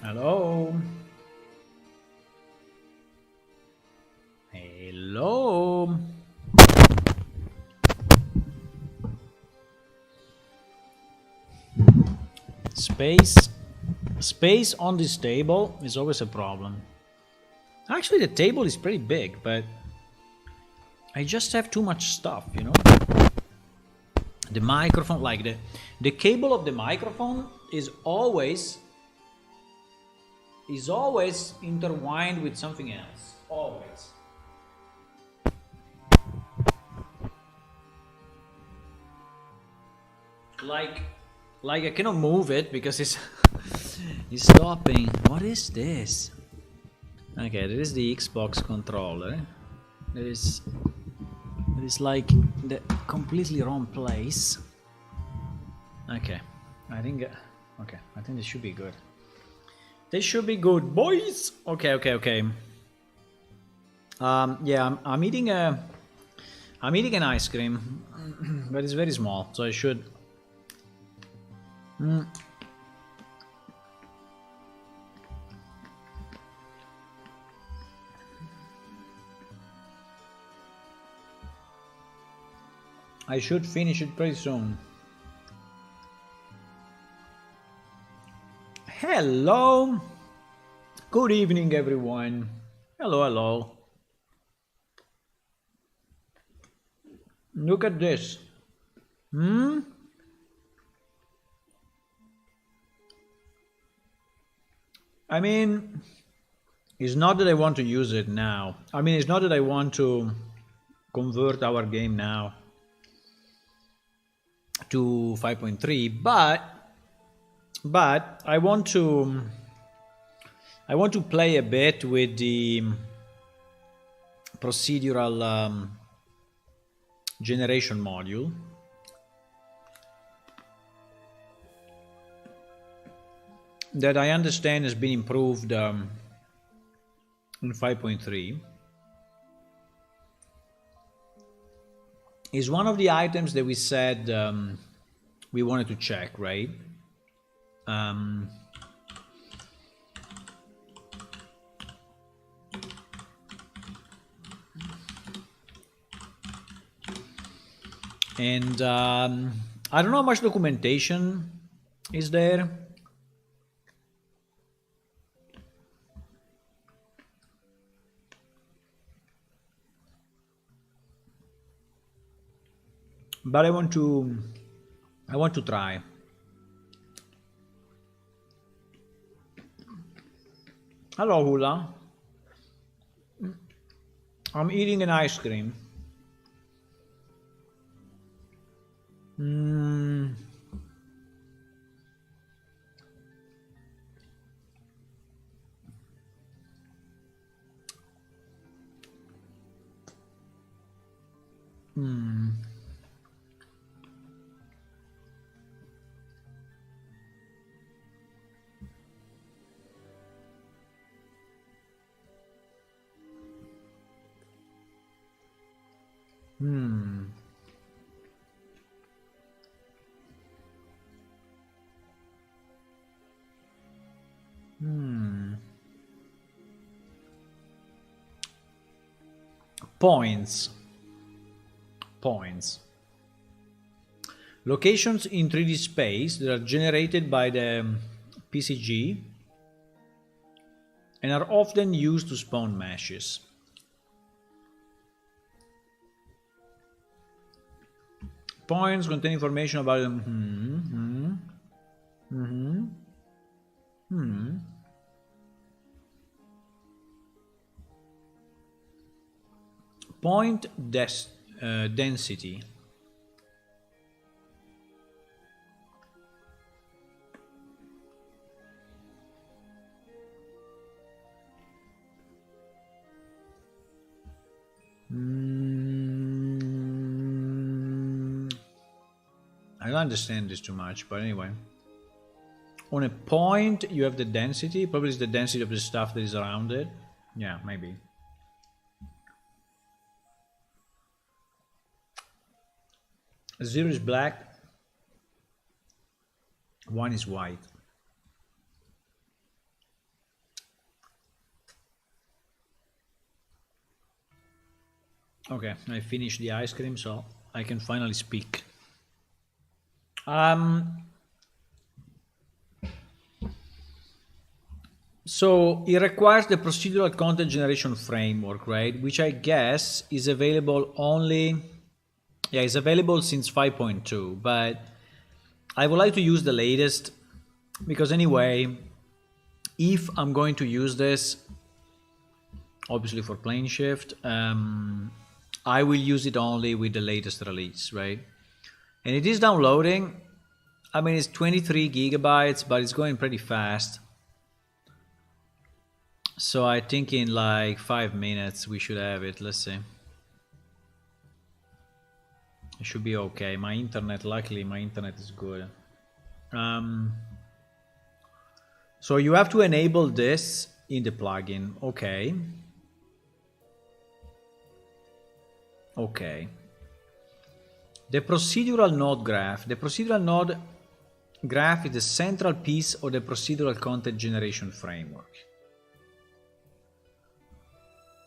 Hello. Hello. Space. Space on this table is always a problem. Actually, the table is pretty big, but I just have too much stuff, you know? The microphone, like the cable of the microphone is always intertwined with something else. Always. Like I cannot move it because it's it's stopping. What is this? Okay, there is the Xbox controller. There is like the completely wrong place. Okay, I think this should be good. This should be good, boys. Okay. Yeah, I'm eating an ice cream, but it's very small, so I should. I should finish it pretty soon. Hello. Good evening, everyone. Hello. Look at this. I mean, it's not that I want to use it now. I mean, it's not that I want to convert our game now to 5.3, but I want to play a bit with the procedural generation module. That I understand has been improved in 5.3. Is one of the items that we said we wanted to check, right? And I don't know how much documentation is there. But I want to try. Hello, Hula. I'm eating an ice cream. Points. Locations in 3D space that are generated by the PCG and are often used to spawn meshes. Points contain information about them. Point density. I don't understand this too much, but anyway. On a point, you have the density. Probably it's the density of the stuff that is around it. Yeah, maybe. Zero is black. 1 is white. Okay, I finished the ice cream, so I can finally speak. So it requires the procedural content generation framework, right? Which I guess is available only, yeah, it's available since 5.2, but I would like to use the latest because anyway, if I'm going to use this, obviously for plane shift, I will use it only with the latest release, right? And it is downloading. I mean, it's 23 gigabytes, but it's going pretty fast. So I think in like 5 minutes we should have it. Let's see. It should be okay. My internet, luckily my internet is good. So you have to enable this in the plugin. Okay. Okay. The procedural node graph. The procedural node graph is the central piece of the procedural content generation framework.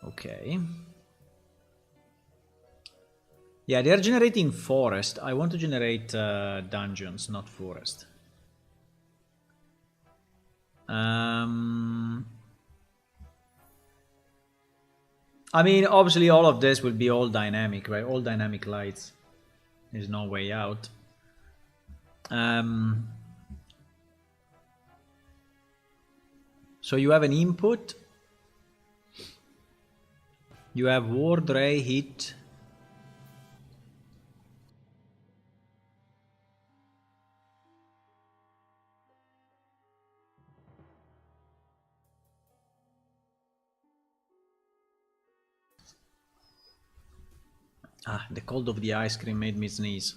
Okay. Yeah, they're generating forest. I want to generate dungeons, not forest. I mean, obviously all of this will be all dynamic, right? All dynamic lights. There's no way out. So you have an input. You have ward ray hit. The cold of the ice cream made me sneeze.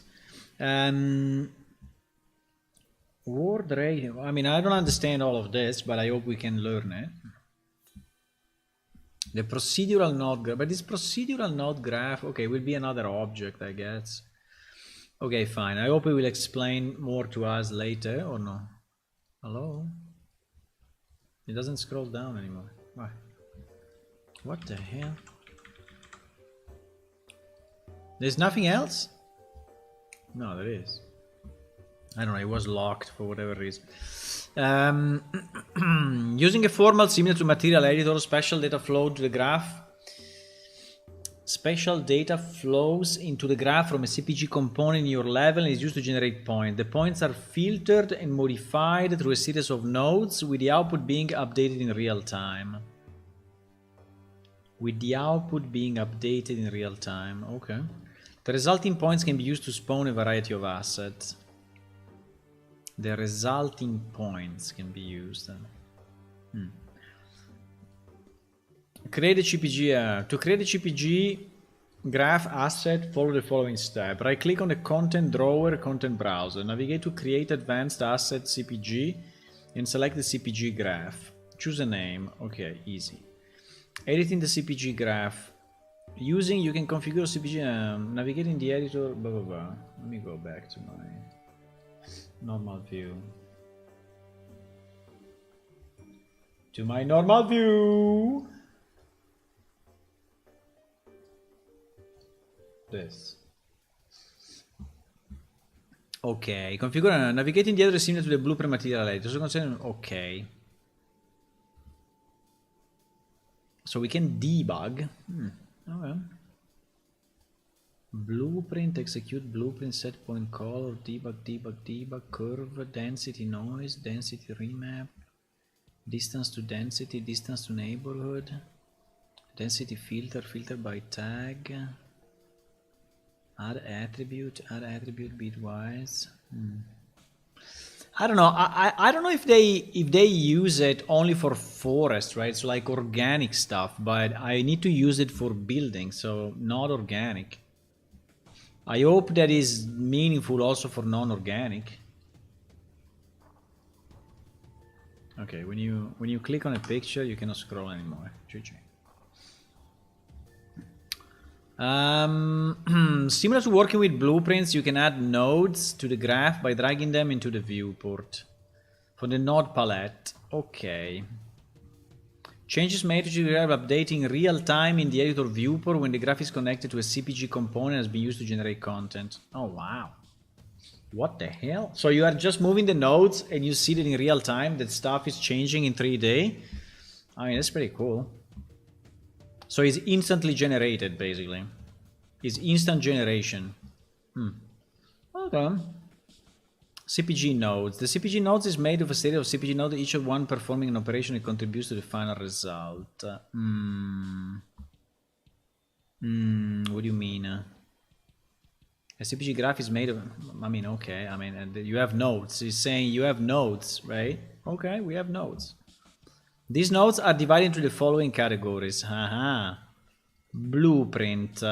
Ward ray. I mean, I don't understand all of this, but I hope we can learn it. The procedural node graph, but this procedural node graph, okay, will be another object, I guess. Okay, fine. I hope it will explain more to us later, or no? Hello? It doesn't scroll down anymore. Why? What the hell? There's nothing else? No, there is. I don't know, it was locked for whatever reason. Using a format similar to material editor, special data flow to the graph. Special data flows into the graph from a CPG component in your level and is used to generate points. The points are filtered and modified through a series of nodes, with the output being updated in real time. Okay. The resulting points can be used to spawn a variety of assets. The resulting points can be used. Create a CPG. To create a CPG graph asset, follow the following step. Right click on the content drawer, content browser. Navigate to create advanced asset CPG and select the CPG graph. Choose a name. Okay, easy. Editing the CPG graph. You can configure CPG. Navigate in the editor. Blah blah blah. Let me go back to my normal view. To my normal view. This. Ok, configura navigate in the editor similar to the blueprint material editor. Okay. So we can debug. Okay. Blueprint, execute blueprint, set point color, debug, curve, density, noise, density remap, distance to density, distance to neighborhood, density filter, filter by tag, add attribute bitwise. I don't know. I don't know if they use it only for forest, right? So like organic stuff, but I need to use it for building, so not organic. I hope that is meaningful also for non-organic. Okay, when you click on a picture, you cannot scroll anymore. GG. Similar to working with blueprints, you can add nodes to the graph by dragging them into the viewport. For the node palette, okay. Changes made to the graph updating real time in the editor viewport when the graph is connected to a CPG component has been used to generate content. Oh wow. What the hell? So you are just moving the nodes and you see that in real time that stuff is changing in 3D? I mean, that's pretty cool. So it's instantly generated, basically. It's instant generation. Okay. CPG nodes. The CPG nodes is made of a series of CPG nodes, each of one performing an operation that contributes to the final result. What do you mean? A CPG graph is made of... I mean, okay. I mean, you have nodes. It's saying you have nodes, right? Okay, we have nodes. These nodes are divided into the following categories. Haha. Blueprint.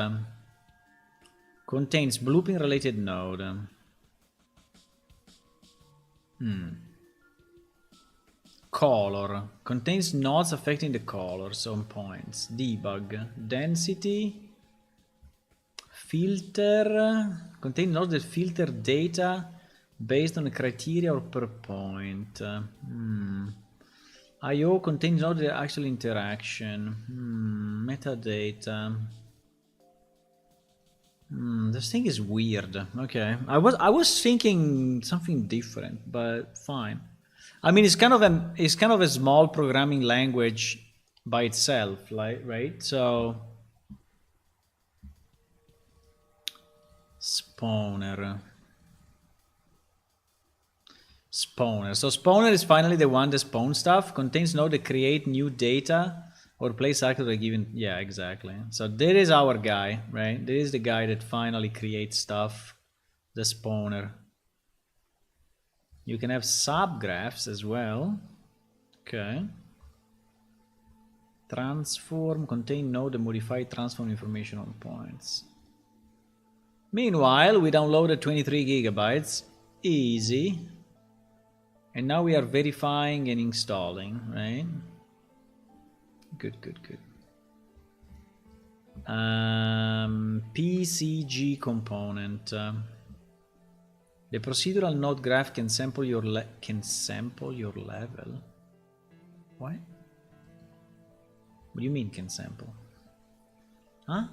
Contains blueprint related node. Color. Contains nodes affecting the colors on points. Debug. Density. Filter. Contains nodes that filter data based on a criteria or per point. I/O contains nodes that actual interaction. Metadata. This thing is weird. Okay, I was thinking something different, but fine. I mean, it's kind of a small programming language by itself, like, right? So spawner. So spawner is finally the one that spawns stuff. Contains node that create new data or place actor a given. Yeah, exactly. So there is our guy, right? There is the guy that finally creates stuff. The spawner. You can have subgraphs as well. Okay. Transform. Contain node that modify transform information on points. Meanwhile, we downloaded 23 gigabytes. Easy. And now we are verifying and installing, right? Good. PCG component. The procedural node graph can sample your level. What? What do you mean can sample? Huh?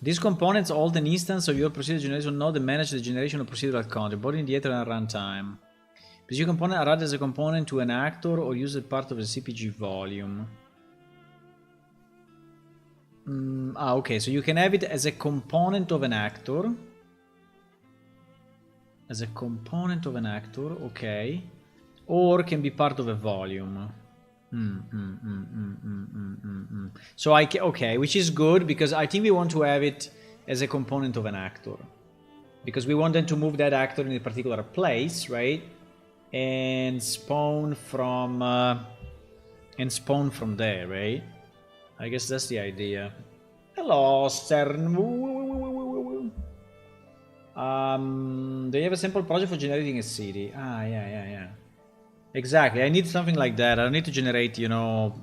These components hold an instance of your procedural generation node that manage the generation of procedural content, both in the editor and runtime. PCG component are added as a component to an actor or used as part of the CPG volume. Okay, so you can have it as a component of an actor. As a component of an actor, okay. Or can be part of a volume. So okay, which is good because I think we want to have it as a component of an actor. Because we want them to move that actor in a particular place, right? And spawn from there, right? I guess that's the idea. Hello, Stern. They have a simple project for generating a city. Yeah. Exactly. I need something like that. I don't need to generate, you know,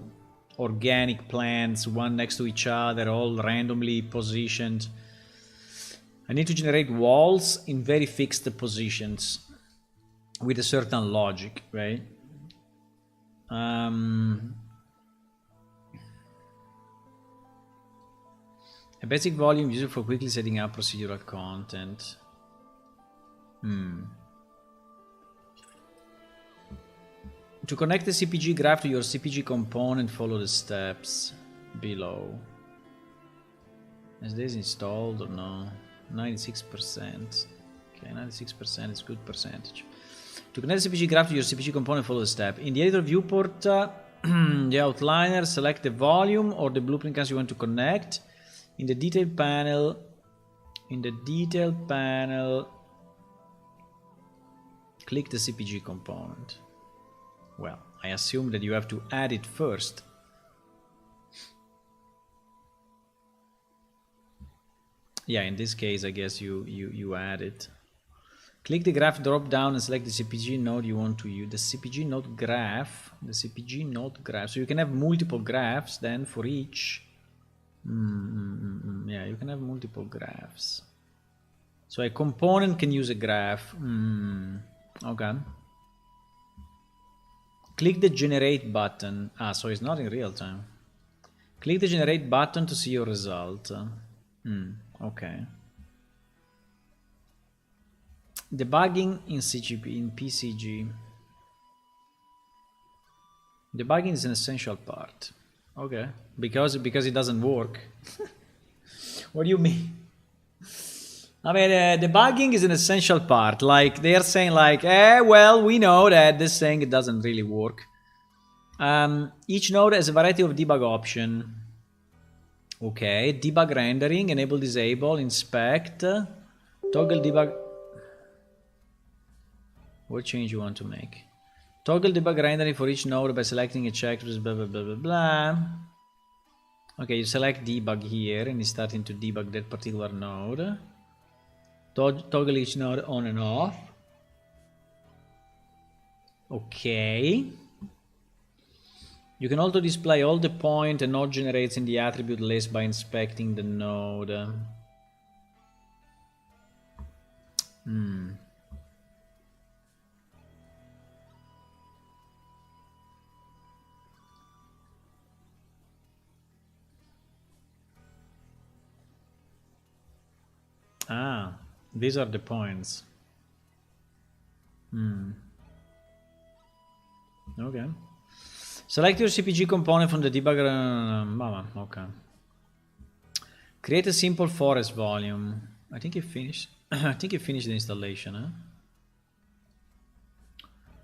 organic plants one next to each other, all randomly positioned. I need to generate walls in very fixed positions with a certain logic, right? A basic volume used for quickly setting up procedural content. To connect the CPG graph to your CPG component, follow the steps below. Is this installed or no? 96%. Okay, 96% is good percentage. To connect the CPG graph to your CPG component, follow the step. In the editor viewport, the outliner, select the volume or the blueprint class you want to connect. In the detail panel, click the CPG component. Well, I assume that you have to add it first. Yeah, in this case, I guess you add it. Click the graph drop down and select the CPG node you want to use. The CPG node graph. So you can have multiple graphs then for each. Yeah, you can have multiple graphs. So a component can use a graph. Okay. Click the generate button. Ah, so it's not in real time. Click the generate button to see your result. Okay. Debugging in CGP, in PCG. Debugging is an essential part. Okay. Because it doesn't work. What do you mean? I mean, debugging is an essential part. Like, they are saying like, well, we know that this thing, it doesn't really work. Each node has a variety of debug option. Okay, debug rendering, enable, disable, inspect, toggle debug. What change you want to make? Toggle debug rendering for each node by selecting a checkbox, blah, blah, blah, blah, blah. Okay, you select debug here and it's starting to debug that particular node. Toggle each node on and off. Okay. You can also display all the point and node generates in the attribute list by inspecting the node. Ah, these are the points. Okay. Select your CPG component from the debugger. Okay. Create a simple forest volume. I think it finished. I think it finished the installation. Huh?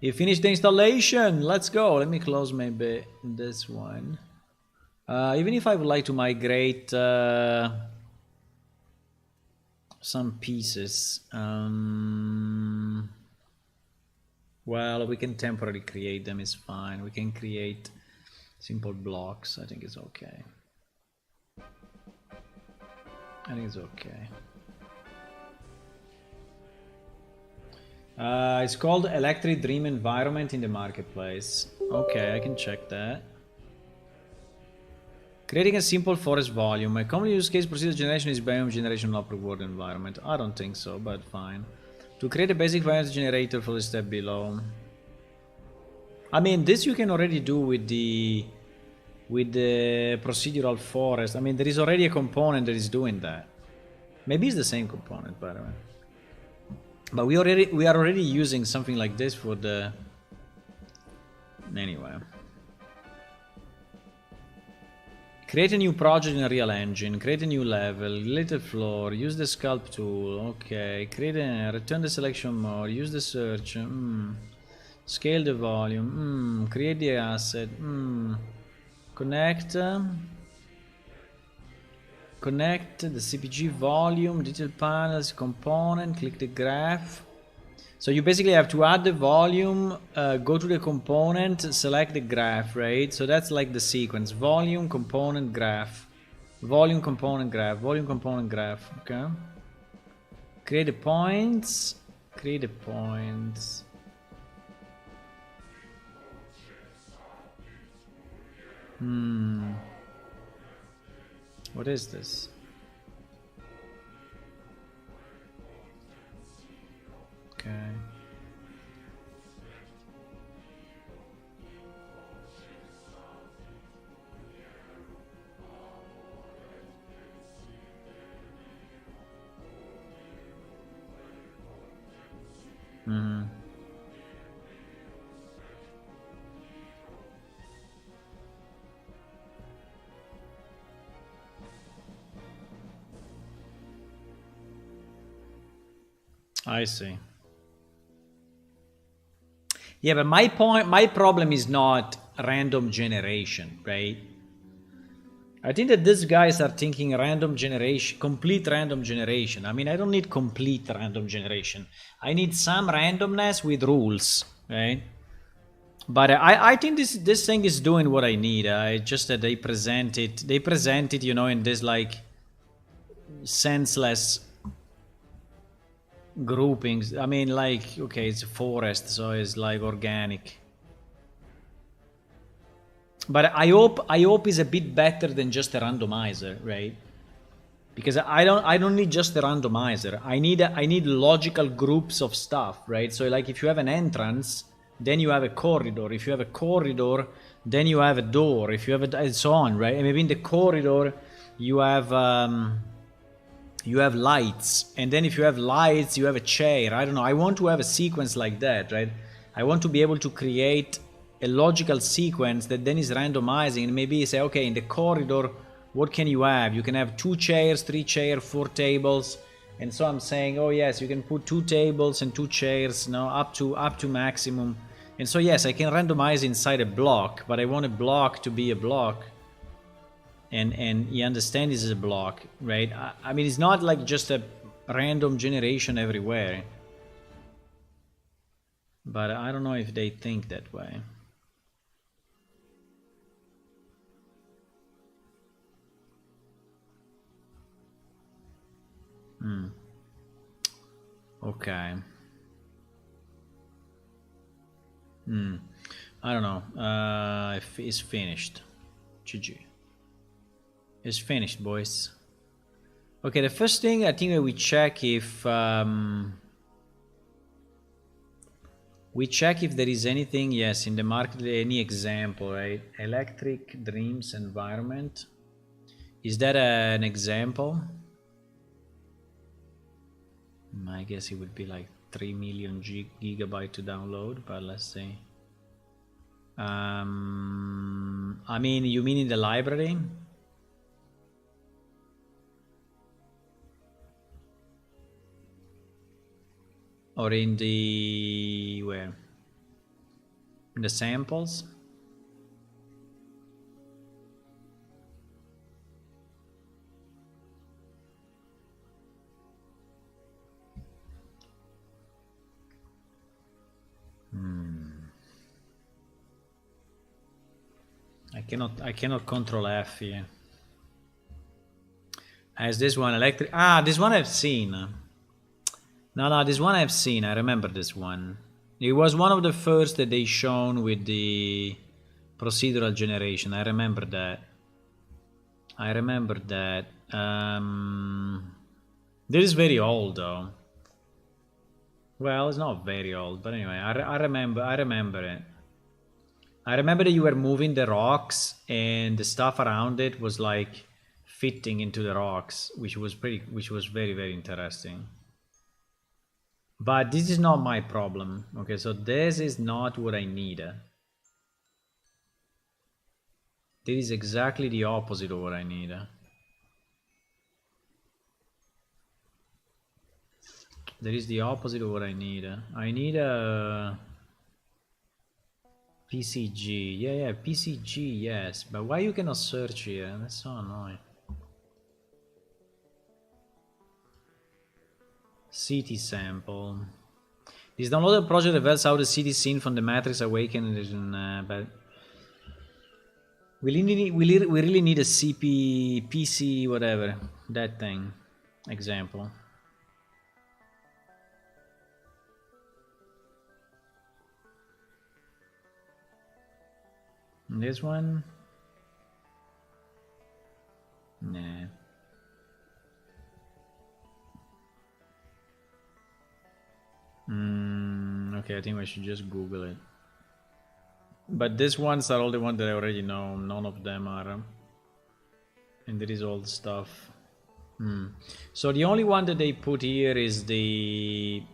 You finished the installation. Let's go. Let me close maybe this one. Even if I would like to migrate some pieces. Well, we can temporarily create them, it's fine. We can create simple blocks, I think it's okay. I think it's okay. It's called Electric Dream Environment in the marketplace. Okay, I can check that. Creating a simple forest volume. A common use case procedural generation is biome generation in open world environment. I don't think so, but fine. To create a basic biome generator for the step below. I mean, this you can already do with the procedural forest. I mean, there is already a component that is doing that. Maybe it's the same component, by the way. But we are already using something like this for the. Anyway. Create a new project in a real engine, create a new level, little floor, use the sculpt tool, okay, return the selection mode, use the search, scale the volume, create the asset, connect the CPG volume, detail panels, component, click the graph. So you basically have to add the volume, go to the component, select the graph, right? So that's like the sequence: volume, component, graph, volume, component, graph, volume, component, graph. Okay. Create the points. Create the points. What is this? Okay. I see. Yeah, but my problem is not random generation, right? I think that these guys are thinking random generation, complete random generation. I mean, I don't need complete random generation. I need some randomness with rules, right? But I think this thing is doing what I need. Just that they present it, you know, in this like senseless groupings. I mean, like, okay, it's a forest, so it's like organic. But I hope is a bit better than just a randomizer, right? Because I don't need just a randomizer. I need logical groups of stuff, right? So like if you have an entrance, then you have a corridor. If you have a corridor, then you have a door. If you have a, and so on, right? And maybe in the corridor you have lights, and then if you have lights, you have a chair. I don't know. I want to have a sequence like that, right? I want to be able to create a logical sequence that then is randomizing, and maybe say, okay, in the corridor, what can you have? You can have 2 chairs, 3 chairs, 4 tables. And so I'm saying, oh yes, you can put 2 tables and 2 chairs, no, up to maximum. And so yes, I can randomize inside a block, but I want a block to be a block. And you understand this is a block, right? I mean, it's not like just a random generation everywhere. But I don't know if they think that way. Okay. I don't know. It's finished. GG. It's finished, boys. Okay, the first thing I think we check if there is anything, yes, in the market, any example, right? Electric Dreams environment. Is that an example? I guess it would be like 3 million gigabyte to download, but let's see. I mean, you mean in the library? Or in the... where? In the samples? I cannot control F here. As this one electric... Ah, this one I've seen. No, this one I've seen. I remember this one. It was one of the first that they shown with the procedural generation. I remember that. This is very old though. Well, it's not very old, but anyway, I remember it. I remember that you were moving the rocks and the stuff around it was like fitting into the rocks, which was very, very interesting. But this is not my problem. Okay, so this is not what I need. This is exactly the opposite of what I need. That is the opposite of what I need. I need a PCG. Yeah, PCG, yes. But why you cannot search here? That's so annoying. CT sample. This downloaded project reveals how the CT scene from the Matrix Awakened, but we really need a CP, PC, whatever, that thing, example. And this one? Nah. Okay, I think I should just Google it. But these ones are all the ones that I already know. None of them are. And there is old stuff. So the only one that they put here is the...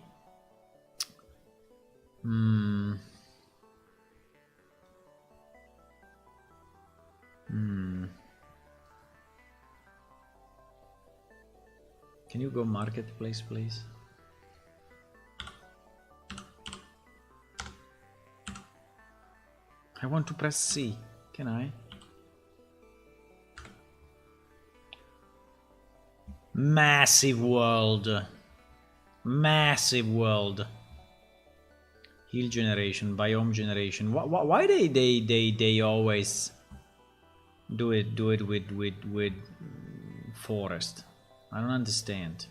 Can you go marketplace, please? I want to press C. Can I? Massive world. Massive world. Hill generation, biome generation. Why they always do it with forest? I don't understand.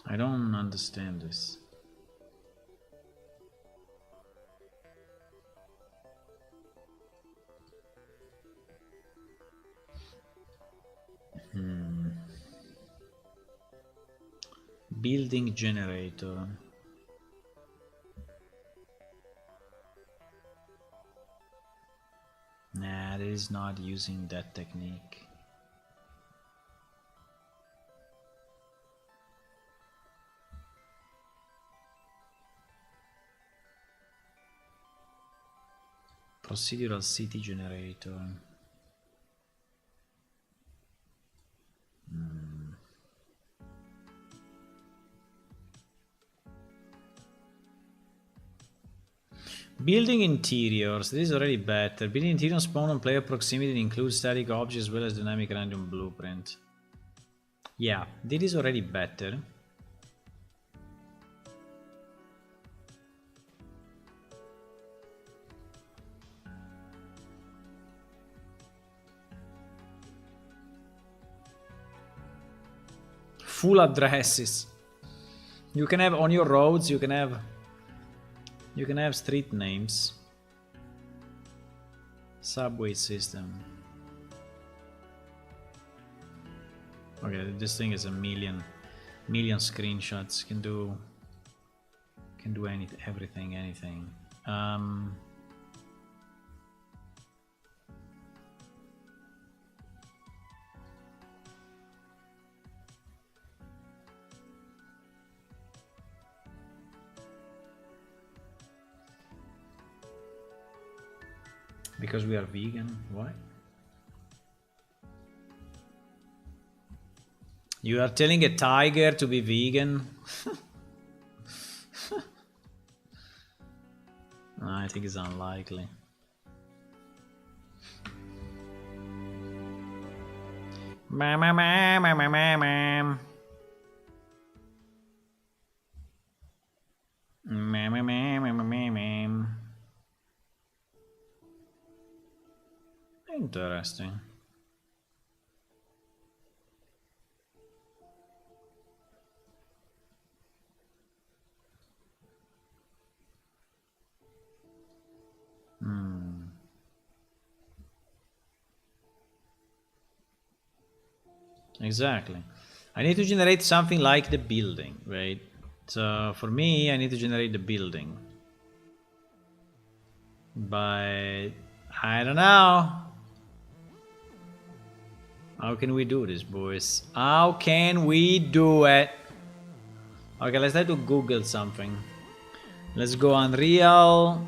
I don't understand this. Building generator. Nah, it is not using that technique. Procedural city generator. Building interiors. This is already better. Building interiors spawn on player proximity and includes static objects as well as dynamic random blueprint. Yeah, this is already better. Full addresses. You can have on your roads, you can have street names. Subway system. Okay, this thing is a million screenshots. Can do anything, everything, anything. Because we are vegan, why? You are telling a tiger to be vegan? I think it's unlikely. Interesting. Exactly. I need to generate something like the building, right? So for me, I need to generate the building. But I don't know. How can we do this, boys? How can we do it? Okay, let's try to Google something. Let's go Unreal,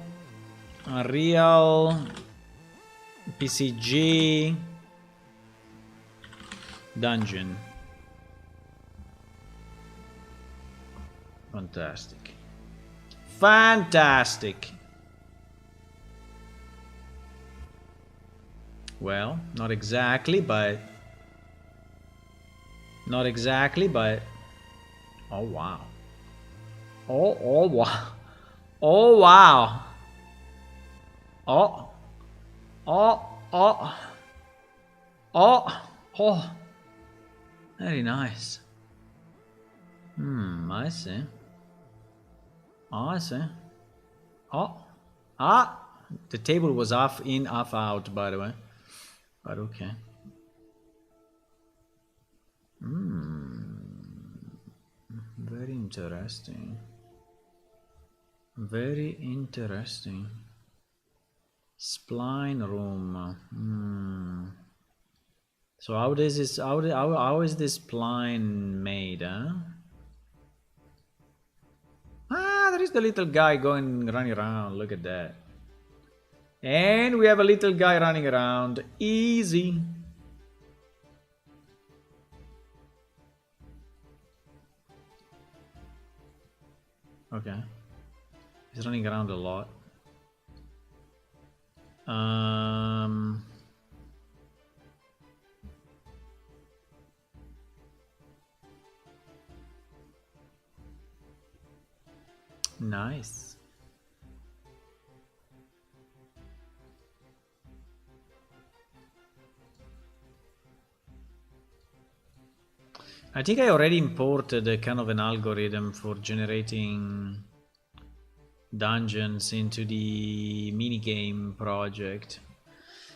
PCG, dungeon. Fantastic. Fantastic. Well, not exactly, but... Not exactly, but... Oh, wow. Oh, wow. Oh, wow. Oh. Very nice. I see. I see. The table was half in, half out, by the way. But okay. Very interesting. Very interesting. Spline room. So how is this spline made, huh? There is the little guy running around. Look at that. And we have a little guy running around. Easy. Okay. He's running around a lot. Nice. I think I already imported a kind of an algorithm for generating dungeons into the minigame project.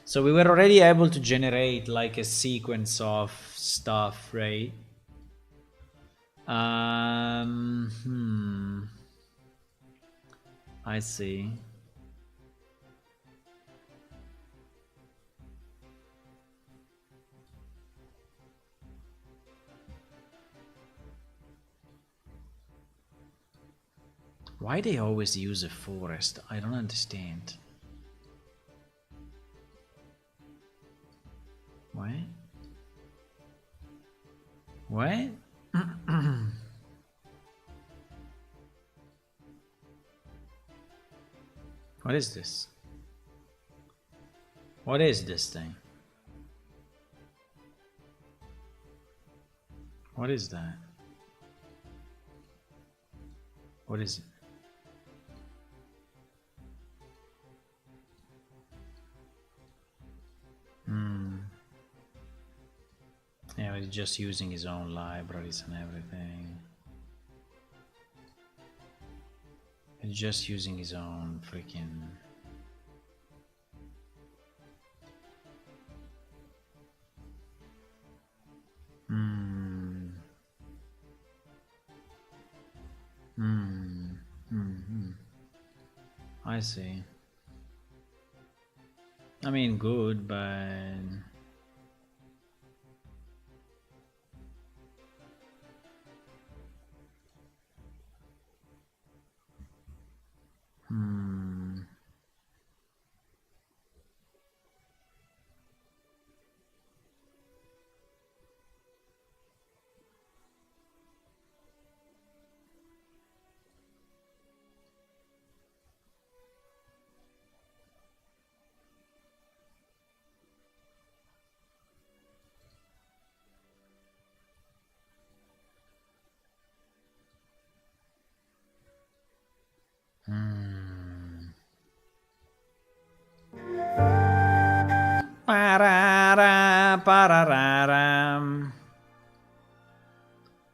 So we were already able to generate like a sequence of stuff, right? I see. Why they always use a forest? I don't understand. What? What? What is this? What is this thing? What is that? What is it? Yeah, he's just using his own libraries and everything. He's just using his own freaking... I see. I mean, good, but...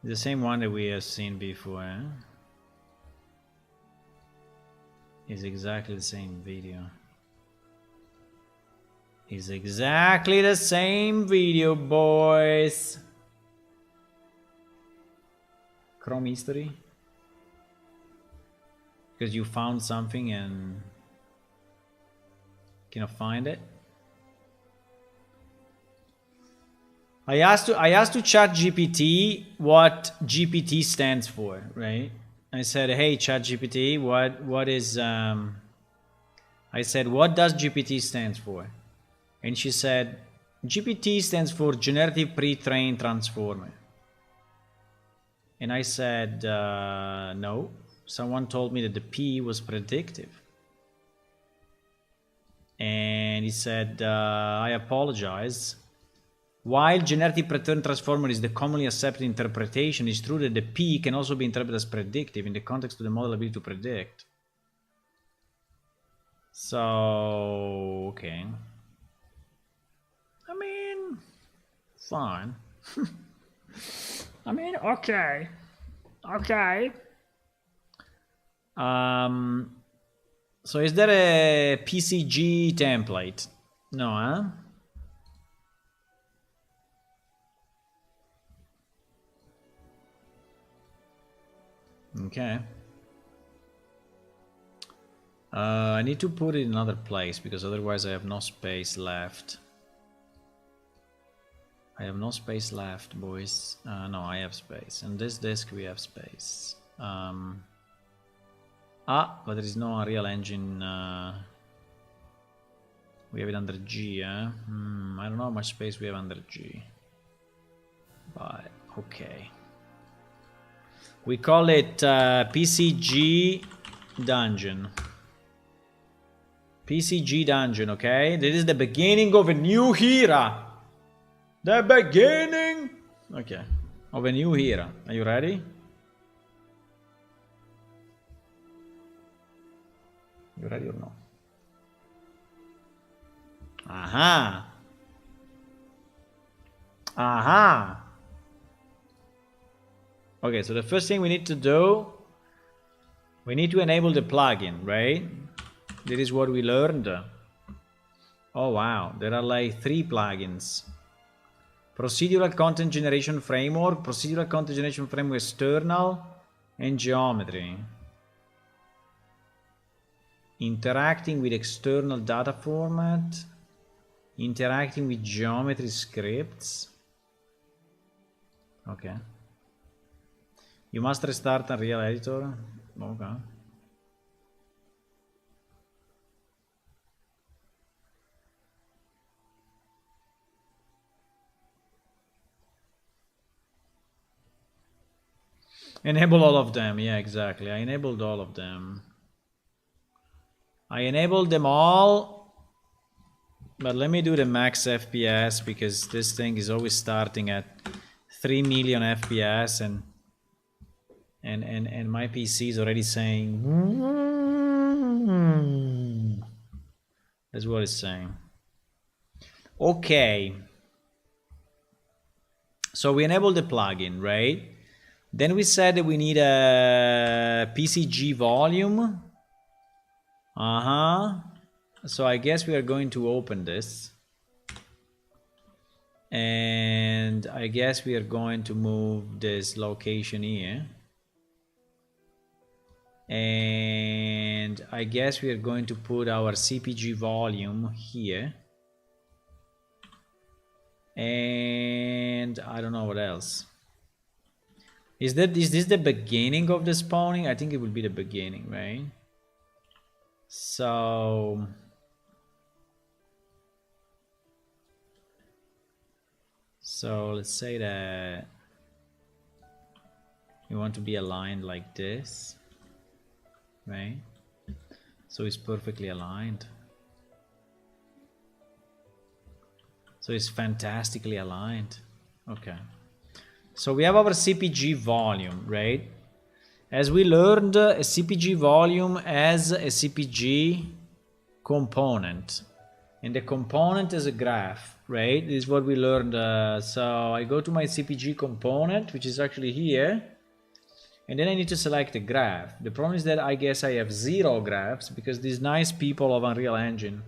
The same one that we have seen before, eh? It's exactly the same video. It's exactly the same video, boys. Chrome history? Because you found something and cannot find it? I asked to ChatGPT what GPT stands for, right? I said, "Hey ChatGPT, what is I said, "What does GPT stands for?" And she said, "GPT stands for Generative Pre-trained Transformer." And I said, "No. Someone told me that the P was predictive." And he said, "I apologize. While generative pre-trained transformer is the commonly accepted interpretation, it's true that the P can also be interpreted as predictive in the context of the model ability to predict." So, okay. I mean, fine. I mean, okay. Okay. So is there a PCG template? No, huh? Okay. I need to put it in another place because otherwise I have no space left. I have no space left, boys. No, I have space. On this disk we have space. But there is no Unreal Engine. We have it under G, eh? I don't know how much space we have under G. But, okay. We call it PCG Dungeon. PCG Dungeon, okay? This is the beginning of a new era. The beginning, okay, of a new era. Are you ready? You ready or no? Aha. Aha. Okay, so the first thing we need to do, we need to enable the plugin, right? This is what we learned. Oh wow, there are like 3 plugins. Procedural Content Generation Framework, Procedural Content Generation Framework External, and Geometry. interacting with external data format, interacting with geometry scripts. Okay. You must restart Unreal Editor. Okay. Enable all of them. Yeah, exactly. I enabled all of them. I enabled them all. But let me do the max FPS because this thing is always starting at 3 million FPS and my PC is already saying that's what it's saying. Okay. So we enabled the plugin, right? Then we said that we need a PCG volume. So I guess we are going to open this. And I guess we are going to move this location here. And I guess we are going to put our CPG volume here. And I don't know what else. Is this the beginning of the spawning? I think it will be the beginning, right? So let's say that we want to be aligned like this, right? So it's perfectly aligned. So it's fantastically aligned. Okay. So we have our CPG volume, right? As we learned, a CPG volume as a CPG component. And the component is a graph, right? This is what we learned. So I go to my CPG component, which is actually here. And then I need to select a graph. The problem is that I guess I have 0 graphs because these nice people of Unreal Engine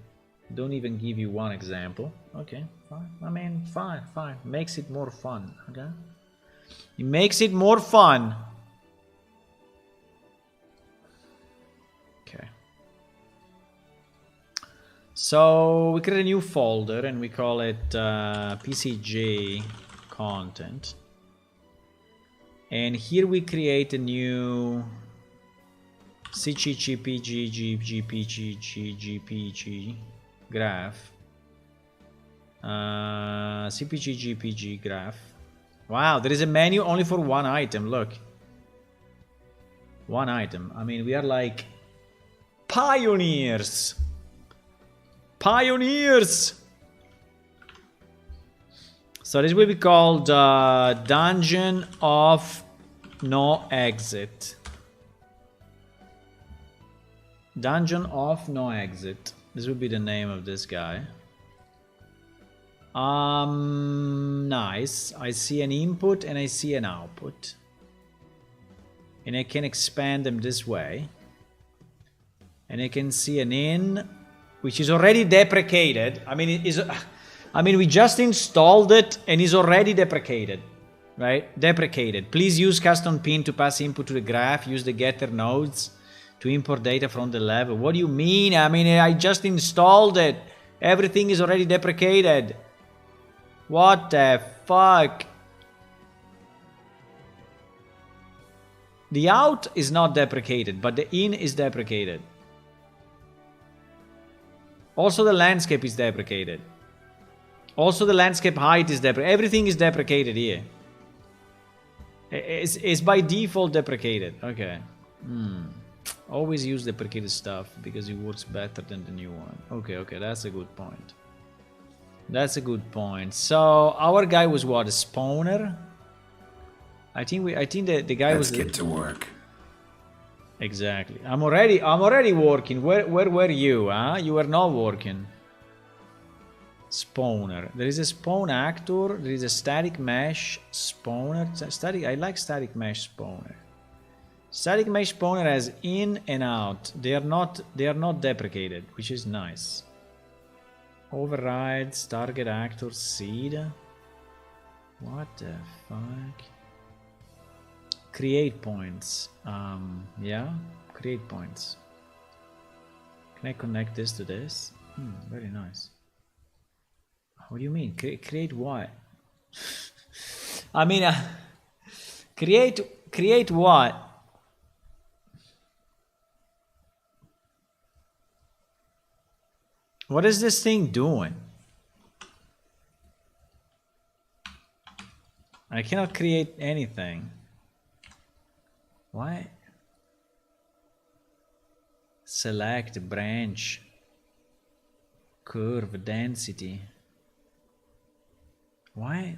don't even give you one example. Okay, fine. I mean, fine. Makes it more fun, okay? It makes it more fun. Okay. So we create a new folder and we call it PCG content. And here we create a new CPG graph. CPG graph. Wow, there is a menu only for one item. Look, one item. I mean, we are like pioneers. So this will be called Dungeon of No Exit. Dungeon of No Exit. This will be the name of this guy. Nice. I see an input and I see an output. And I can expand them this way. And I can see an in, which is already deprecated. I mean, we just installed it and is already deprecated, right? Deprecated. Please use custom pin to pass input to the graph. Use the getter nodes to import data from the level. What do you mean? I mean, I just installed it. Everything is already deprecated. What the fuck? The out is not deprecated, but the in is deprecated. Also, the landscape is deprecated. Also, the landscape height is deprecated. Everything is deprecated here. It's by default deprecated. Okay. Always use deprecated stuff because it works better than the new one. Okay, that's a good point. That's a good point. So our guy was what, a spawner? I think the guy was. Let's get to work. Exactly. I'm already working. Where were you? Huh? You were not working. Spawner. There is a spawn actor. There is a static mesh spawner. I like static mesh spawner. Static mesh spawner has in and out. They are not deprecated, which is nice. Overrides, target actor, seed. What the fuck? Create points. Yeah, create points. Can I connect this to this? Very nice. What do you mean? Create what? I mean, create what? What is this thing doing? I cannot create anything. What? Select branch. Curve density. What?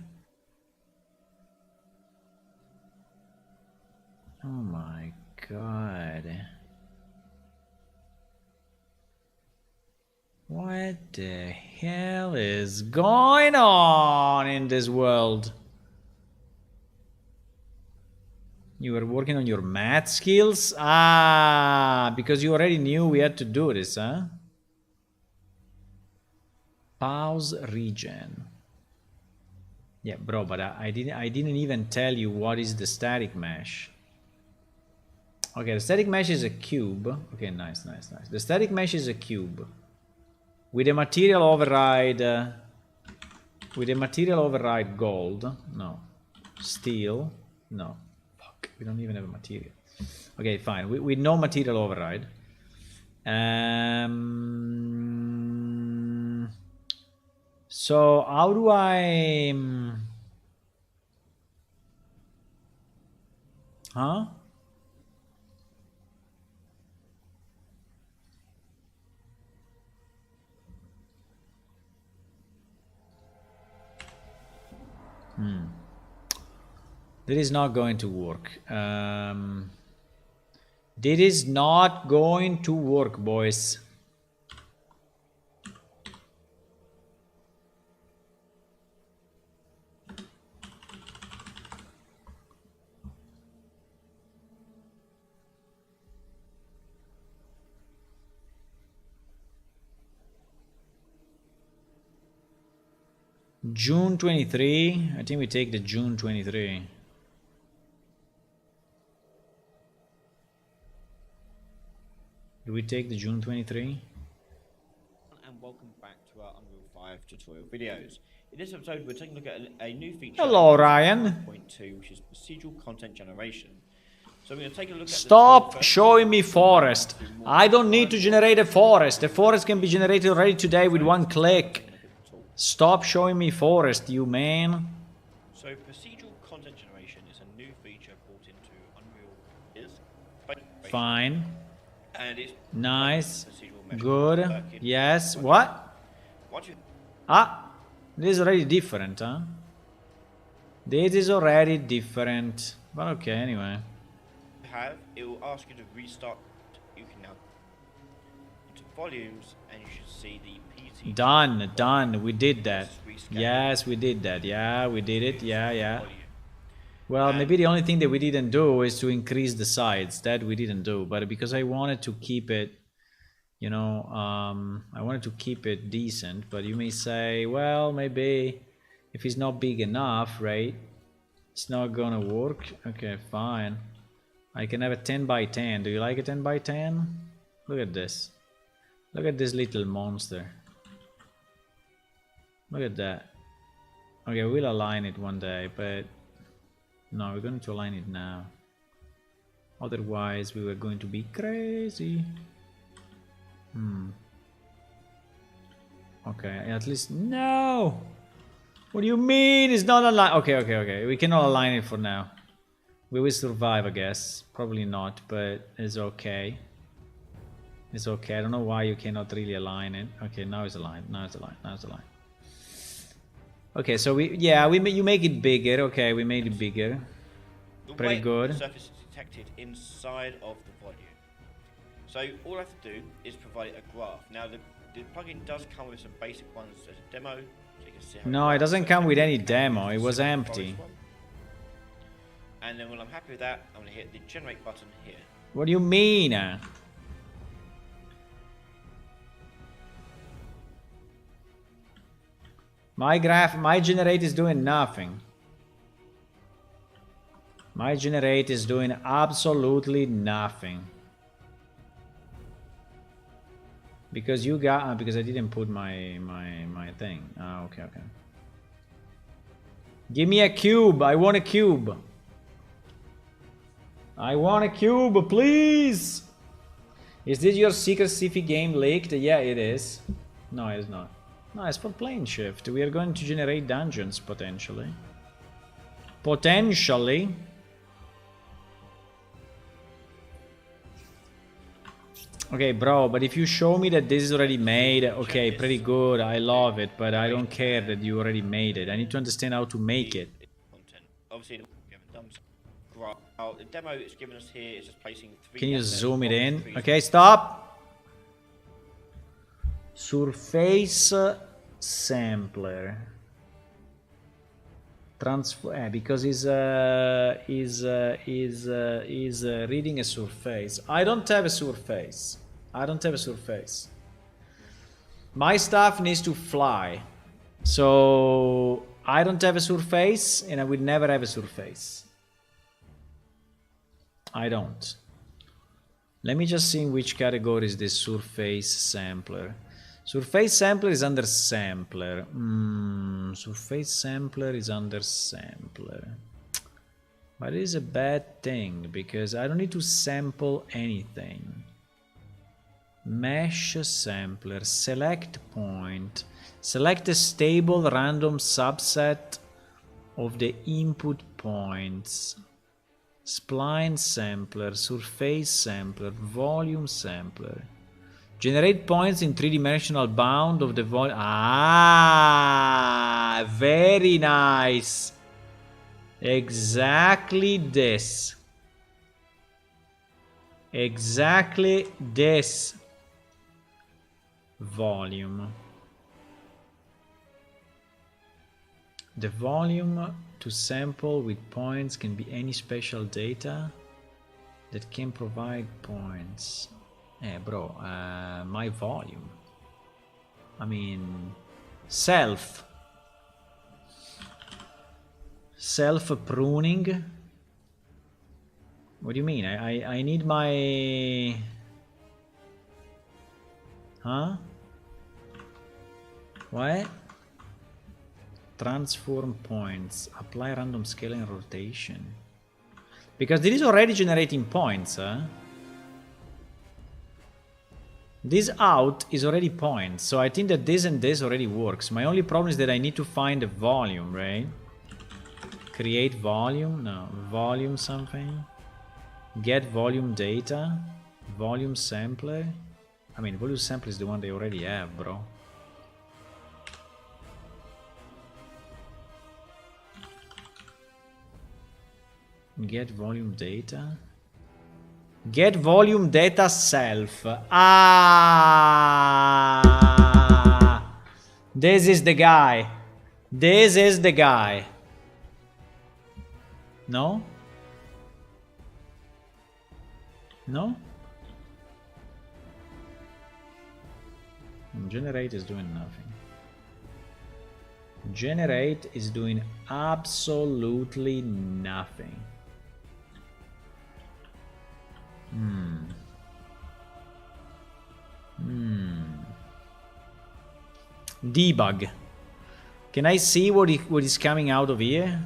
Oh my god. What the hell is going on in this world? You were working on your math skills? Ah, because you already knew we had to do this, huh? Pause region. Yeah, bro, but I didn't even tell you what is the static mesh. Okay, the static mesh is a cube. Okay, nice. The static mesh is a cube. With a material override... with a material override gold. No. Steel. No. Fuck, we don't even have a material. Okay, fine. With no material override. So, how do I... Huh? That is not going to work. That is not going to work, boys. June 23. I think we take the June 23. Do we take the June 23? And welcome back to our Unreal 5 tutorial videos. In this episode, we're taking a look at a new feature. Hello, Ryan. 5.2, which is procedural content generation. So we're going to take a look at. Stop showing me forest. I don't need to generate a forest. The forest can be generated already today with one click. Stop showing me forest, you man. So procedural content generation is a new feature brought into Unreal. Fine. And it's nice. Good. Yes. What? This is already different, huh? This is already different. But okay, anyway. It will ask you to restart. You can now into volumes, and you should see the PC. Done. We did that. Yes, we did that. Yeah, we did it. Yeah. Well, maybe the only thing that we didn't do is to increase the sides. That we didn't do, but because I wanted to keep it, you know, I wanted to keep it decent. But you may say, well, maybe if it's not big enough, right? It's not gonna work. Okay, fine. I can have a 10 by 10. Do you like a 10 by 10? Look at this. Look at this little monster. Look at that. Okay, we'll align it one day, but no, we're going to align it now. Otherwise, we were going to be crazy. Okay, at least... No! What do you mean it's not aligned? Okay. We cannot align it for now. We will survive, I guess. Probably not, but it's okay. It's okay. I don't know why you cannot really align it. Okay, now it's aligned. Okay, so you make it bigger. Okay, we made it bigger. Pretty good. The surface is detected inside of the volume. So all I have to do is provide a graph. Now the plugin does come with some basic ones as a demo. So you can see how no, it doesn't come with any demo. It was empty. And then when I'm happy with that, I'm going to hit the generate button here. What do you mean? My generate is doing nothing. My generate is doing absolutely nothing. Because you got because I didn't put my thing. Ah, okay. Give me a cube. I want a cube. I want a cube, please. Is this your secret sci-fi game leaked? Yeah, it is. No, it's not. No, it's for plane shift. We are going to generate dungeons potentially. Potentially. Okay, bro, but if you show me that this is already made, okay, pretty good, I love it, but I don't care that you already made it. I need to understand how to make it. Content. Obviously, we haven't done so. The demo it's given us here is just placing 3. Can you zoom it in? Okay, stop! Surface sampler. Transfer because he's reading a surface. I don't have a surface. My stuff needs to fly, so I don't have a surface, and I will never have a surface. I don't. Let me just see in which category is this surface sampler. Surface sampler is under sampler. Surface sampler is under sampler. But it is a bad thing because I don't need to sample anything. Mesh sampler. Select point. Select a stable random subset of the input points. Spline sampler. Surface sampler. Volume sampler. Generate points in 3-dimensional bound of the volume. Ah, very nice. Exactly this. Exactly this. Volume. The volume to sample with points can be any special data that can provide points. Bro, my volume. I mean, self pruning. What do you mean? I need my. Huh? What? Transform points. Apply random scale and rotation. Because this is already generating points, huh? This out is already points, so I think that this and this already works. My only problem is that I need to find a volume, right? Create volume? No. Volume something. Get volume data. Volume sampler. I mean, volume sampler is the one they already have, bro. Get volume data. Get volume data self. Ah, this is the guy. This is the guy. No? No? Generate is doing nothing. Generate is doing absolutely nothing. Debug. Can I see what is coming out of here?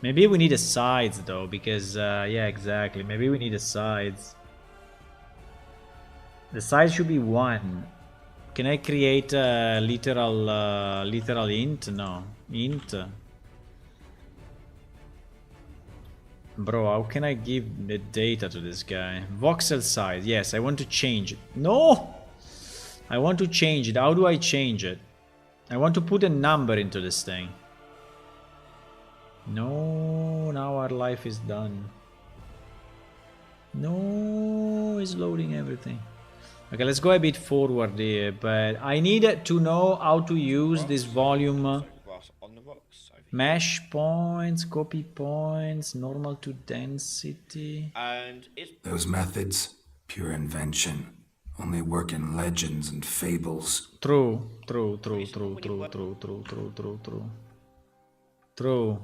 Maybe we need a sides though, because yeah, exactly. Maybe we need a sides. The size should be 1. Can I create a literal int? No, int. Bro, how can I give the data to this guy? Voxel size. Yes, I want to change it. No! I want to change it. How do I change it? I want to put a number into this thing. No, now our life is done. No, it's loading everything. Okay, let's go a bit forward here, but I need to know how to use this volume. Mesh points, copy points, normal to density. And those methods, pure invention, only work in legends and fables. True. True.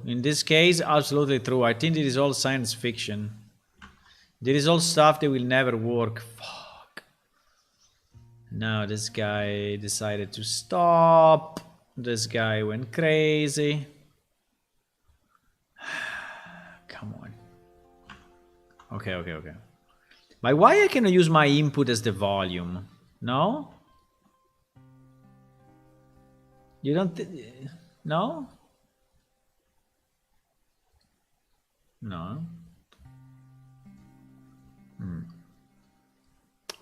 In this case, absolutely true. I think it is all science fiction. There is all stuff that will never work. Fuck. Now this guy decided to stop. This guy went crazy. Come on. Okay, okay, okay. But why I cannot use my input as the volume? No? You don't... No? No.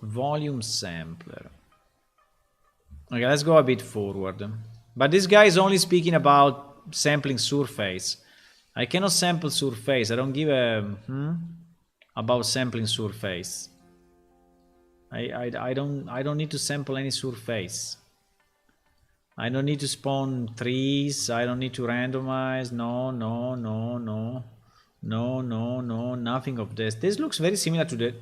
Volume sampler. Okay, let's go a bit forward. But this guy is only speaking about sampling surface. I cannot sample surface. I don't give a about sampling surface. I don't need to sample any surface. I don't need to spawn trees. I don't need to randomize. No, no, no, no, no, no, no. Nothing of this. This looks very similar to the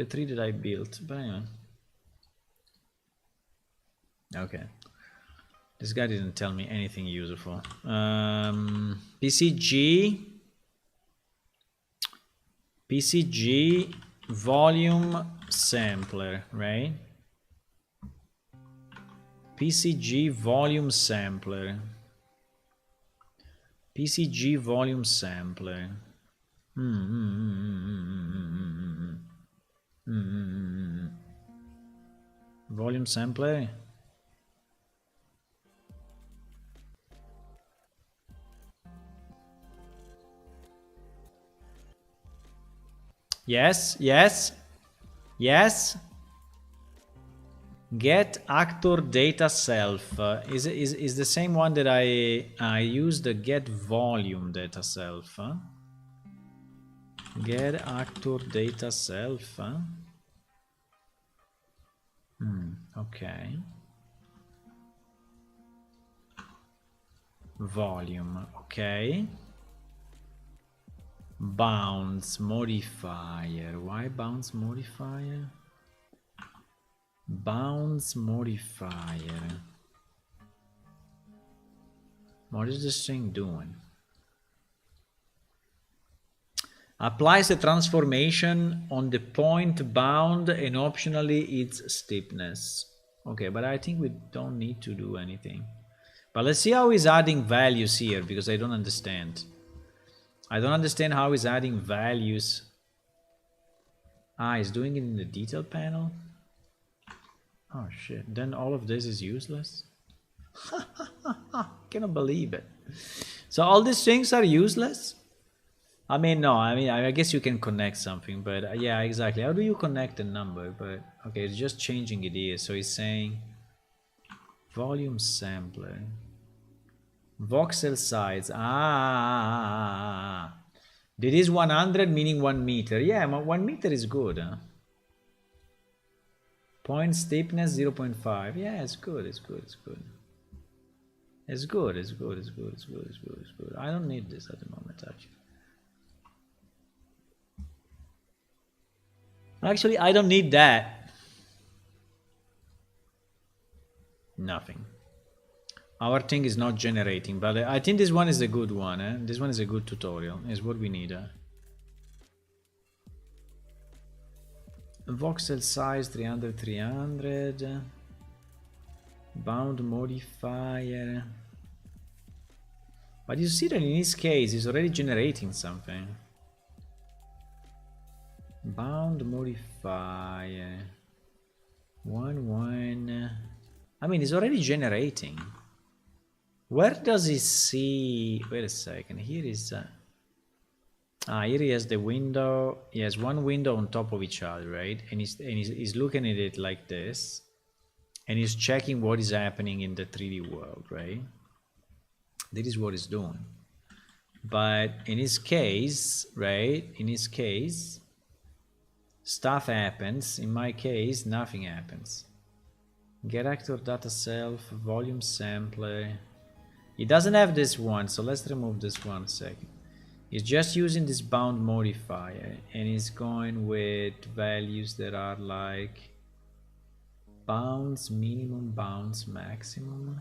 tree that I built. But anyway. Okay. This guy didn't tell me anything useful. PCG volume sampler, right? PCG volume sampler. PCG volume sampler. Volume sampler. Yes, yes, yes. Get actor data self is the same one that I use the get volume data self. Huh? Get actor data self. Huh? Okay. Volume. Okay. Bounce modifier. Why bounce modifier? Bounce modifier. What is this thing doing? Applies the transformation on the point bound and optionally its steepness. Okay, but I think we don't need to do anything. But let's see how he's adding values here, because I don't understand. I don't understand how he's adding values. Ah, he's doing it in the detail panel? Oh shit, then all of this is useless? Cannot believe it. So all these things are useless? I mean, no, I guess you can connect something, but yeah, exactly. How do you connect a number? But okay, it's just changing it here. So he's saying volume sampler. Voxel size. There is 100 meaning 1 meter. Yeah, 1 meter is good. Huh? Point steepness 0.5. Yeah, it's good. It's good. It's good. It's good. It's good. It's good. It's good. It's good. It's good. I don't need this at the moment, actually. Actually, I don't need that. Nothing. Our thing is not generating, but I think this one is a good one. Eh? This one is a good tutorial. Is what we need. Voxel size 300. Bound modifier. But you see that in this case, it's already generating something. Bound modifier. 1. I mean, it's already generating. Where does he see? Wait a second. Here is. Here he has the window. He has one window on top of each other, right? And he's looking at it like this, and he's checking what is happening in the 3D world, right? That is what he's doing. But in his case, right? In his case, stuff happens. In my case, nothing happens. Get actor data self, volume sampler. He doesn't have this one, so let's remove this 1 second. He's just using this bound modifier, and he's going with values that are like bounds minimum, bounds maximum.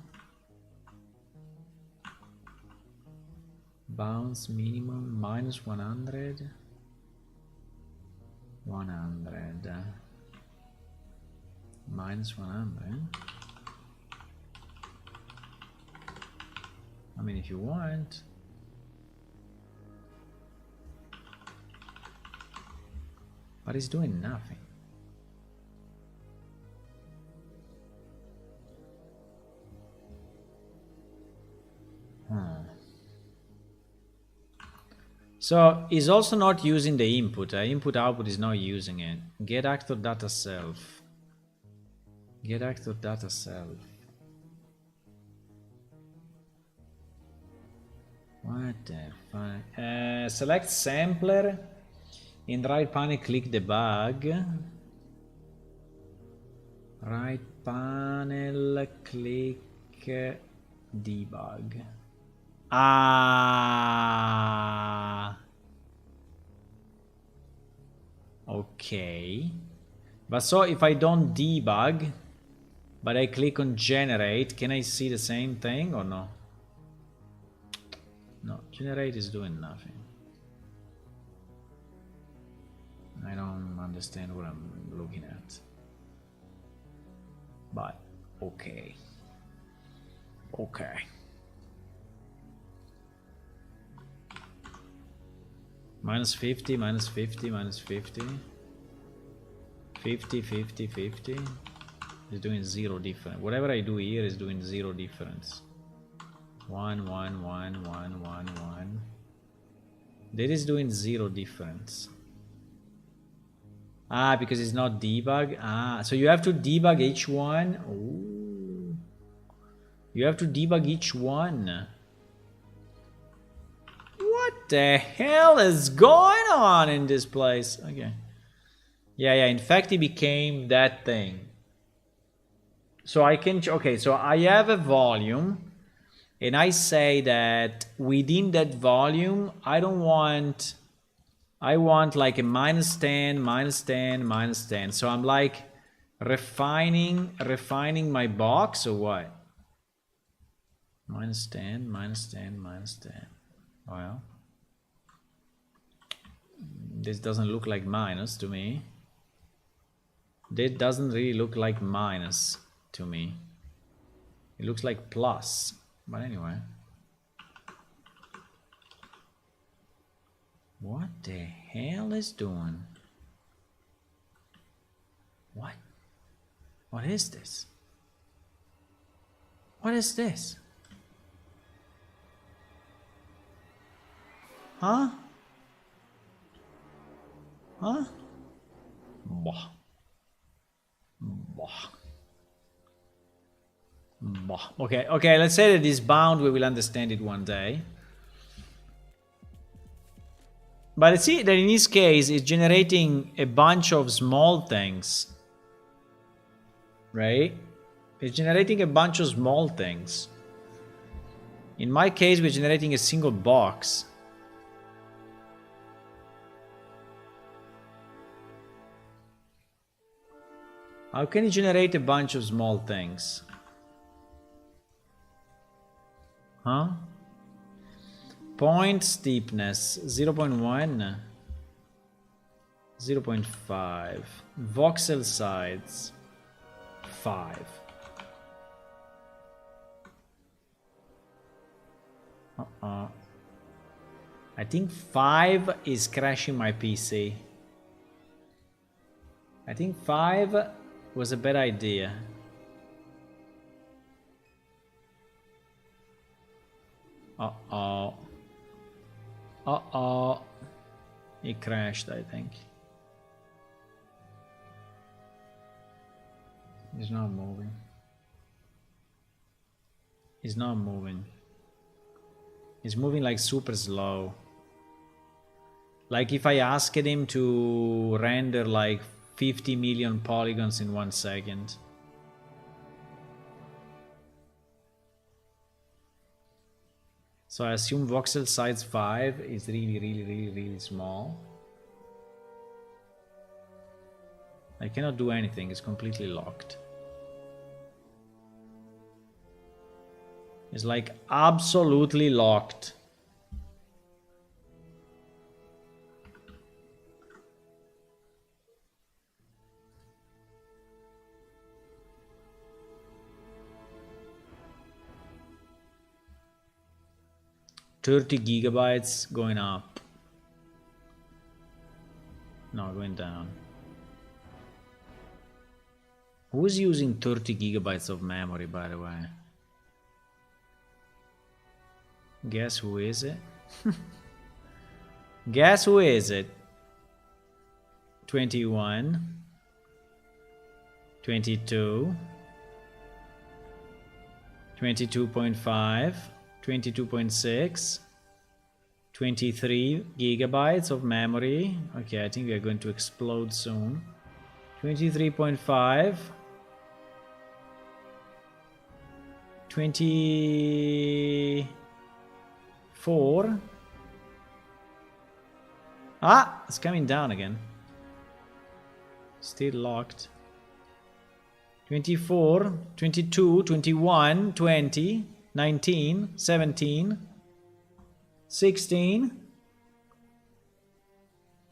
Bounds minimum minus 100. 100 minus 100. I mean, if you want. But it's doing nothing. So it's also not using the input. Input output is not using it. Get actor data self. Get actor data self. What the fuck? Select sampler. In the right panel, click debug. Right panel, click debug. Ah. Okay. But so if I don't debug, but I click on generate, can I see the same thing or no? No, generate is doing nothing. I don't understand what I'm looking at. But okay. Okay. Minus 50, minus 50, minus 50. 50, 50, 50. It's doing zero difference. Whatever I do here is doing zero difference. 1, 1, 1, 1, 1, 1. That is doing zero difference. Ah, because it's not debug. Ah, so you have to debug each one. Ooh. You have to debug each one. What the hell is going on in this place? Okay. Yeah, in fact it became that thing. So I can, okay, so I have a volume and I say that within that volume, I want like a minus 10, minus 10, minus 10. So I'm like refining my box or what? Minus 10, minus 10, minus 10. Well, this doesn't look like minus to me. That doesn't really look like minus to me. It looks like plus, but anyway. What the hell is doing? What? What is this? What is this? Huh? Huh? Bah. Bah. Bah. Okay, let's say that it's bound, we will understand it one day. But let's see that in this case, it's generating a bunch of small things. Right? It's generating a bunch of small things. In my case, we're generating a single box. How can you generate a bunch of small things? Huh? Point steepness 0.1, 0.5. Voxel size 5. I think 5 is crashing my PC. I think 5 was a bad idea. Uh-oh. Uh-oh. It crashed, I think. It's not moving. It's not moving. It's moving like super slow. Like if I asked him to render like 50 million polygons in 1 second. So I assume voxel size 5 is really small. I cannot do anything, it's completely locked. It's like absolutely locked. 30 gigabytes going up. No, going down. Who's using 30 gigabytes of memory, by the way? Guess who is it? Guess who is it? 21, 22, 22.5, 22.6, 23 gigabytes of memory. Okay, I think we are going to explode soon. 23.5, 24. Ah, it's coming down again. Still locked. 24, 22, 21, 20, 19, 17, 16.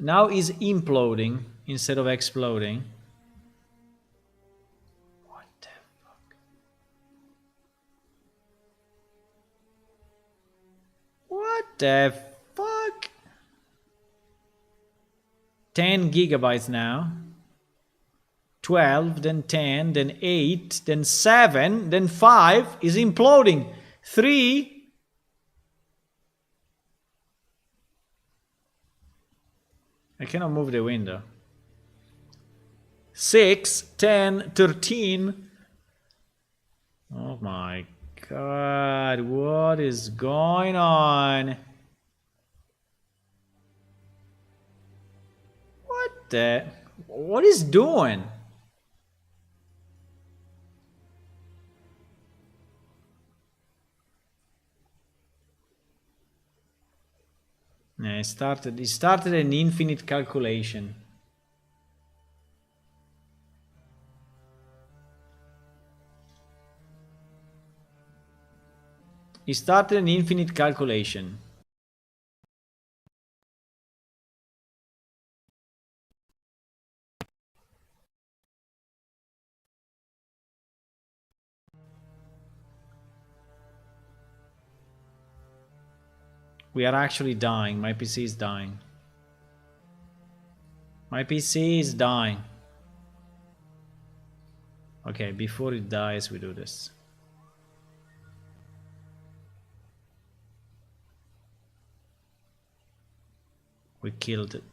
Now is imploding instead of exploding. What the fuck? What the fuck? 10 gigabytes now. 12, then 10, then 8, then 7, then 5 is imploding. 3. I cannot move the window. 6, 10, 13. Oh my god, what is going on? What is doing? Yeah, it started an infinite calculation. It started an infinite calculation. We are actually dying. My PC is dying. My PC is dying. Okay, before it dies, we do this. We killed it.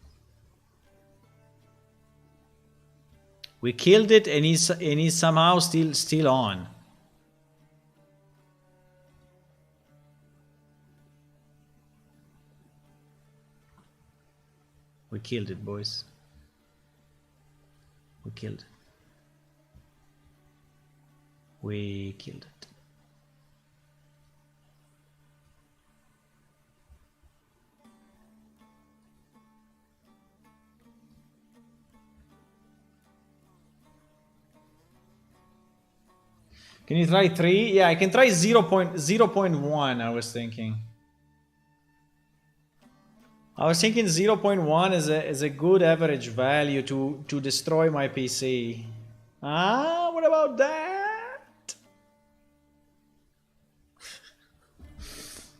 We killed it, and he's somehow still on. We killed it, boys. We killed it. We killed it. Can you try 3? Yeah, I can try 0.1, I was thinking. I was thinking 0.1 is a good average value to destroy my PC. Ah, what about that?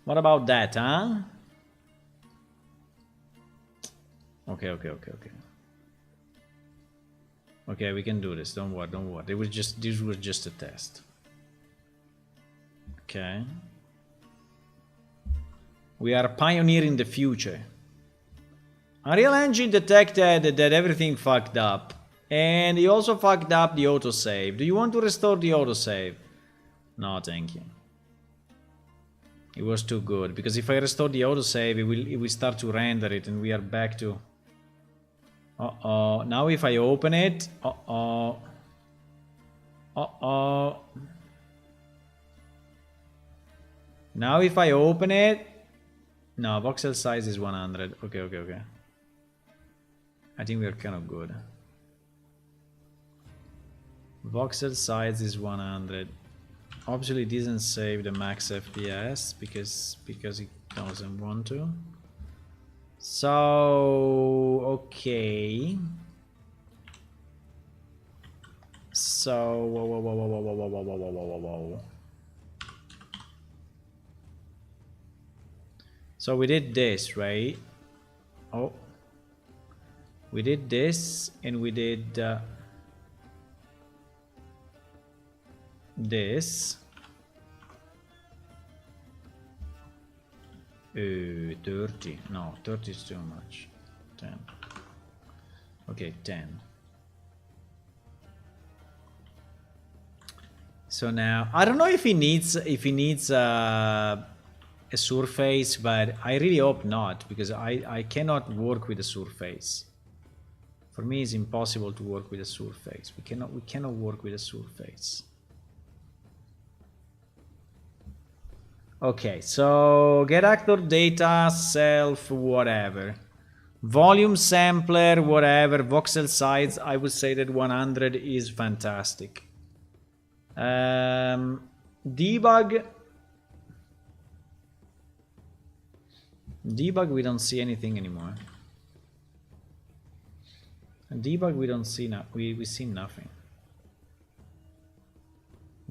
What about that, huh? Okay. Okay, we can do this. Don't worry. This was just a test. Okay. We are pioneering the future. Unreal Engine detected that everything fucked up. And he also fucked up the autosave. Do you want to restore the autosave? No, thank you. It was too good. Because if I restore the autosave, it will start to render it and we are back to... Uh-oh. Now if I open it... Uh-oh. Uh-oh. Now if I open it... No, voxel size is 100. Okay. I think we are kind of good. Voxel size is 100. Obviously it doesn't save the max FPS because it doesn't want to. So okay. So whoa. So we did this, right? Oh. We did this, and we did this. 30. No, 30 is too much. 10. Okay, 10. So now I don't know if he needs a surface, but I really hope not, because I cannot work with a surface. For me, it's impossible to work with a surface. We cannot work with a surface. Okay, so get actor data, self, whatever. Volume sampler, whatever. Voxel size, I would say that 100 is fantastic. Debug. Debug, we don't see anything anymore. Debug, we don't see we see nothing.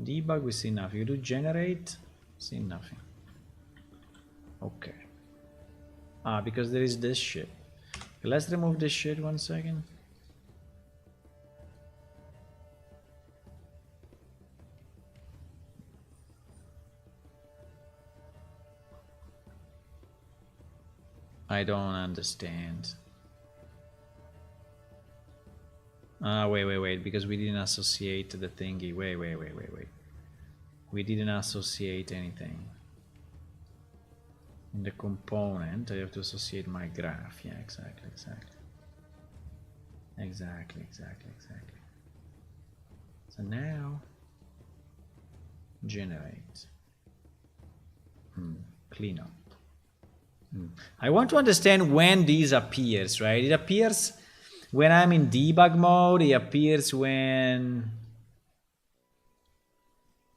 Debug, we see nothing. You do generate, see nothing. Okay. Because there is this shit. Let's remove this shit 1 second. I don't understand. Wait, because we didn't associate the thingy. Wait. We didn't associate anything. In the component, I have to associate my graph. Yeah, exactly. So now, generate. Clean up. I want to understand when these appears, right? It appears when I'm in debug mode. It appears when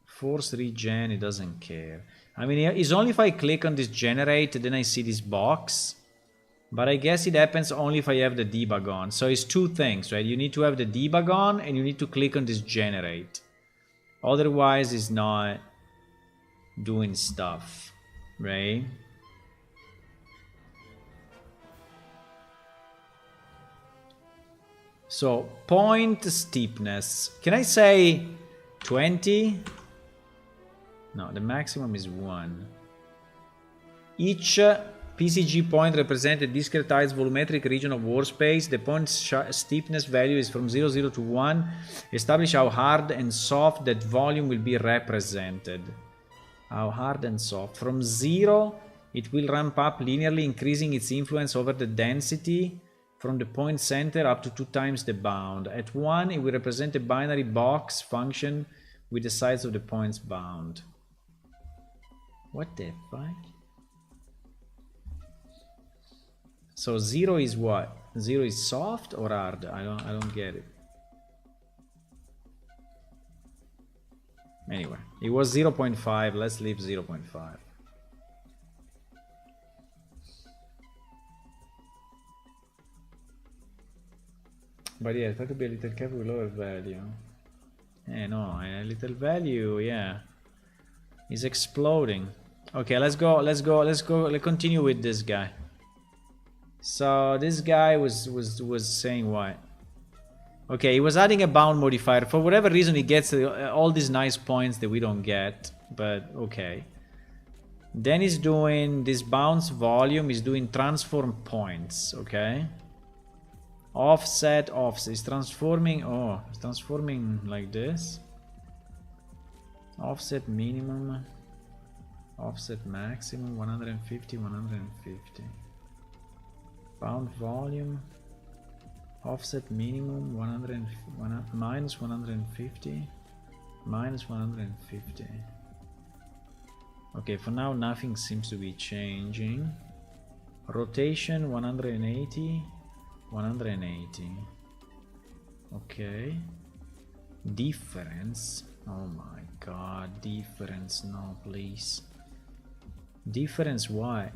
force regen, it doesn't care. I mean, it's only if I click on this generate, then I see this box. But I guess it happens only if I have the debug on. So it's two things, right? You need to have the debug on and you need to click on this generate. Otherwise, it's not doing stuff, right? So point steepness. Can I say 20? No, the maximum is 1. Each PCG point represents a discretized volumetric region of wall space. The point steepness value is from 0 to 1. Establish how hard and soft that volume will be represented. How hard and soft. From 0, it will ramp up linearly, increasing its influence over the density from the point center up to 2 times the bound. At 1, it will represent a binary box function with the size of the point's bound. What the fuck? So 0 is what? 0 is soft or hard? I don't get it. Anyway, it was 0.5. Let's leave 0.5. But yeah, try to be a little careful with lower value. No, a little value, yeah. Is exploding. Okay, let's continue with this guy. So this guy was saying what? Okay, he was adding a bound modifier. For whatever reason, he gets all these nice points that we don't get, but okay. Then he's doing this bounce volume, he's doing transform points, okay? Offset. He's transforming, he's transforming like this. Offset minimum, offset maximum, 150, 150. Bound volume, offset minimum, minus 150, minus 150. Okay, for now nothing seems to be changing. Rotation 180, 180. Okay. Difference. Oh my god, difference, no please. Difference what?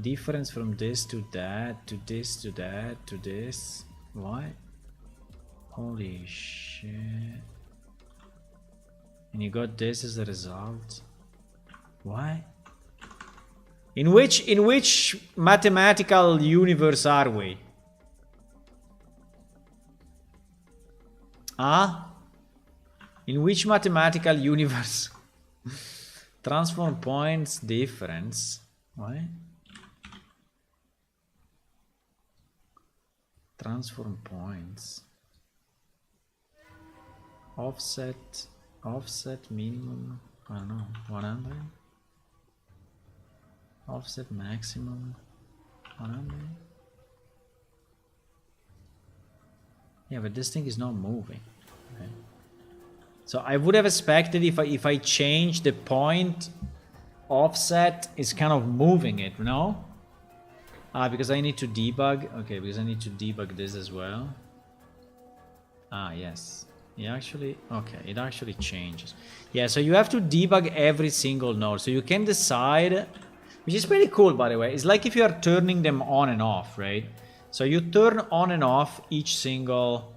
Difference from this to that, to this to that, to this. What? Holy shit. And you got this as a result? What? In which mathematical universe are we? Ah? In which mathematical universe? Transform points difference. Why? Transform points. Offset minimum. I don't know. 100. Offset maximum 100. Yeah, but this thing is not moving. Okay. So I would have expected if I change the point offset, it's kind of moving it, no? Ah, because I need to debug. Okay, because I need to debug this as well. Ah, yes. It actually, okay, it actually changes. Yeah, so you have to debug every single node. So you can decide, which is pretty cool, by the way. It's like if you are turning them on and off, right? So you turn on and off each single,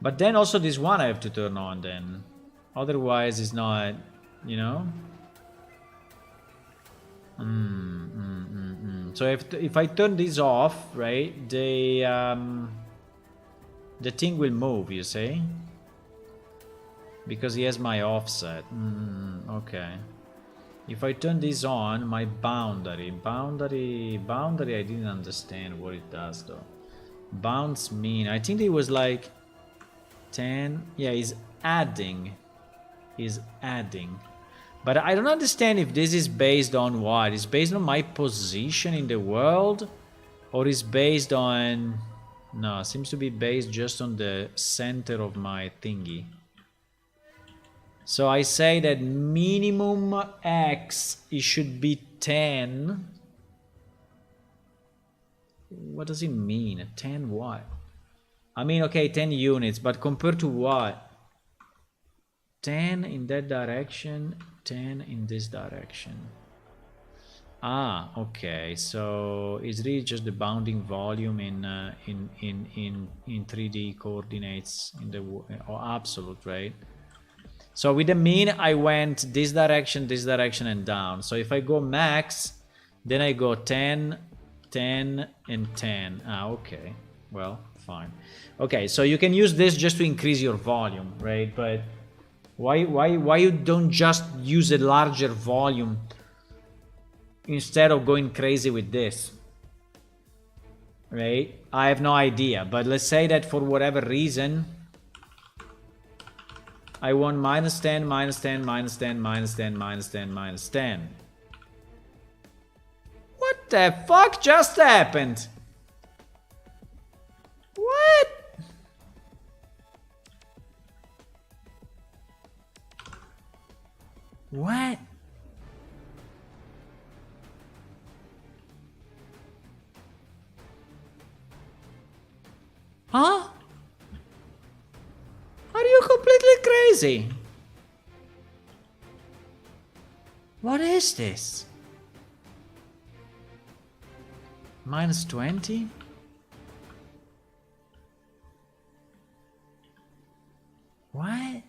but then also this one I have to turn on then. Otherwise it's not, you know? So if I turn this off, right, the thing will move, you see? Because he has my offset. Okay. If I turn this on, my boundary, I didn't understand what it does though. Bounce mean, I think it was like 10. Yeah, he's adding. But I don't understand if this is based on what. It's based on my position in the world, or is based on... No, it seems to be based just on the center of my thingy. So I say that minimum X, it should be 10. What does it mean? 10 what? I mean, okay, 10 units, but compared to what? 10 in that direction, 10 in this direction. Ah, okay, so it's really just the bounding volume in 3D coordinates in the or absolute, right? So with the mean, I went this direction, and down. So if I go max, then I go 10, 10, and 10. Ah, okay. Well, fine. Okay, so you can use this just to increase your volume, right? But why you don't just use a larger volume instead of going crazy with this? Right? I have no idea. But let's say that for whatever reason... I want minus 10, minus 10, minus 10, minus 10, minus 10, minus 10. What the fuck just happened? What? What? Huh? Are you completely crazy? What is this? Minus 20? What?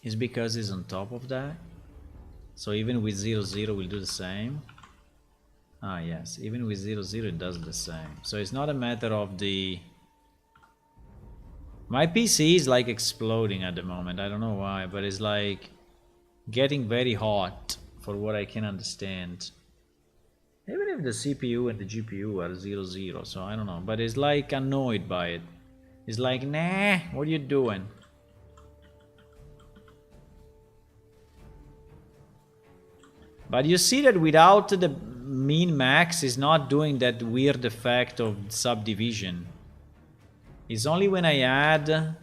It's because it's on top of that? So even with 0, 0 will do the same? Ah, yes, even with 0, 0 it does the same. So it's not a matter of the... My PC is like exploding at the moment, I don't know why, but it's like getting very hot for what I can understand. Even if the CPU and the GPU are 0, 0, so I don't know, but it's like annoyed by it. It's like, nah, what are you doing? But you see that without the min max is not doing that weird effect of subdivision. It's only when I add...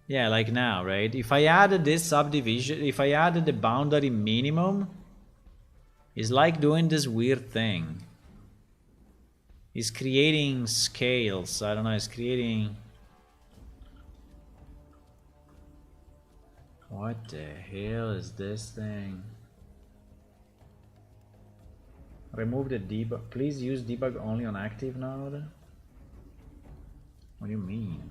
Yeah, like now, right? If I added this subdivision, if I added the boundary minimum, it's like doing this weird thing. It's creating scales, I don't know, it's creating... What the hell is this thing? Remove the debug. Please use debug only on active node. What do you mean?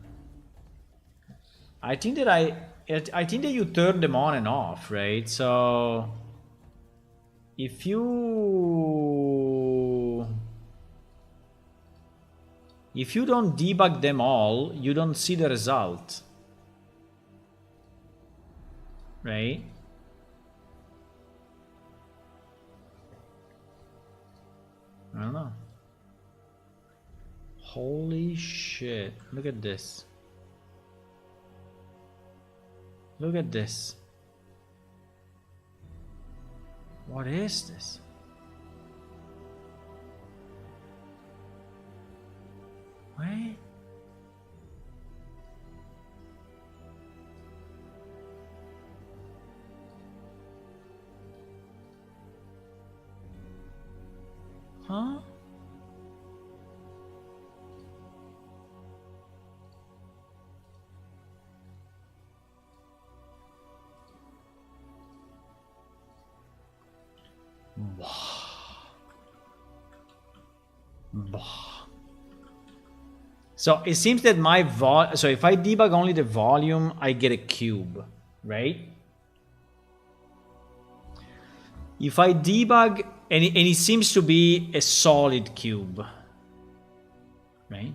I think that you turn them on and off, right? So if you don't debug them all, you don't see the result, right? I don't know. Holy shit. Look at this. Look at this. What is this? Wait. Huh? So it seems that so if I debug only the volume, I get a cube, right? If I debug, and it seems to be a solid cube, right?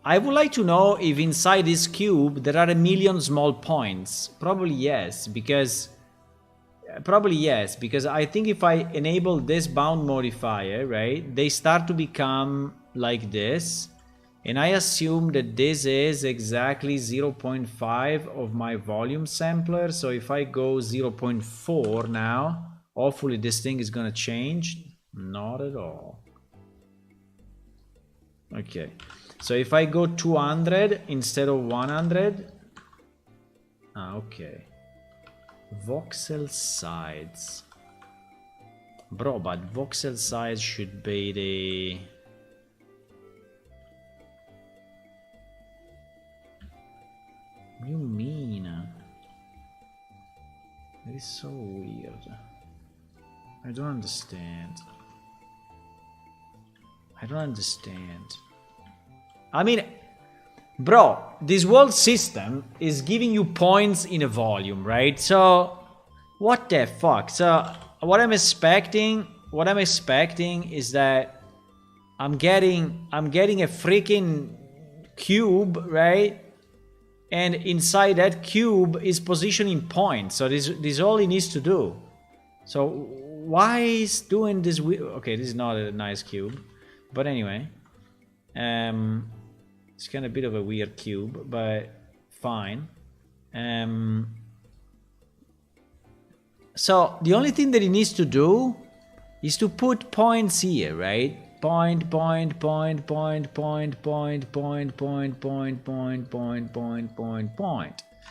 I would like to know if inside this cube there are a million small points. Probably yes, because I think if I enable this bound modifier, right, they start to become like this, and I assume that this is exactly 0.5 of my volume sampler. So if I go 0.4 now, hopefully this thing is gonna change. Not at all. Okay, so if I go 200 instead of 100, okay. Voxel size. Bro, but voxel size should be the... What do you mean? That is so weird. I don't understand. I don't understand. I mean, bro, this whole system is giving you points in a volume, right? So, what the fuck? So, what I'm expecting is that I'm getting a freaking cube, right? And inside that cube is positioning points. So this all he needs to do. So why is doing this? Okay, this is not a nice cube, but anyway, it's kind of a bit of a weird cube, but fine. So the only thing that he needs to do is to put points here, right? Point.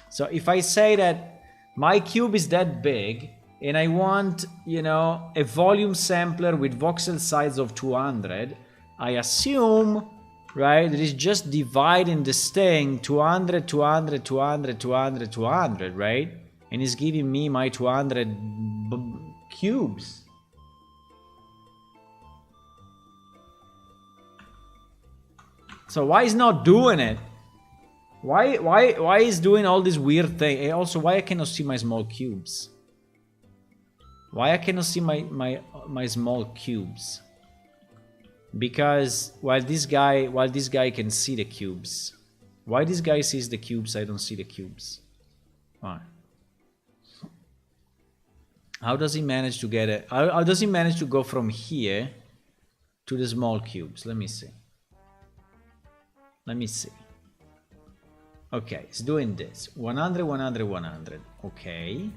So if I say that my cube is that big and I want, you know, a volume sampler with voxel size of 200, I assume, right, that it's just dividing this thing 200, 200, 200, 200, 200, right? And it's giving me my 200 cubes. So why is not doing it? Why is doing all this weird thing? And also, why I cannot see my small cubes? Why I cannot see my small cubes? Because while this guy can see the cubes, why this guy sees the cubes, I don't see the cubes. Why? How does he manage to get it? How does he manage to go from here to the small cubes? Let me see. Let me see. Okay, it's doing this. 100, 100, 100. Okay.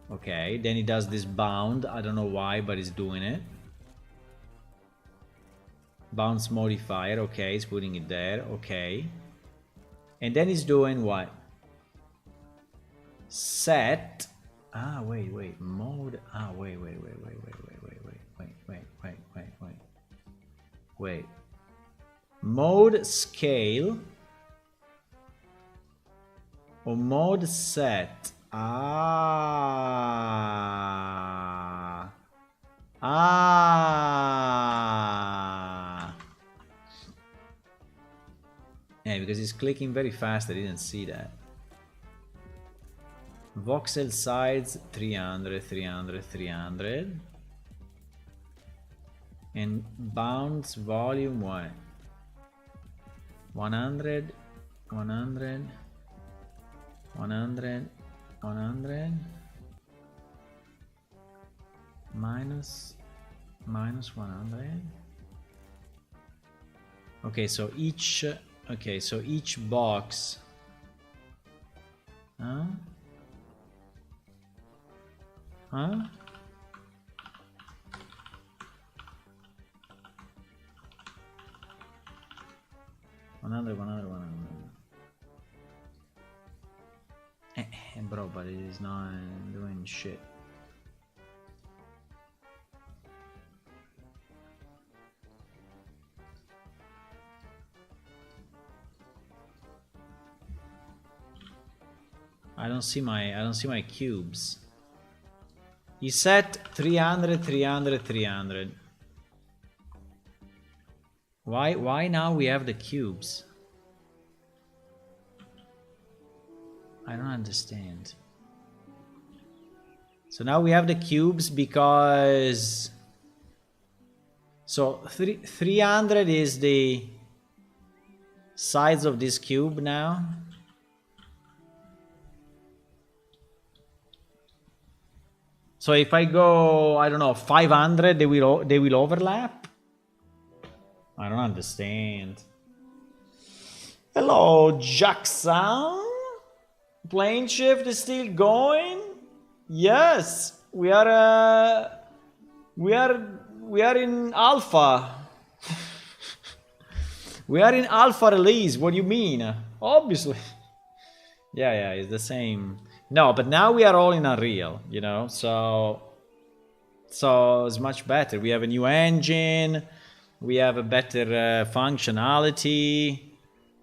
Okay, then he does this bound. I don't know why, but he's doing it. Bounce modifier. Okay, he's putting it there. Okay. And then he's doing what? Set. Ah, wait. Mode. Ah, wait. Wait. Mode scale or mode set. because he's clicking very fast. I didn't see that. Voxel size 300, 300, 300. And bounce volume what? 100, 100, 100, 100. Minus 100. Okay, so each box. Huh? 100, 100, 100. Bro, but it is not doing shit. I don't see my cubes. He set 300, 300, 300. Why now we have the cubes? I don't understand. So now we have the cubes because... So 300 is the size of this cube now. So if I go, I don't know, 500, they will overlap? I don't understand. Hello, Jackson. Plane shift is still going? Yes, we are in alpha. We are in alpha release. What do you mean? Obviously. Yeah, it's the same. No, but now we are all in Unreal, you know, so it's much better. We have a new engine, we have a better functionality.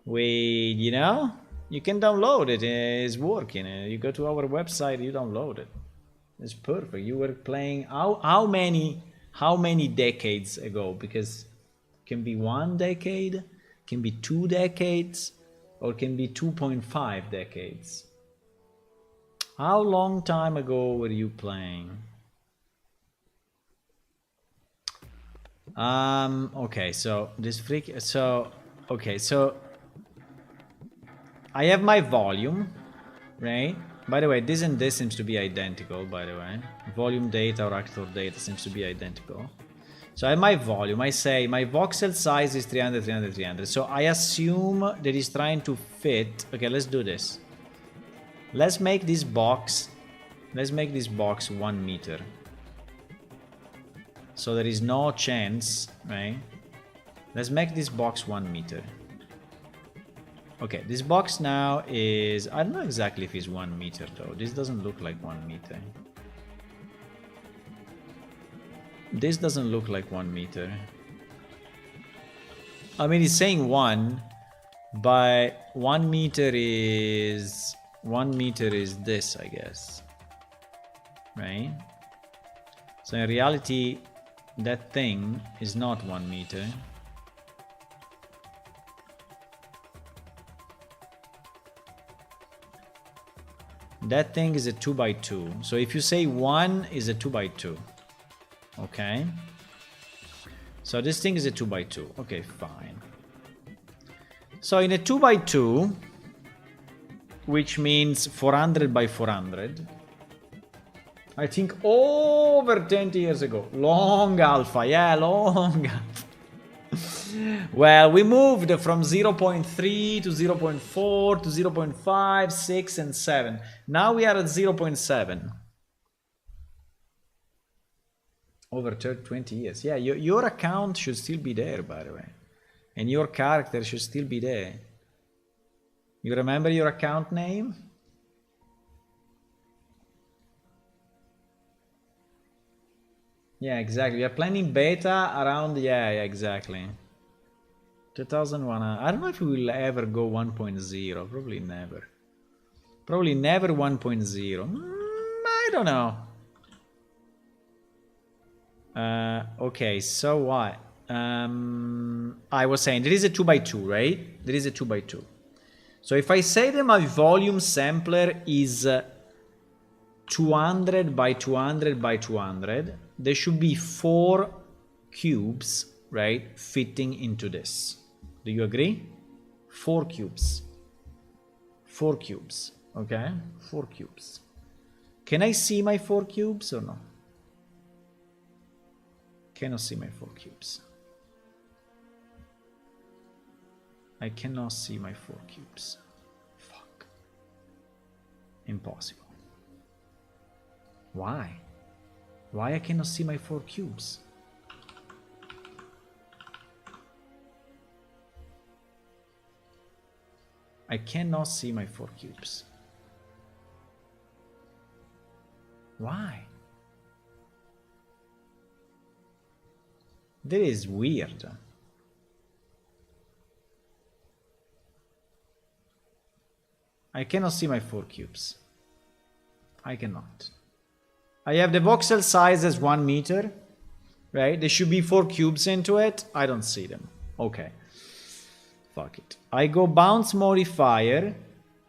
You know, you can download it. It's working. You go to our website, you download it. It's perfect. You were playing how many decades ago? Because it can be 1 decade, can be 2 decades, or can be 2.5 decades. How long time ago were you playing? Okay, so this freak. So okay, so I have my volume, right? By the way, this and this seems to be identical. By the way, volume data or actor data seems to be identical. So I have my volume. I say my voxel size is 300, 300, 300. So I assume that he's trying to fit. Okay, let's do this. Let's make this box 1 meter. So there is no chance, right? Let's make this box 1 meter. Okay, this box now is... I don't know exactly if it's 1 meter though. This doesn't look like 1 meter. This doesn't look like 1 meter. I mean, it's saying 1, but 1 meter is... 1 meter is this, I guess. Right? So in reality, that thing is not 1 meter. That thing is a 2x2. So if you say 1 is a 2x2. Okay. So this thing is a 2x2. Okay, fine. So in a 2x2, which means 400 by 400, I think over 20 years ago. Long alpha, yeah, long alpha. Well, we moved from 0.3 to 0.4 to 0.5, 6, and 7. Now we are at 0.7. Over 20 years. Yeah, your account should still be there, by the way. And your character should still be there. You remember your account name? Yeah, exactly. We are planning beta around... Yeah, exactly. 2001. I don't know if we will ever go 1.0. Probably never. Probably never 1.0. I don't know. Okay, so what? I was saying there is a 2x2, right? There is a 2x2. So if I say that my volume sampler is 200 by 200 by 200, there should be 4 cubes, right, fitting into this. Do you agree? 4 cubes. 4 cubes, okay? 4 cubes. Can I see my 4 cubes or no? Cannot see my 4 cubes. I cannot see my 4 cubes. Fuck. Impossible. Why? Why I cannot see my 4 cubes? I cannot see my 4 cubes. Why? That is weird. I cannot see my 4 cubes. I cannot. I have the voxel size as 1 meter, right? There should be 4 cubes into it. I don't see them. Okay. Fuck it. I go bounce modifier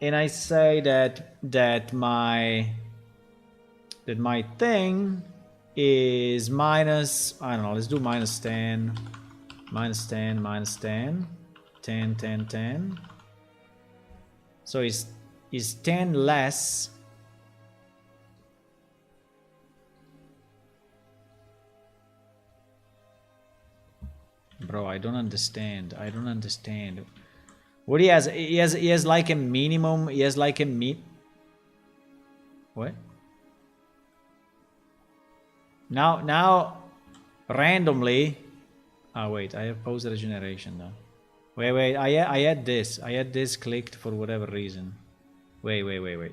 and I say that my thing is minus, I don't know, let's do minus 10, minus 10, minus 10, 10, 10, 10. So is 10 less. Bro, I don't understand. I don't understand. What he has? He has like a minimum. He has like a What? Now, randomly. Oh wait, I have post regeneration now. Wait. I had this. I had this clicked for whatever reason. Wait.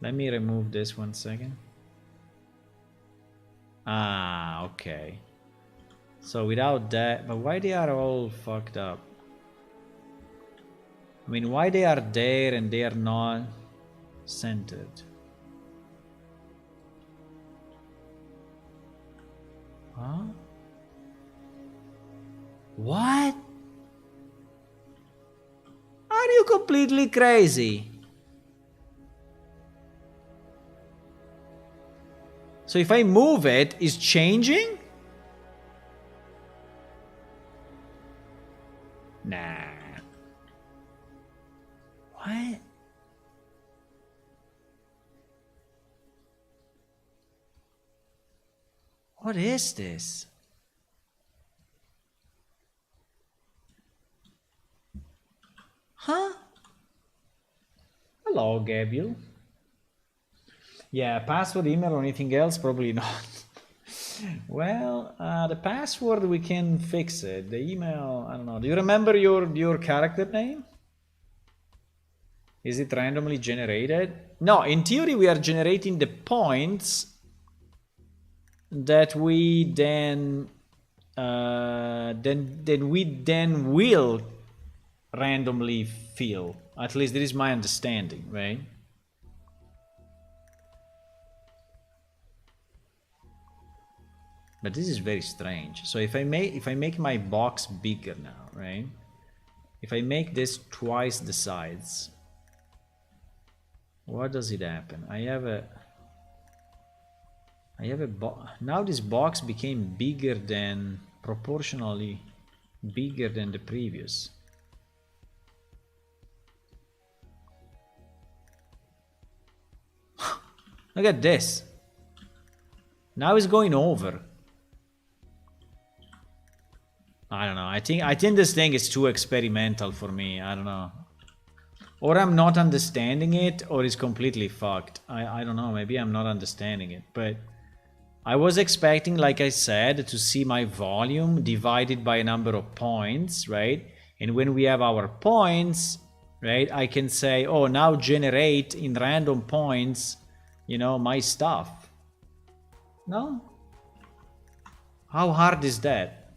Let me remove this 1 second. Ah, okay. So without that, but why they are all fucked up? I mean, why they are there and they are not centered? Huh? What? Are you completely crazy? So if I move it, it's changing? Nah. What? What is this? Huh? Hello, Gabriel. Yeah, password, email, or anything else? Probably not. Well, the password, we can fix it. The email, I don't know. Do you remember your character name? Is it randomly generated? No, in theory, we are generating the points that we then will randomly fill. At least that is my understanding, right? But this is very strange. So if I make my box bigger now, right? If I make this twice the size, what does it happen? I have a now this box became bigger than, proportionally bigger than the previous. Look at this. Now it's going over. I don't know. I think this thing is too experimental for me. I don't know. Or I'm not understanding it, or it's completely fucked. I don't know. Maybe I'm not understanding it. But I was expecting, like I said, to see my volume divided by a number of points, right? And when we have our points, right, I can say, oh, now generate in random points, you know, my stuff. No? How hard is that?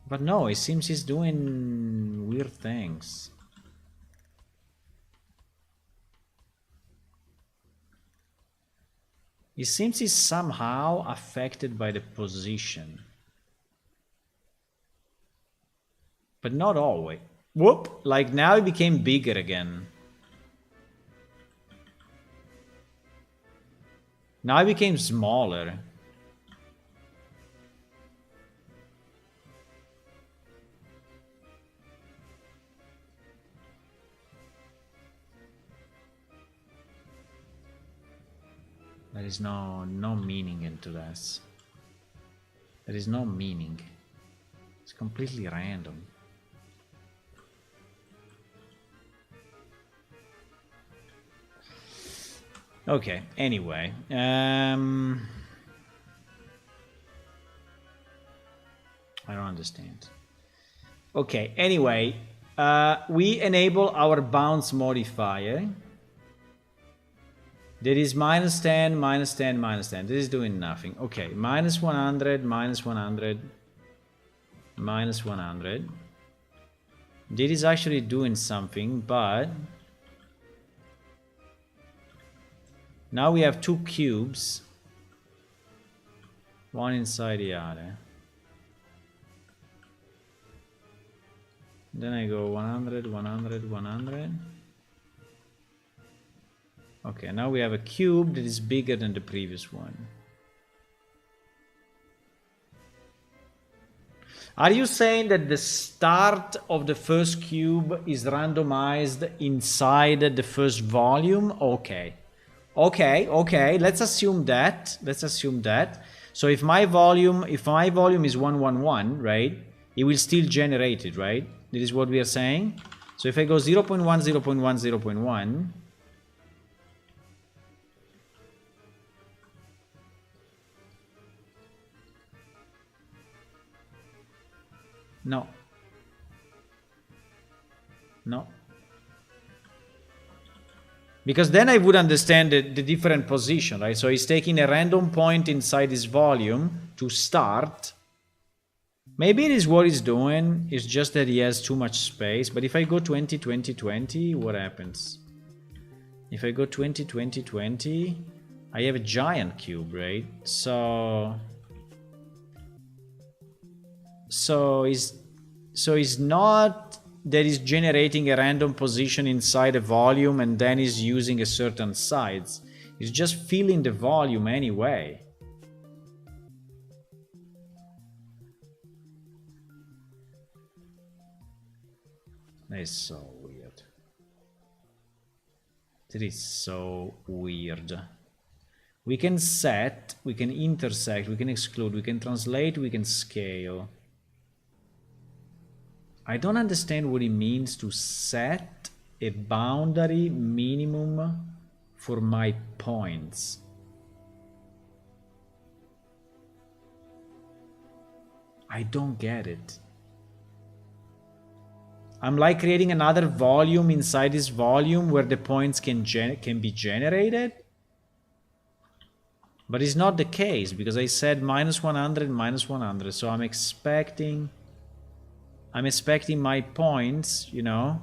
But no, it seems he's doing weird things. It seems he's somehow affected by the position. But not always. Whoop! Like now it became bigger again. Now it became smaller. There is no meaning into this. There is no meaning. It's completely random. Okay, anyway. I don't understand. Okay, anyway. We enable our bounce modifier. There is minus 10, minus 10, minus 10. This is doing nothing. Okay, minus 100, minus 100, minus 100. This is actually doing something, but now we have two cubes, one inside the other. Then I go 100, 100, 100. Okay, now we have a cube that is bigger than the previous one. Are you saying that the start of the first cube is randomized inside the first volume? Okay. Okay, let's assume that. So if my volume is 111, right? It will still generate it, right? This is what we are saying. So if I go 0.1, 0.1, 0.1, no. Because then I would understand the different position, right? So he's taking a random point inside his volume to start. Maybe it is what he's doing. It's just that he has too much space. But if I go 20, 20, 20, what happens? If I go 20, 20, 20, I have a giant cube, right? So it's not that is generating a random position inside a volume and then is using a certain size. It's just filling the volume anyway. That is so weird. That is so weird. We can set, we can intersect, we can exclude, we can translate, we can scale. I don't understand what it means to set a boundary minimum for my points. I don't get it. I'm like creating another volume inside this volume where the points can be generated. But it's not the case because I said minus 100, minus 100. So I'm expecting my points, you know.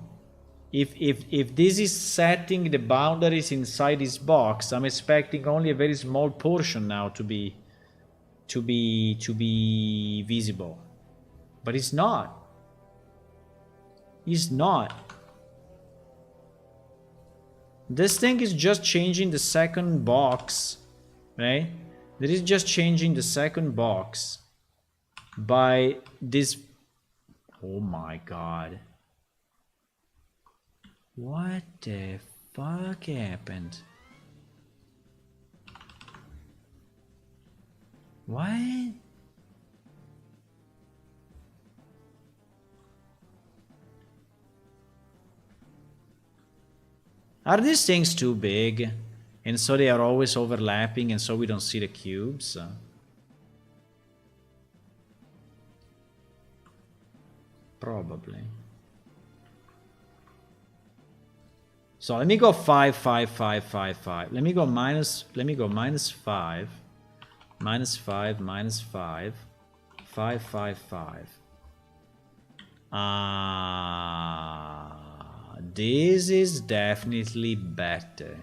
If this is setting the boundaries inside this box, I'm expecting only a very small portion now to be visible. But it's not. It's not. This thing is just changing the second box, right? That is just changing the second box by this. Oh my god. What the fuck happened? What? Are these things too big? And so they are always overlapping and so we don't see the cubes? Probably. So let me go 5, 5, 5, 5, 5. Let me go minus 5, minus 5, minus 5, 5, 5, 5. This is definitely better.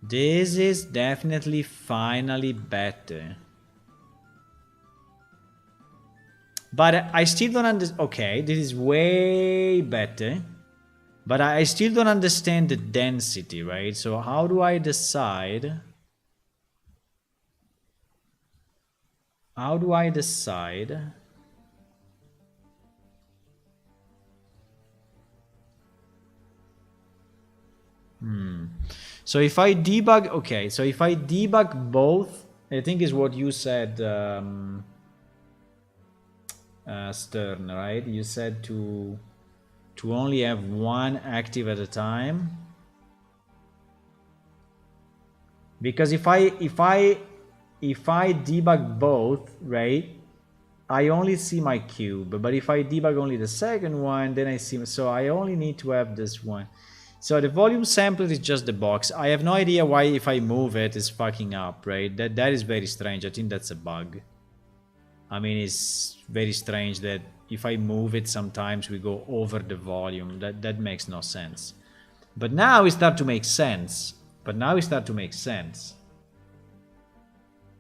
This is definitely finally better. But I still don't understand. Okay, this is way better. But I still don't understand the density, right? So how do I decide? How do I decide? So if I debug, okay, so if I debug both, I think is what you said, Stern, right? You said to only have one active at a time. Because if I debug both, right, I only see my cube. But if I debug only the second one, then I see. So I only need to have this one. So the volume sampler is just the box. I have no idea why if I move it, it's fucking up, right? That is very strange. I think that's a bug. I mean, it's very strange that if I move it, sometimes we go over the volume. That makes no sense. But now it starts to make sense.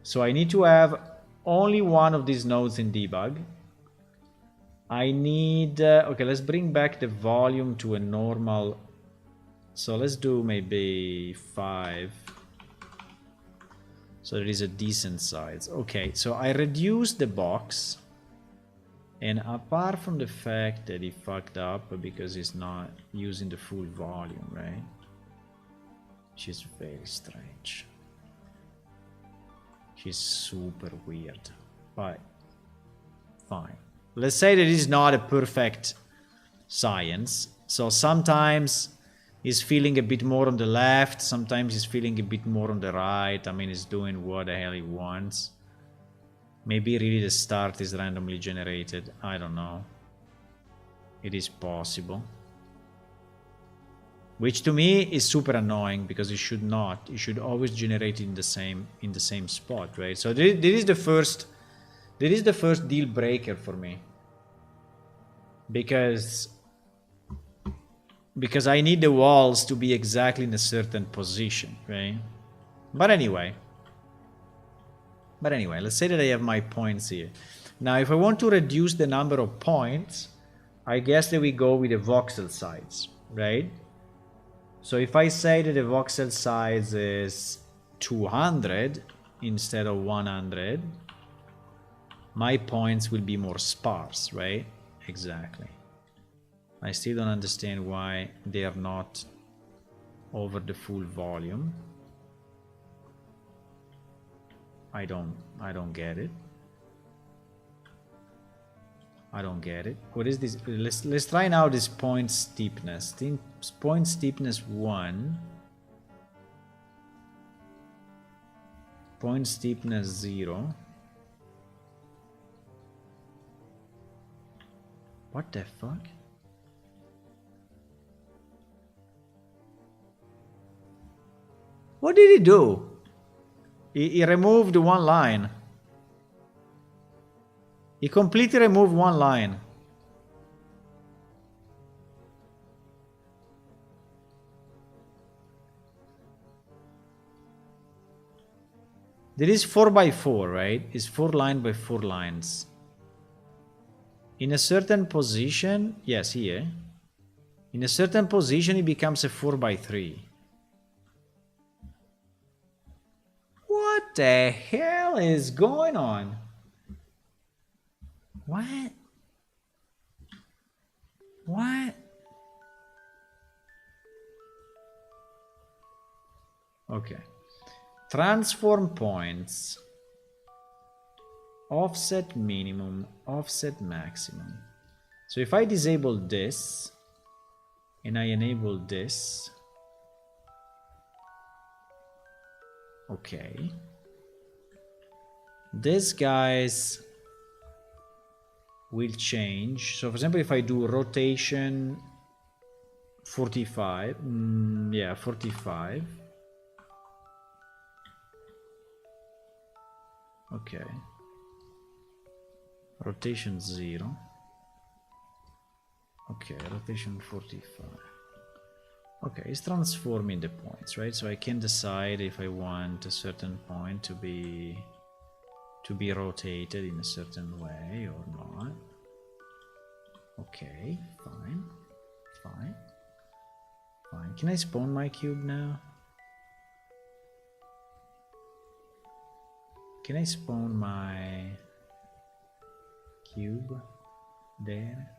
So I need to have only one of these nodes in debug. I need... okay, let's bring back the volume to a normal... So let's do maybe 5. So there is a decent size. Okay, so I reduced the box. And apart from the fact that he fucked up because he's not using the full volume, right? Which is very strange. She's super weird. But fine. Let's say that it's not a perfect science. So sometimes he's feeling a bit more on the left, sometimes he's feeling a bit more on the right. I mean, he's doing what the hell he wants. Maybe really the start is randomly generated. I don't know. It is possible. Which to me is super annoying because it should not. It should always generate in the same spot, right? So this is the first deal breaker for me. Because I need the walls to be exactly in a certain position, right? But anyway, let's say that I have my points here. Now, if I want to reduce the number of points, I guess that we go with the voxel size, right? So if I say that the voxel size is 200 instead of 100, my points will be more sparse, right? Exactly. I still don't understand why they are not over the full volume. I don't get it. I don't get it. What is this? Let's try now this point steepness. Point steepness 1. Point steepness 0. What the fuck? What did he do? He removed one line. He completely removed one line. There is 4x4, right? It's 4 lines by 4 lines. In a certain position, yes, here. In a certain position, it becomes a 4x3. What the hell is going on? What? What? Okay. Transform points. Offset minimum, offset maximum. So if I disable this and I enable this, okay, these guys will change. So for example, if I do rotation 45, yeah, 45. Okay. Rotation 0. Okay, rotation 45. Okay, it's transforming the points, right? So I can decide if I want a certain point to be to be rotated in a certain way or not. Okay, fine. Fine. Fine. Can I spawn my cube now? Can I spawn my cube there?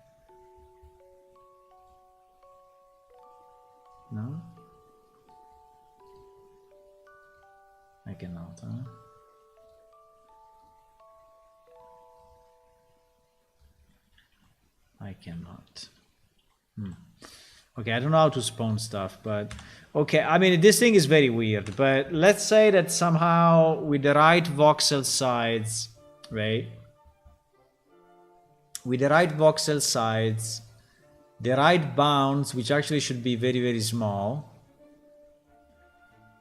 No? I cannot, huh? I cannot. Okay, I don't know how to spawn stuff, but okay, I mean, this thing is very weird, but let's say that somehow with the right voxel sides, right? With the right voxel sides, the right bounds, which actually should be very, very small,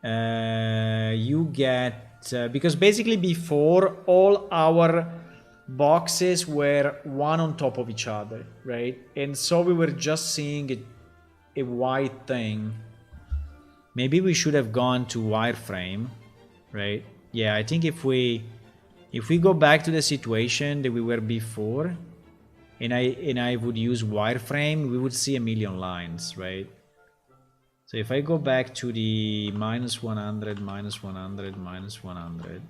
you get, because basically before all our boxes were one on top of each other, right? And so we were just seeing a white thing. Maybe we should have gone to wireframe, right? Yeah, I think if we go back to the situation that we were before, and I would use wireframe, we would see a million lines, right? So if I go back to the -100, -100, -100,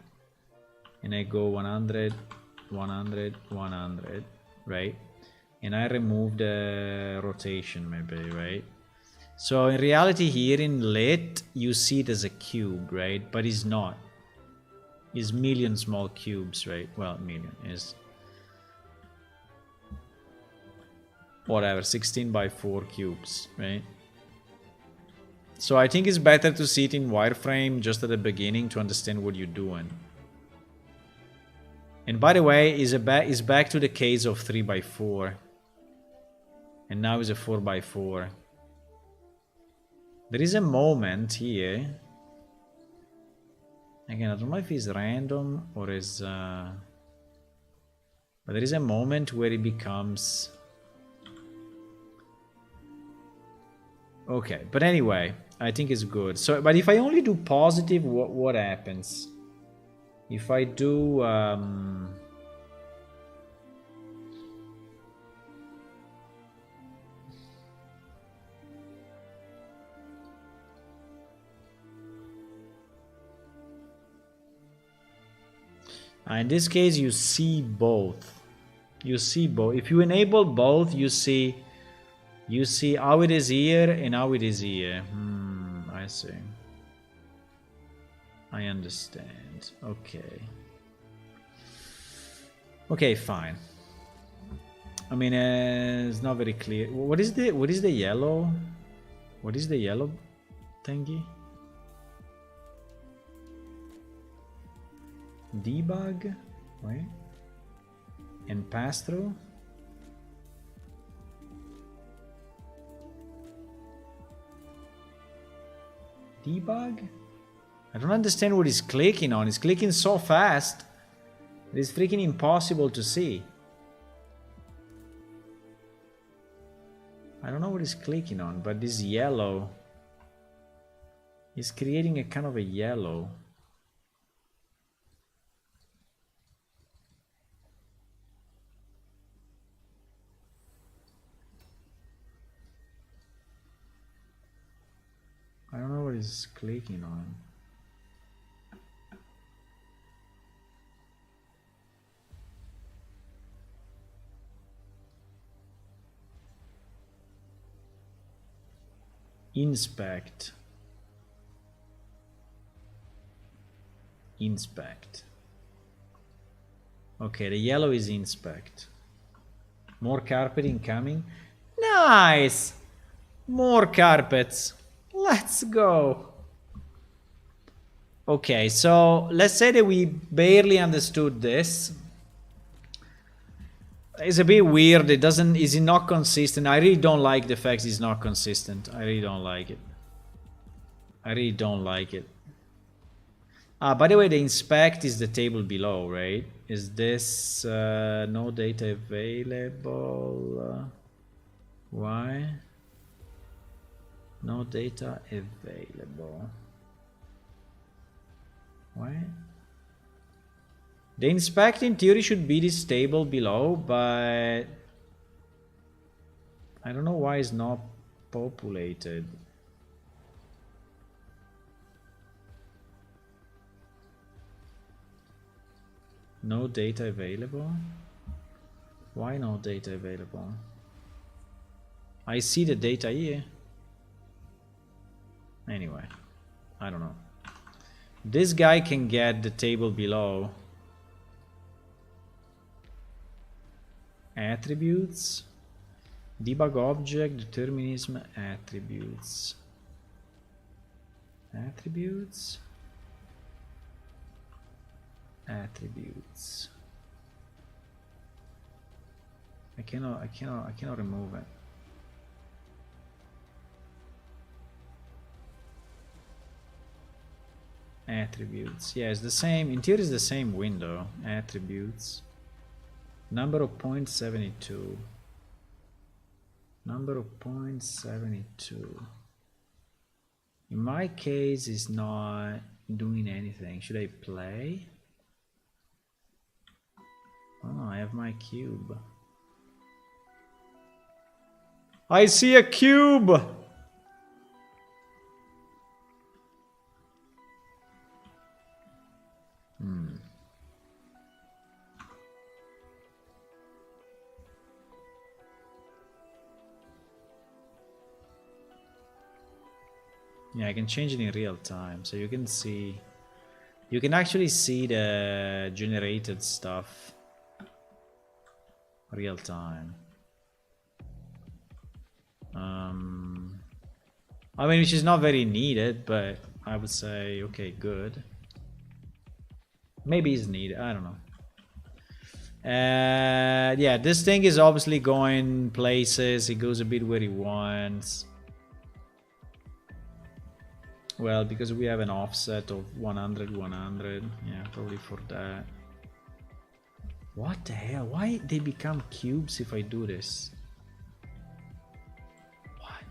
and I go 100, 100, 100, right? And I remove the rotation maybe, right? So in reality here in lit, you see it as a cube, right? But it's not. It's million small cubes, right? Well, million is whatever, 16 by 4 cubes, right? So I think it's better to see it in wireframe just at the beginning to understand what you're doing. And by the way, is back to the case of 3 by 4. And now is a 4 by 4. There is a moment here. Again, I don't know if it's random or is... but there is a moment where it becomes... Okay, but anyway, I think it's good. So, but if I only do positive, what happens? If I do... in this case, you see both. You see both. If you enable both, you see how it is here and how it is here. I see. I understand. Okay. Okay, fine. I mean, it's not very clear. What is the yellow? What is the yellow thingy? Debug, right? And pass through. Debug? I don't understand what he's clicking on. He's clicking so fast. It's freaking impossible to see. I don't know what he's clicking on, but this yellow is creating a kind of a yellow. I don't know what he's clicking on. Inspect. Inspect. Okay, the yellow is inspect. More carpeting coming. Nice! More carpets. Let's go. Okay, so let's say that we barely understood this. It's a bit weird. It doesn't. Is it not consistent? I really don't like the fact it's not consistent. I really don't like it. I really don't like it. By the way, the inspect is the table below, right? Is this no data available? Why? No data available. Why? The inspect in theory should be this table below, but I don't know why it's not populated. No data available? Why no data available? I see the data here. Anyway, I don't know. This guy can get the table below. Attributes. Debug object, determinism, attributes. Attributes. Attributes. I cannot remove it. Attributes. Yeah, it's the same. In theory, it's the same window. Attributes. Number of points 72. Number of points 72. In my case, it's not doing anything. Should I play? Oh, I have my cube. I see a cube! Yeah, I can change it in real time, so you can see, you can actually see the generated stuff real time. I mean, which is not very needed, but I would say, okay, good. Maybe it's needed, I don't know. Yeah, this thing is obviously going places, it goes a bit where it wants. Well, because we have an offset of 100, 100. Yeah, probably for that. What the hell? Why they become cubes if I do this? What?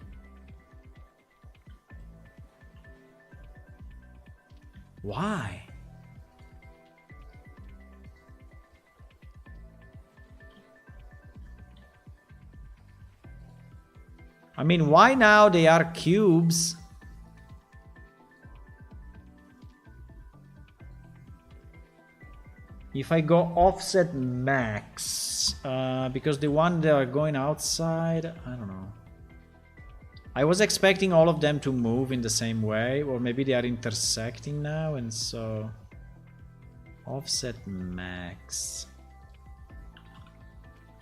Why? I mean, why now they are cubes? If I go offset max, because the one that are going outside, I don't know. I was expecting all of them to move in the same way, or maybe they are intersecting now, and so offset max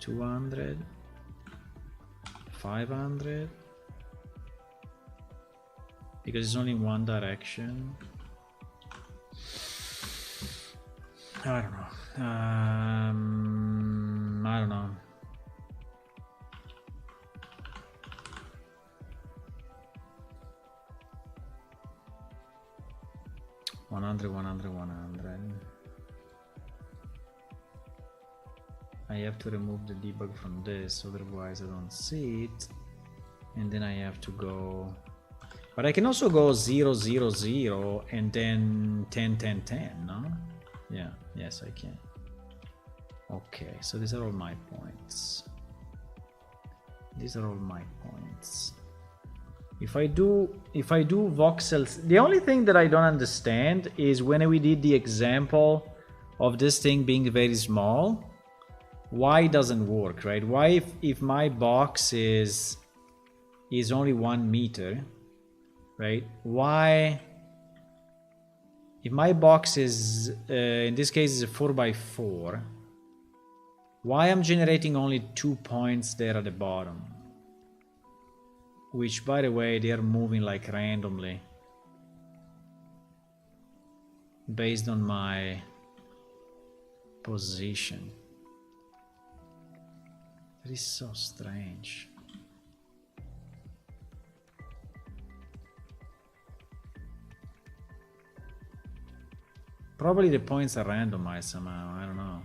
200, 500, because it's only in one direction. I don't know. I don't know. One hundred. I have to remove the debug from this, otherwise I don't see it. And then I have to go. But I can also go 0, 0, 0, and then 10, 10, 10, no? Yeah, yes I can. Okay, so these are all my points. These are all my points. If I do voxels, the only thing that I don't understand is when we did the example of this thing being very small, why it doesn't work, right? Why if my box is only 1 meter, right? Why? If my box is, in this case, is a 4x4, why I'm generating only 2 points there at the bottom? Which, by the way, they are moving like randomly. Based on my position. That is so strange. Probably the points are randomized somehow, I don't know.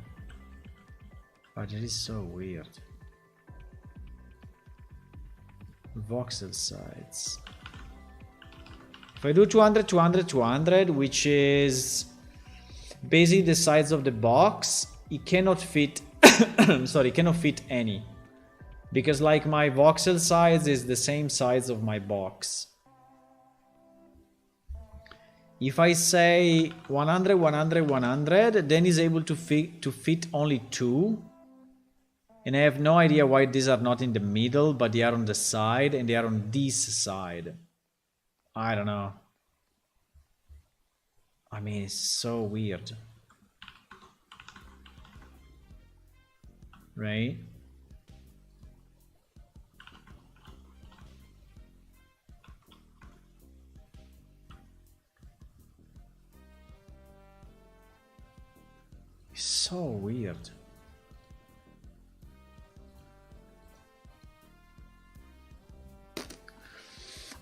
But it is so weird. Voxel sides. If I do 200, 200, 200, which is basically the size of the box, it cannot fit sorry, it cannot fit any, because like my voxel size is the same size of my box. If I say 100 100 100, then it's able to fit only 2, and I have no idea why these are not in the middle, but they are on the side, and they are on this side. I don't know. I mean, it's so weird. Right? It's so weird.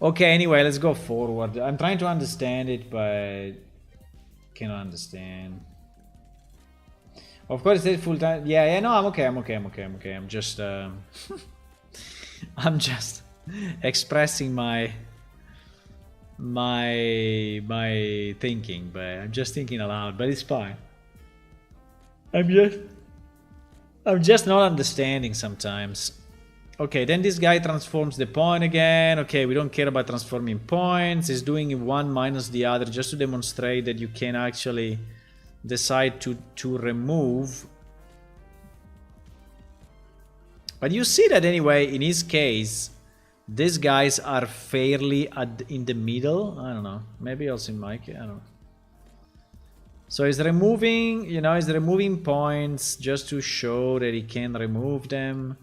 Okay, anyway, let's go forward. I'm trying to understand it, but cannot understand. Of course, it's full time. Yeah, no, I'm okay. I'm just, I'm just expressing my thinking, but I'm just thinking aloud. But it's fine. I'm just not understanding sometimes. Okay, then this guy transforms the point again. Okay, we don't care about transforming points. He's doing one minus the other just to demonstrate that you can actually decide to remove. But you see that anyway, in his case, these guys are fairly in the middle. I don't know. Maybe also in my case, I don't know. So he's removing, you know, he's removing points just to show that he can remove them.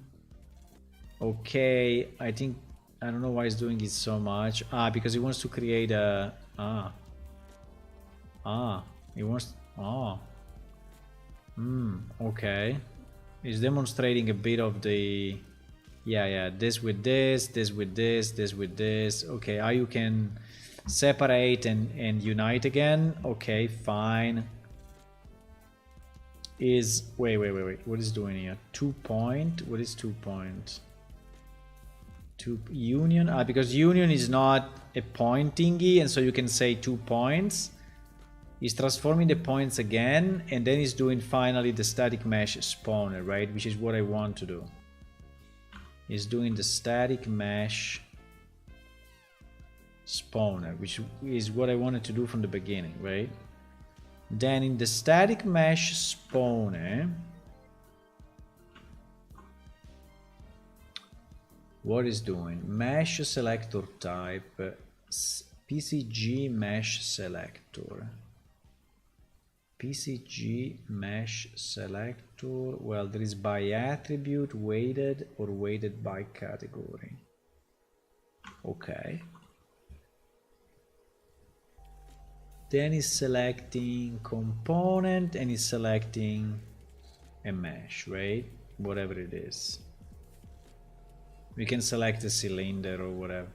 Okay, I think, I don't know why he's doing it so much. Because he wants to create a, he wants, okay. He's demonstrating a bit of the, yeah, this with this, this with this, this with this. Okay, how you can separate and unite again. Okay, fine. Is, wait, what is doing here? 2 point, what is 2 point? To union, because union is not a point thingy, and so you can say 2 points. He's transforming the points again, and then he's doing finally the static mesh spawner, right? Which is what I want to do. He's doing the static mesh spawner, which is what I wanted to do from the beginning, right? Then in the static mesh spawner, what is doing? Mesh selector type, PCG mesh selector. PCG mesh selector. Well, there is by attribute, weighted, or weighted by category. Okay. Then he's selecting component and he's selecting a mesh, right? Whatever it is. We can select a cylinder or whatever.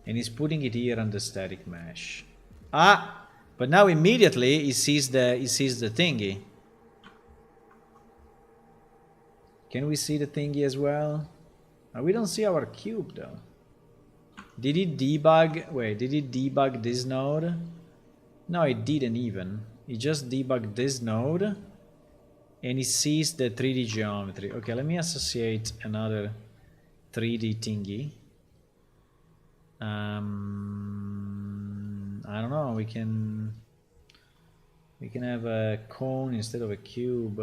And he's putting it here on the static mesh. But now immediately he sees the thingy. Can we see the thingy as well? We don't see our cube though. Did it debug? Wait, did it debug this node? No, it didn't even. It just debugged this node and it sees the 3D geometry. Okay, let me associate another 3D thingy. I don't know, we can have a cone instead of a cube,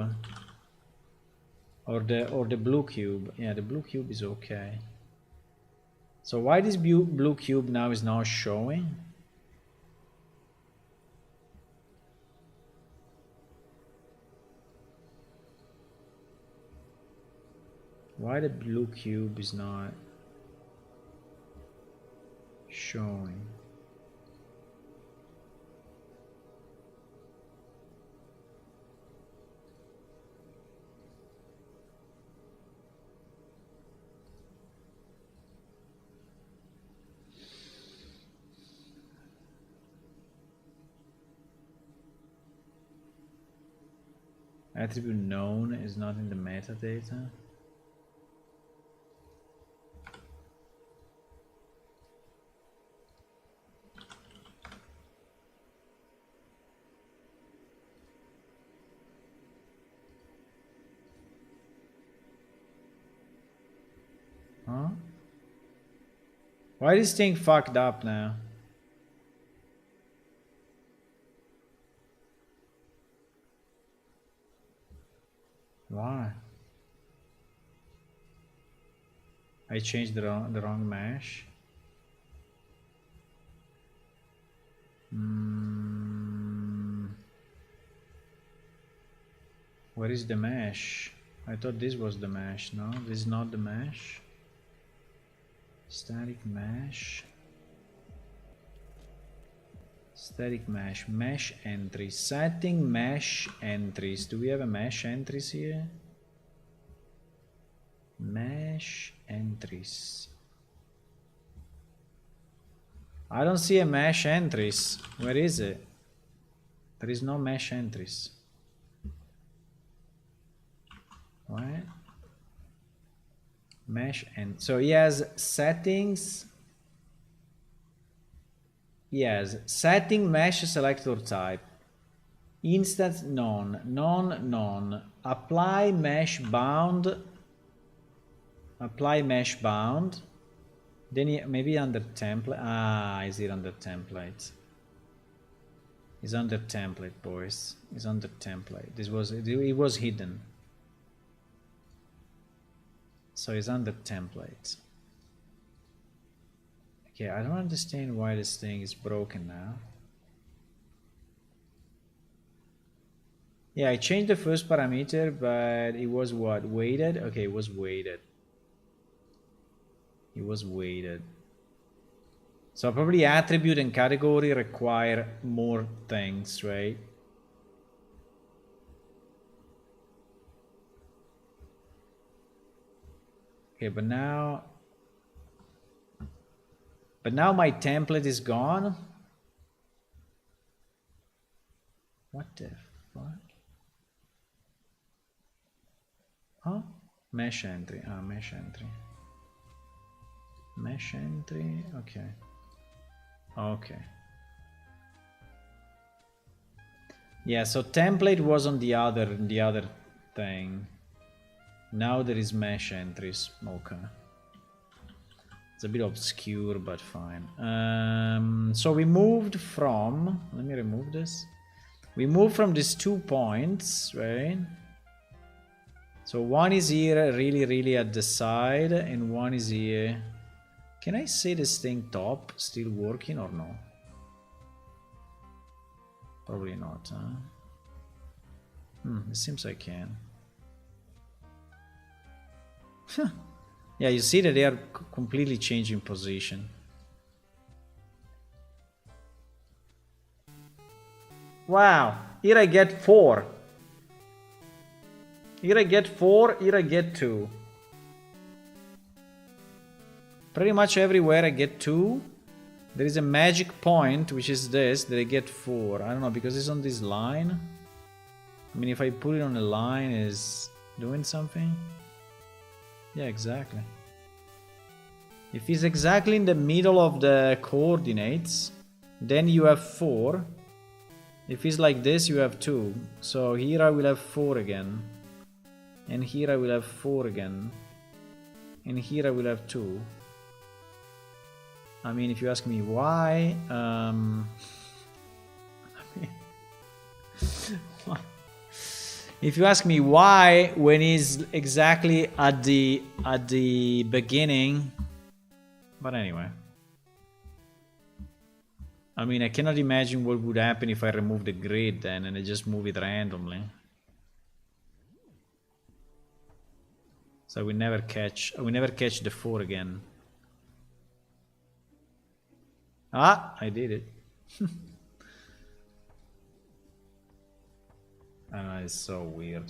or the blue cube. Yeah, the blue cube is okay. So why this blue cube now is not showing? Why the blue cube is not showing? Attribute known is not in the metadata. Why is this thing fucked up now? Why? I changed the wrong mesh. Where is the mesh? I thought this was the mesh. No, this is not the mesh. Static mesh. Static mesh. Mesh entries. Setting mesh entries. Do we have a mesh entries here? Mesh entries. I don't see a mesh entries. Where is it? There is no mesh entries. What? Mesh and so he has settings. Yes, setting mesh selector type. Instance none. Apply mesh bound. Apply mesh bound. Then maybe under template. Ah, is it under template? It's under template, boys. It's under template. It was hidden. So it's under template. Okay, I don't understand why this thing is broken now. Yeah, I changed the first parameter, but it was what? Weighted? Okay, it was weighted. It was weighted. So probably attribute and category require more things, right? Okay, but now my template is gone. What the fuck? Huh? Mesh entry. Ah, mesh entry. Mesh entry. Okay. Okay. Yeah, so template was on the other thing. Now there is mesh entries. Okay. It's a bit obscure, but fine. So we moved from, let me remove this. We moved from these 2 points, right? So one is here really at the side and one is here. Can I see this thing top still working or no? Probably not, huh? It seems I can. Yeah, you see that they are completely changing position. Wow, here I get 4. Here I get 4, here I get 2. Pretty much everywhere I get 2. There is a magic point, which is this, that I get 4. I don't know, because it's on this line. I mean, if I put it on a line, is doing something? Yeah, exactly. If it's exactly in the middle of the coordinates, then you have 4. If it's like this, you have 2. So here I will have 4 again. And here I will have 4 again. And here I will have 2. I mean, if you ask me why, if you ask me why, when he's exactly at the beginning, but anyway, I mean, I cannot imagine what would happen if I remove the grid then and I just move it randomly. So we never catch the 4 again. Ah, I did it. It's so weird.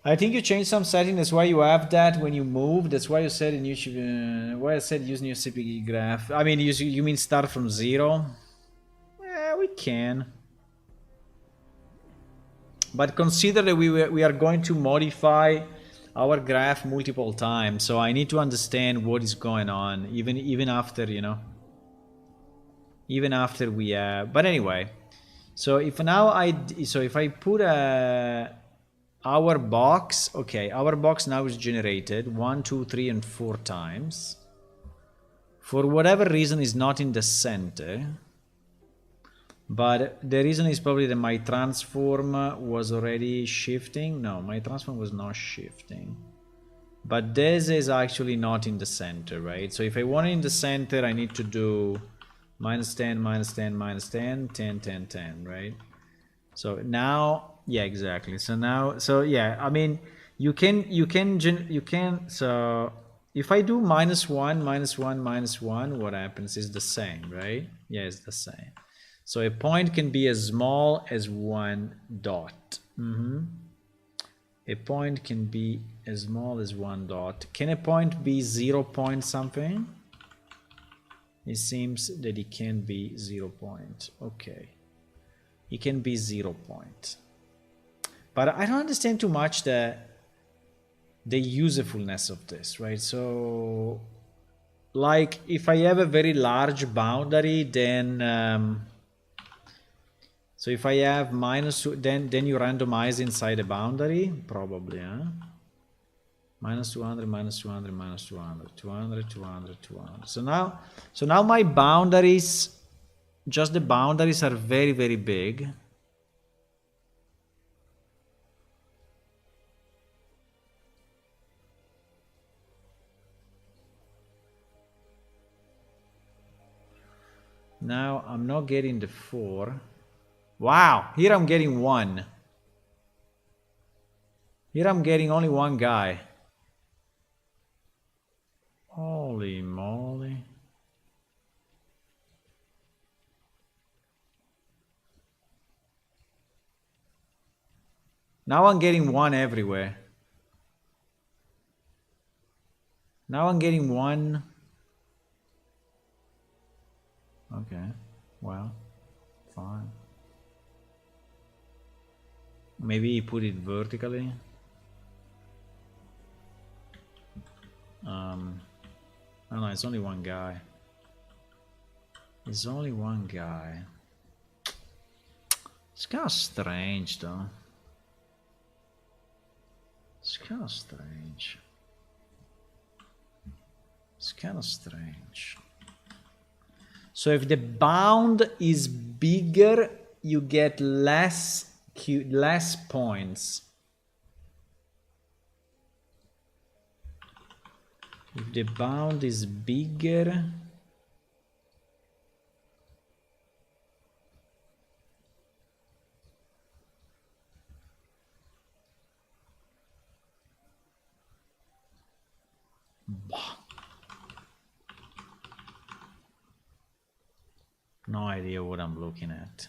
I think you changed some settings. That's why you have that when you move. That's why you said in YouTube. Why I said use new CPG graph. I mean, you mean start from 0? Yeah, we can. But consider that we are going to modify our graph multiple times, so I need to understand what is going on, even after, you know, even after we but anyway, so if I put our box, okay, our box now is generated 1, 2, 3 and 4 times. for whatever reason is not in the center. But the reason is probably that my transform was already shifting. No, my transform was not shifting. But this is actually not in the center, right? So if I want it in the center, I need to do minus 10, minus 10, minus 10, 10, 10, 10, right? So now, yeah, exactly. So now, so yeah, I mean, you can, so if I do minus 1, minus 1, minus 1, what happens is the same, right? Yeah, it's the same. So a point can be as small as 1 dot. A point can be as small as 1 dot. Can a point be 0 point something? It seems that it can be 0 point. Okay. It can be 0 point. But I don't understand too much the usefulness of this, right? So, like, if I have a very large boundary, then so if I have minus, then you randomize inside a boundary, probably, huh? Minus 200, minus 200, minus 200, 200, 200, 200. So now my boundaries, just the boundaries are very, very big. Now I'm not getting the 4. Wow, here I'm getting 1. Here I'm getting only 1 guy. Holy moly. Now I'm getting 1 everywhere. Now I'm getting 1. Okay, well, fine. Maybe put it vertically. Oh no, it's only 1 guy. It's only 1 guy. It's kind of strange though. It's kind of strange. It's kind of strange. So if the bound is bigger, you get less points. If the bound is bigger, no idea what I'm looking at.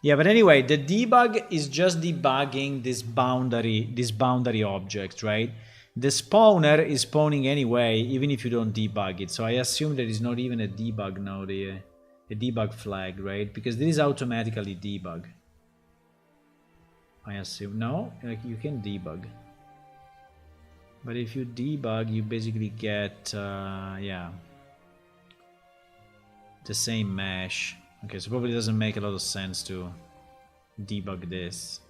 Yeah, but anyway, the debug is just debugging this boundary object, right? The spawner is spawning anyway, even if you don't debug it. So I assume there is not even a debug now, a debug flag, right? Because this is automatically debug. I assume. No, like you can debug. But if you debug, you basically get, yeah, the same mesh. Okay, so probably doesn't make a lot of sense to debug this.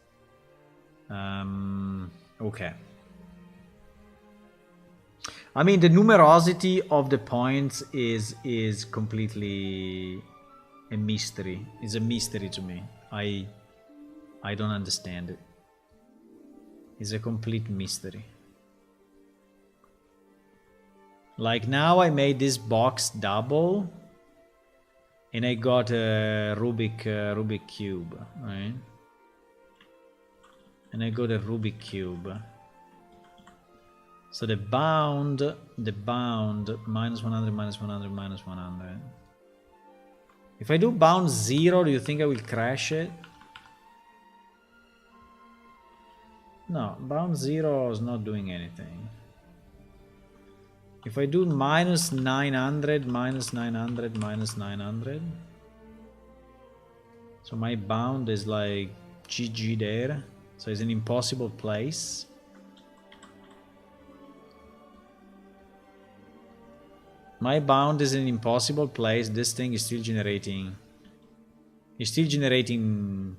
Okay. I mean, the numerosity of the points is completely a mystery. It's a mystery to me. I don't understand it. It's a complete mystery. Like now I made this box double. And I got a Rubik cube, right? And I got a Rubik cube. So the bound, minus 100, minus 100, minus 100. If I do bound 0, do you think I will crash it? No, bound 0 is not doing anything. If I do minus 900, minus 900, minus 900. So my bound is like GG there. So it's an impossible place. My bound is in an impossible place. This thing is still generating. It's still generating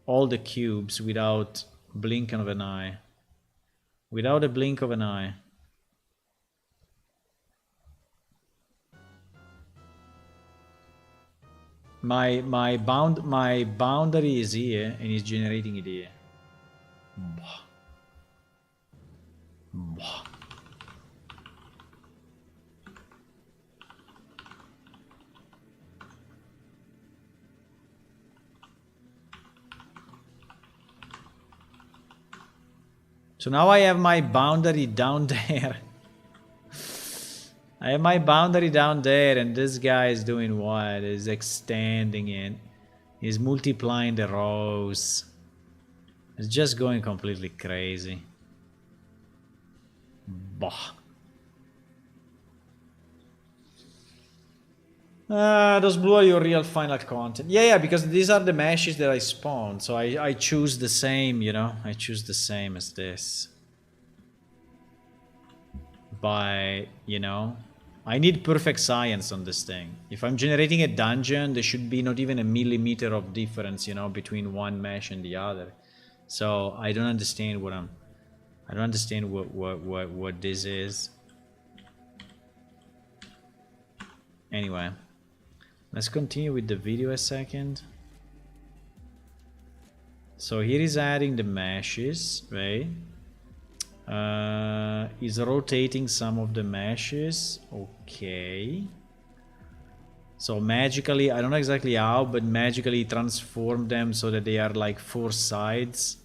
all the cubes without blinking of an eye. Without a blink of an eye. My boundary is here and it's generating it here. So now I have my boundary down there. I have my boundary down there and this guy is doing what? He's extending it. He's multiplying the rows. It's just going completely crazy. Bah. Those blue are your real final content. Yeah, because these are the meshes that I spawned. So I choose the same, you know. I choose the same as this. By, you know, I need perfect science on this thing. If I'm generating a dungeon, there should be not even a millimeter of difference, you know, between one mesh and the other. So I don't understand what I don't understand what this is. Anyway, let's continue with the video a second. So here is adding the meshes, right? Is rotating some of the meshes. Okay. So magically, I don't know exactly how, but magically transform them so that they are like 4 sides.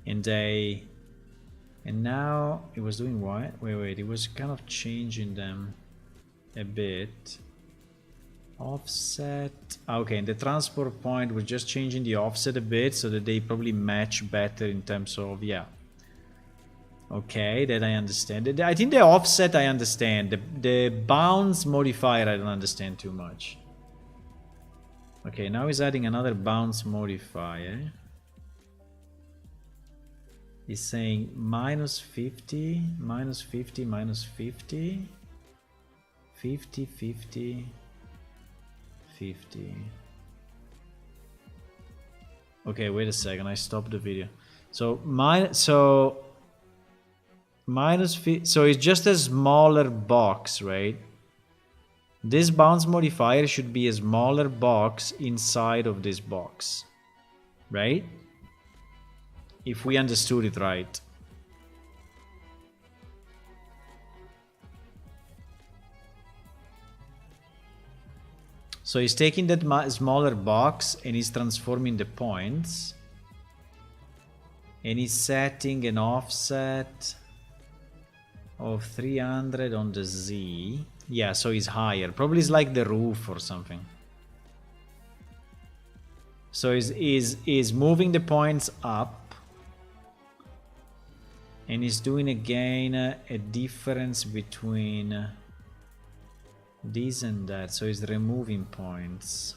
And now it was doing what? Wait, it was kind of changing them a bit. Offset. Okay, and the transport point was just changing the offset a bit so that they probably match better in terms of, yeah. Okay, that I understand. I think the offset I understand. The bounce modifier I don't understand too much. Okay, now he's adding another bounce modifier. He's saying minus 50, minus 50, minus 50, 50, 50, 50. Okay, wait a second. I stopped the video. So minus 50, so it's just a smaller box, right? This bounce modifier should be a smaller box inside of this box, right? If we understood it right. So he's taking that smaller box and he's transforming the points. And he's setting an offset of 300 on the Z. Yeah, so he's higher. Probably it's like the roof or something. So he's moving the points up. And he's doing again a difference between this and that. So he's removing points.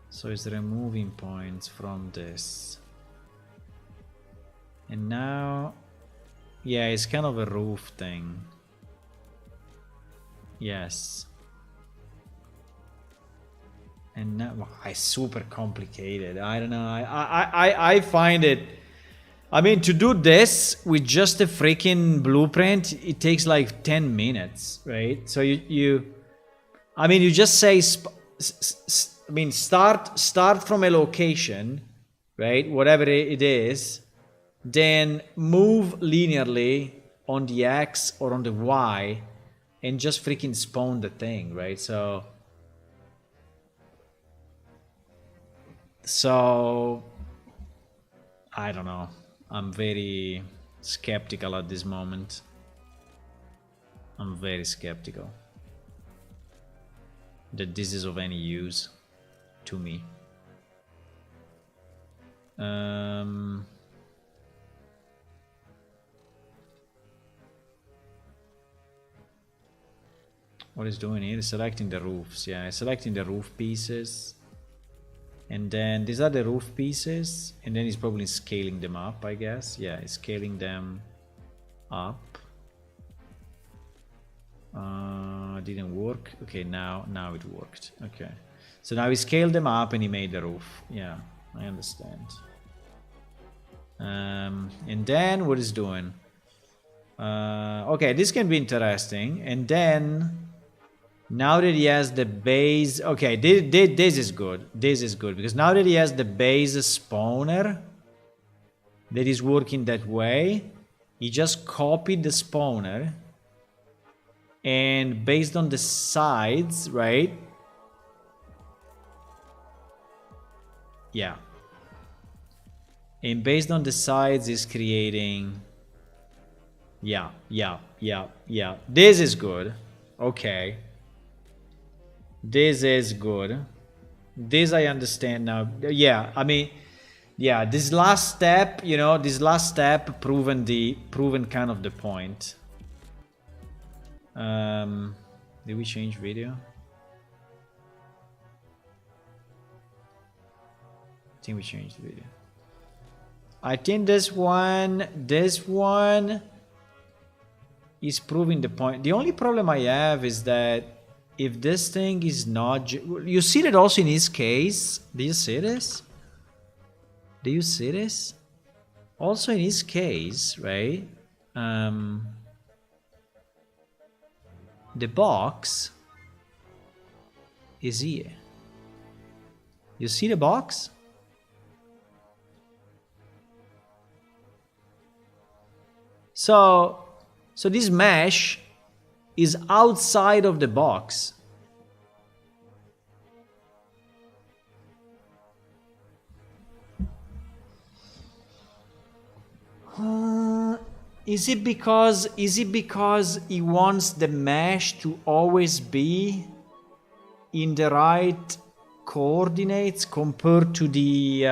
So he's removing points from this. And now, yeah, it's kind of a roof thing. Yes. And now, well, it's super complicated. I don't know. I find it. I mean, to do this with just a freaking blueprint, it takes like 10 minutes, right? So you just say, start from a location, right? Whatever it is, then move linearly on the X or on the Y and just freaking spawn the thing, right? So I don't know. I'm very skeptical at this moment. I'm very skeptical that this is of any use to me. What is doing here? Selecting the roofs. Yeah, selecting the roof pieces. And then these are the roof pieces, and then he's probably scaling them up, I guess. Yeah, he's scaling them up. didn't work. Okay, now it worked. Okay. So now he scaled them up and he made the roof. Yeah, I understand. And then what is doing? Okay, this can be interesting. And then now that he has the base, okay, this is good. This is good because now that he has the base spawner that is working that way, he just copied the spawner, and based on the sides, right? Yeah. And based on the sides is creating... Yeah. This is good. Okay. This is good. This I understand now. Yeah, I mean, yeah, this last step, you know, proven kind of the point. Did we change video? I think we changed the video. I think this one is proving the point. The only problem I have is that if this thing is not... You see that also in his case? Do you see this? Do you see this? Also in his case, right? The box is here. You see the box? So this mesh is outside of the box. Is it because he wants the mesh to always be in the right coordinates compared to the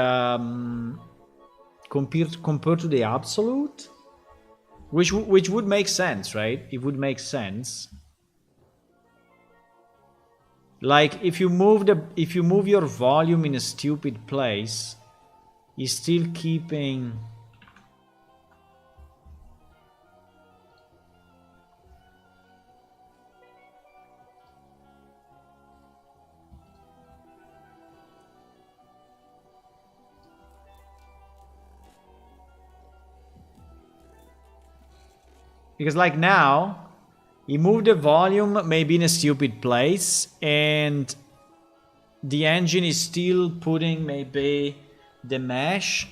compared to the absolute? Which would make sense, right? It would make sense. Like if you move your volume in a stupid place, you're still keeping... Because like now, he moved the volume maybe in a stupid place, and the engine is still putting maybe the mesh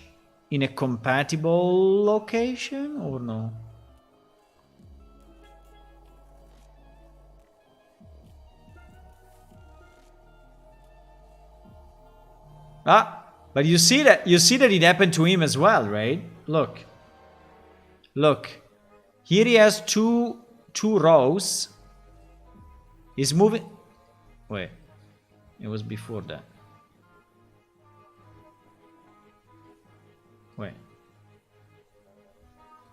in a compatible location, or no? But you see that it happened to him as well, right? Look. Here he has two rows. He's moving... Wait. It was before that.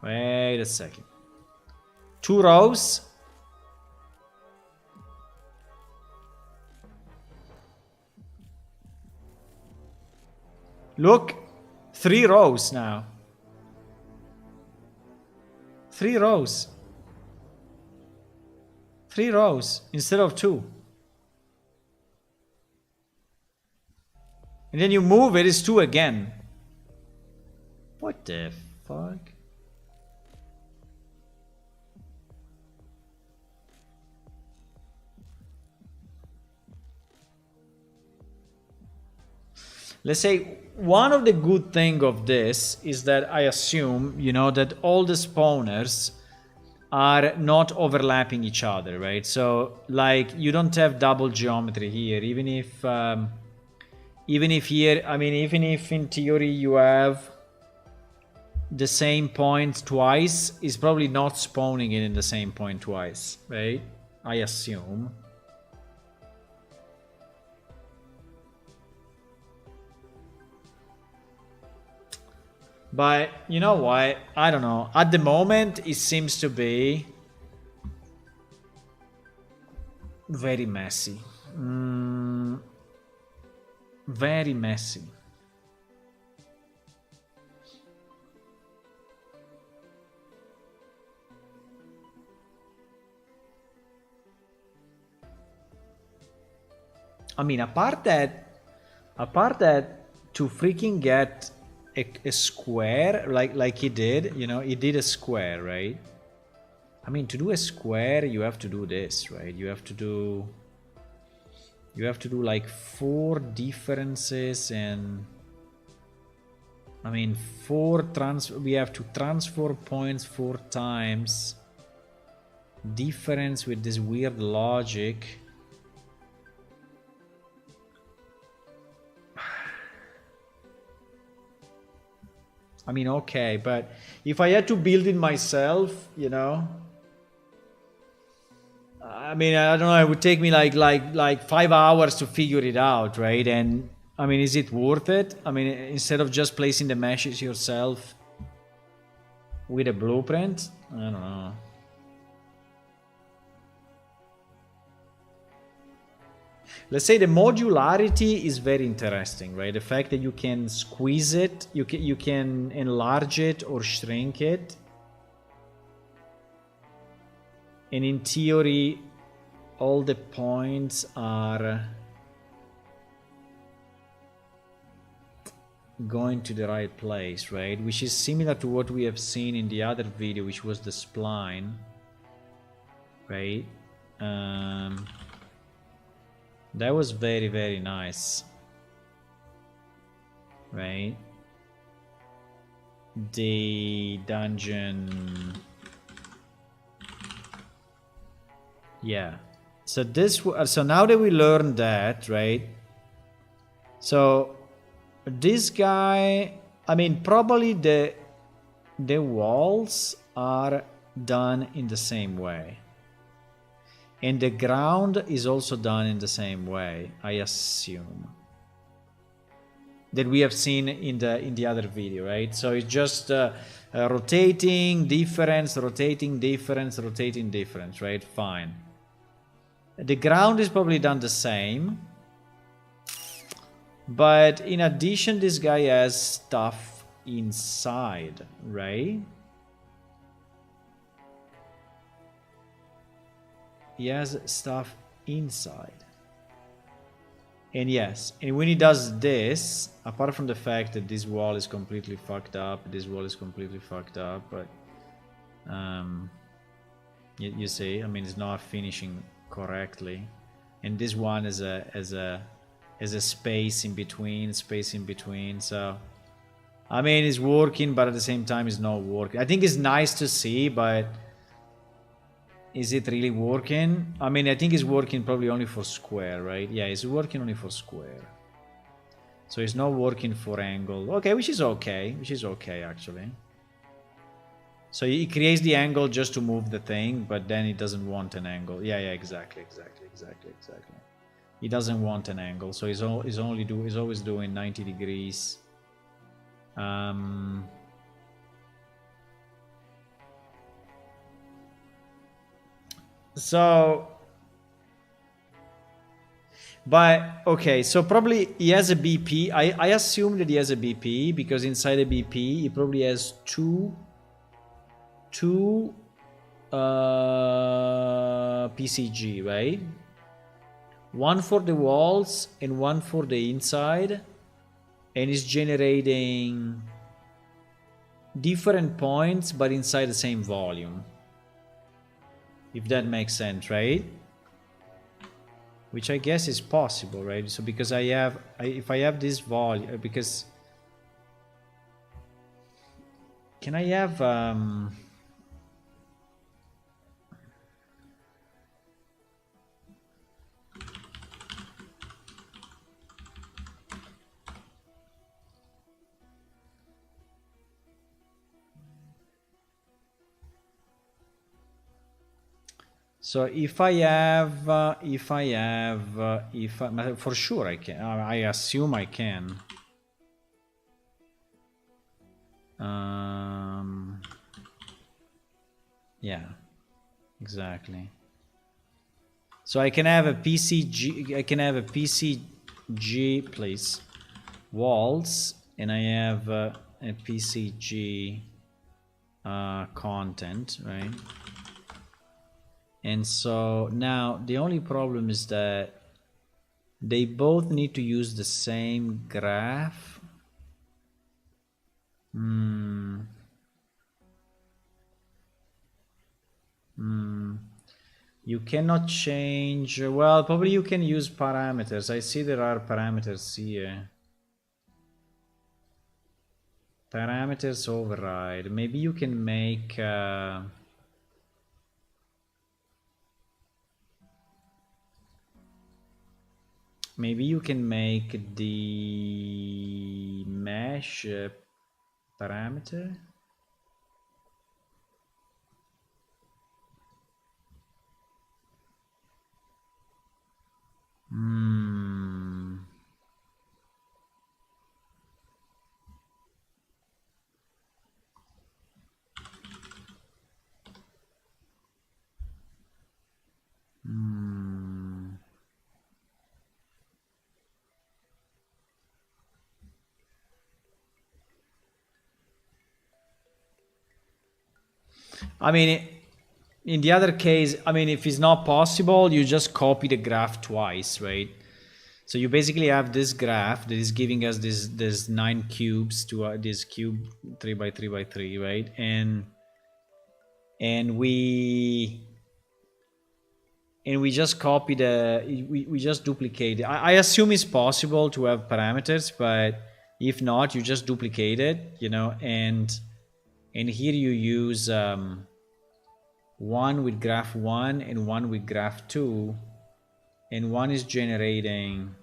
Wait a second. 2 rows. Look. 3 rows now. 3 rows. 3 rows instead of 2. And then you move it, it's 2 again. What the fuck? Let's say one of the good thing of this is that I assume, you know, that all the spawners are not overlapping each other, right? So like you don't have double geometry here, even if here, I mean, even if in theory you have the same point twice, it's probably not spawning it in the same point twice, right? I assume. But you know what? I don't know. At the moment, it seems to be very messy. Very messy. I mean, apart that to freaking get a square like he did, you know, he did a square, right? I mean, to do a square, you have to do this, right? You have to do like 4 differences, and I mean, we have to transfer points 4 times. Difference with this weird logic. I mean, okay, but if I had to build it myself, you know, I mean, I don't know, it would take me like 5 hours to figure it out, right? And I mean, is it worth it? I mean, instead of just placing the meshes yourself with a blueprint, I don't know. Let's say the modularity is very interesting, right? The fact that you can squeeze it, you can enlarge it or shrink it. And in theory, all the points are going to the right place, right? Which is similar to what we have seen in the other video, which was the spline, right? That was very, very nice, right? The dungeon, yeah. So now that we learned that, right? So this guy, I mean, probably the walls are done in the same way. And the ground is also done in the same way, I assume. That we have seen in the other video, right? So it's just rotating difference, rotating difference, rotating difference, right? Fine. The ground is probably done the same. But in addition, this guy has stuff inside, right? He has stuff inside. And yes, and when he does this, apart from the fact that this wall is completely fucked up, this wall is completely fucked up, but you see, I mean, it's not finishing correctly. And this one is a space in between, so I mean, it's working, but at the same time it's not working. I think it's nice to see, but is it really working? I mean, I think it's working probably only for square, right? Yeah, it's working only for square. So it's not working for angle. Okay, which is okay actually. So it creates the angle just to move the thing, but then it doesn't want an angle. Yeah, exactly. He doesn't want an angle, so he's always doing 90 degrees. So, but okay, so probably he has a BP. I assume that he has a BP because inside a BP he probably has two PCG, right? One for the walls and one for the inside, and is generating different points but inside the same volume, if that makes sense, right? Which I guess is possible, right? So because if I have this volume, because can I have so if I for sure I can. I assume I can. Yeah, exactly. So I can have a PCG. I can have a PCG, please, walls, and I have a PCG content, right? And so now the only problem is that They both need to use the same graph. You cannot change. Well, probably you can use parameters. I see there are parameters here. Parameters override. Maybe you can make. Maybe you can make the mesh parameter. I mean, in the other case, I mean, if it's not possible, you just copy the graph twice, right? So you basically have this graph that is giving us this 9 cubes to this cube 3 by 3 by 3, right? And we just copy we just duplicate it. I assume it's possible to have parameters, but if not, you just duplicate it, you know, and here you use one with graph 1 and one with graph 2, and one is generating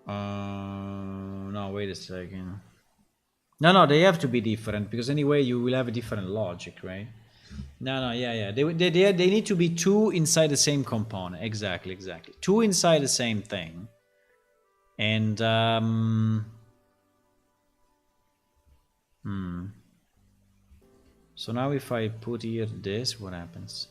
no, wait a second. No, they have to be different, because anyway you will have a different logic, right? No, yeah. They need to be two inside the same component. Exactly. Two inside the same thing. And so now if I put here this, what happens?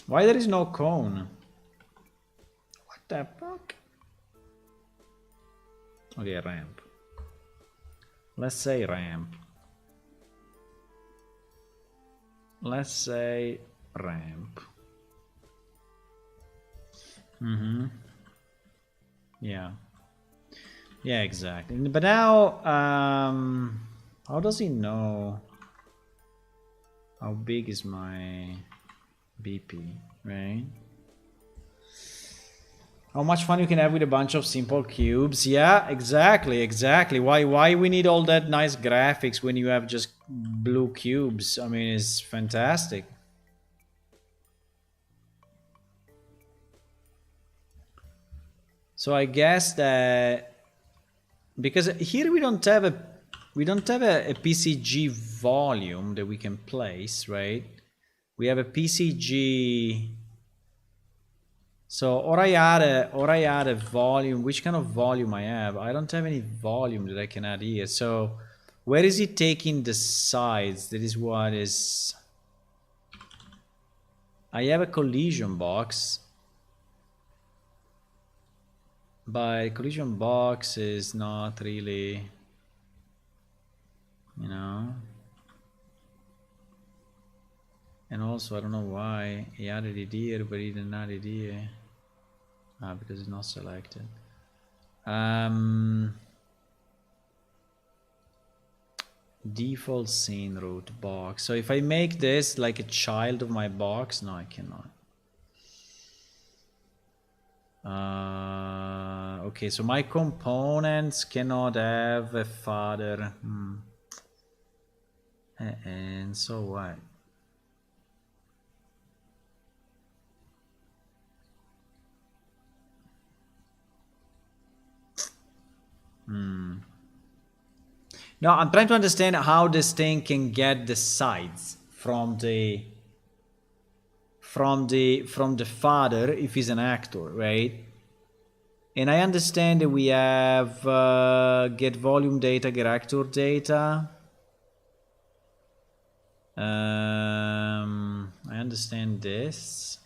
Why there is no cone? What the fuck? Okay, ramp. Let's say ramp. Let's say ramp. Yeah, exactly. But now how does he know how big is my BP, right? How much fun you can have with a bunch of simple cubes. Yeah, exactly. Why we need all that nice graphics when you have just blue cubes? I mean, it's fantastic. So I guess that because here we don't have a PCG volume that we can place, right? We have a PCG. So or I add a volume. Which kind of volume I have? I don't have any volume that I can add here. So where is it taking the sides? That is what is. I have a collision box, but collision box is not really, you know. And also I don't know why he added it here, but he didn't add it here. Because it's not selected. Default scene root box. So if I make this like a child of my box, no, I cannot. Okay, so my components cannot have a father. And so what? No, I'm trying to understand how this thing can get the sides from the father if he's an actor, right? And I understand that we have get volume data, get actor data. I understand this.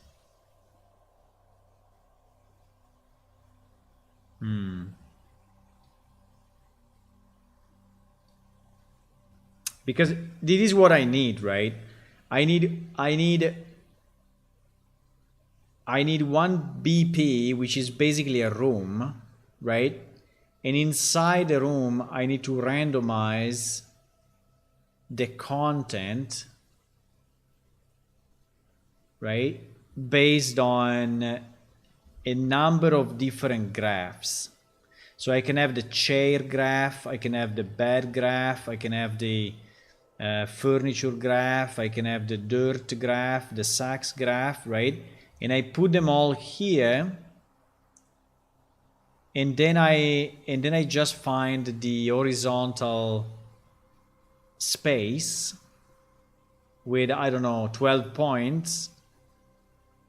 Because this is what I need, right? I need one BP, which is basically a room, right? And inside the room, I need to randomize the content, right? Based on a number of different graphs. So I can have the chair graph, I can have the bed graph, I can have the furniture graph, I can have the dirt graph, the sacks graph, right? And I put them all here, and then I just find the horizontal space with, I don't know, 12 points,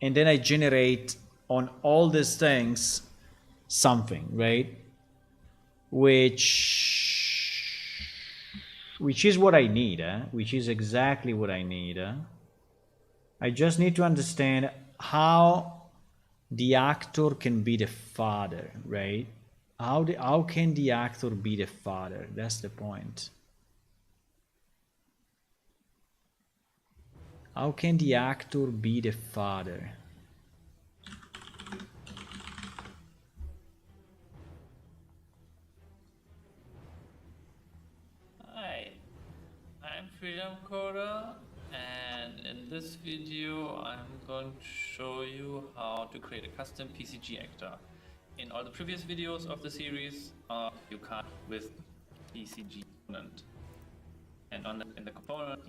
and then I generate on all these things something, right? Which is what I need, which is exactly what I need. I just need to understand how the actor can be the father, right? How can the actor be the father? That's the point. How can the actor be the father? Hi, I'm Freedom Coder, and in this video I'm going to show you how to create a custom PCG actor. In all the previous videos of the series, you can't with PCG component. And in the component,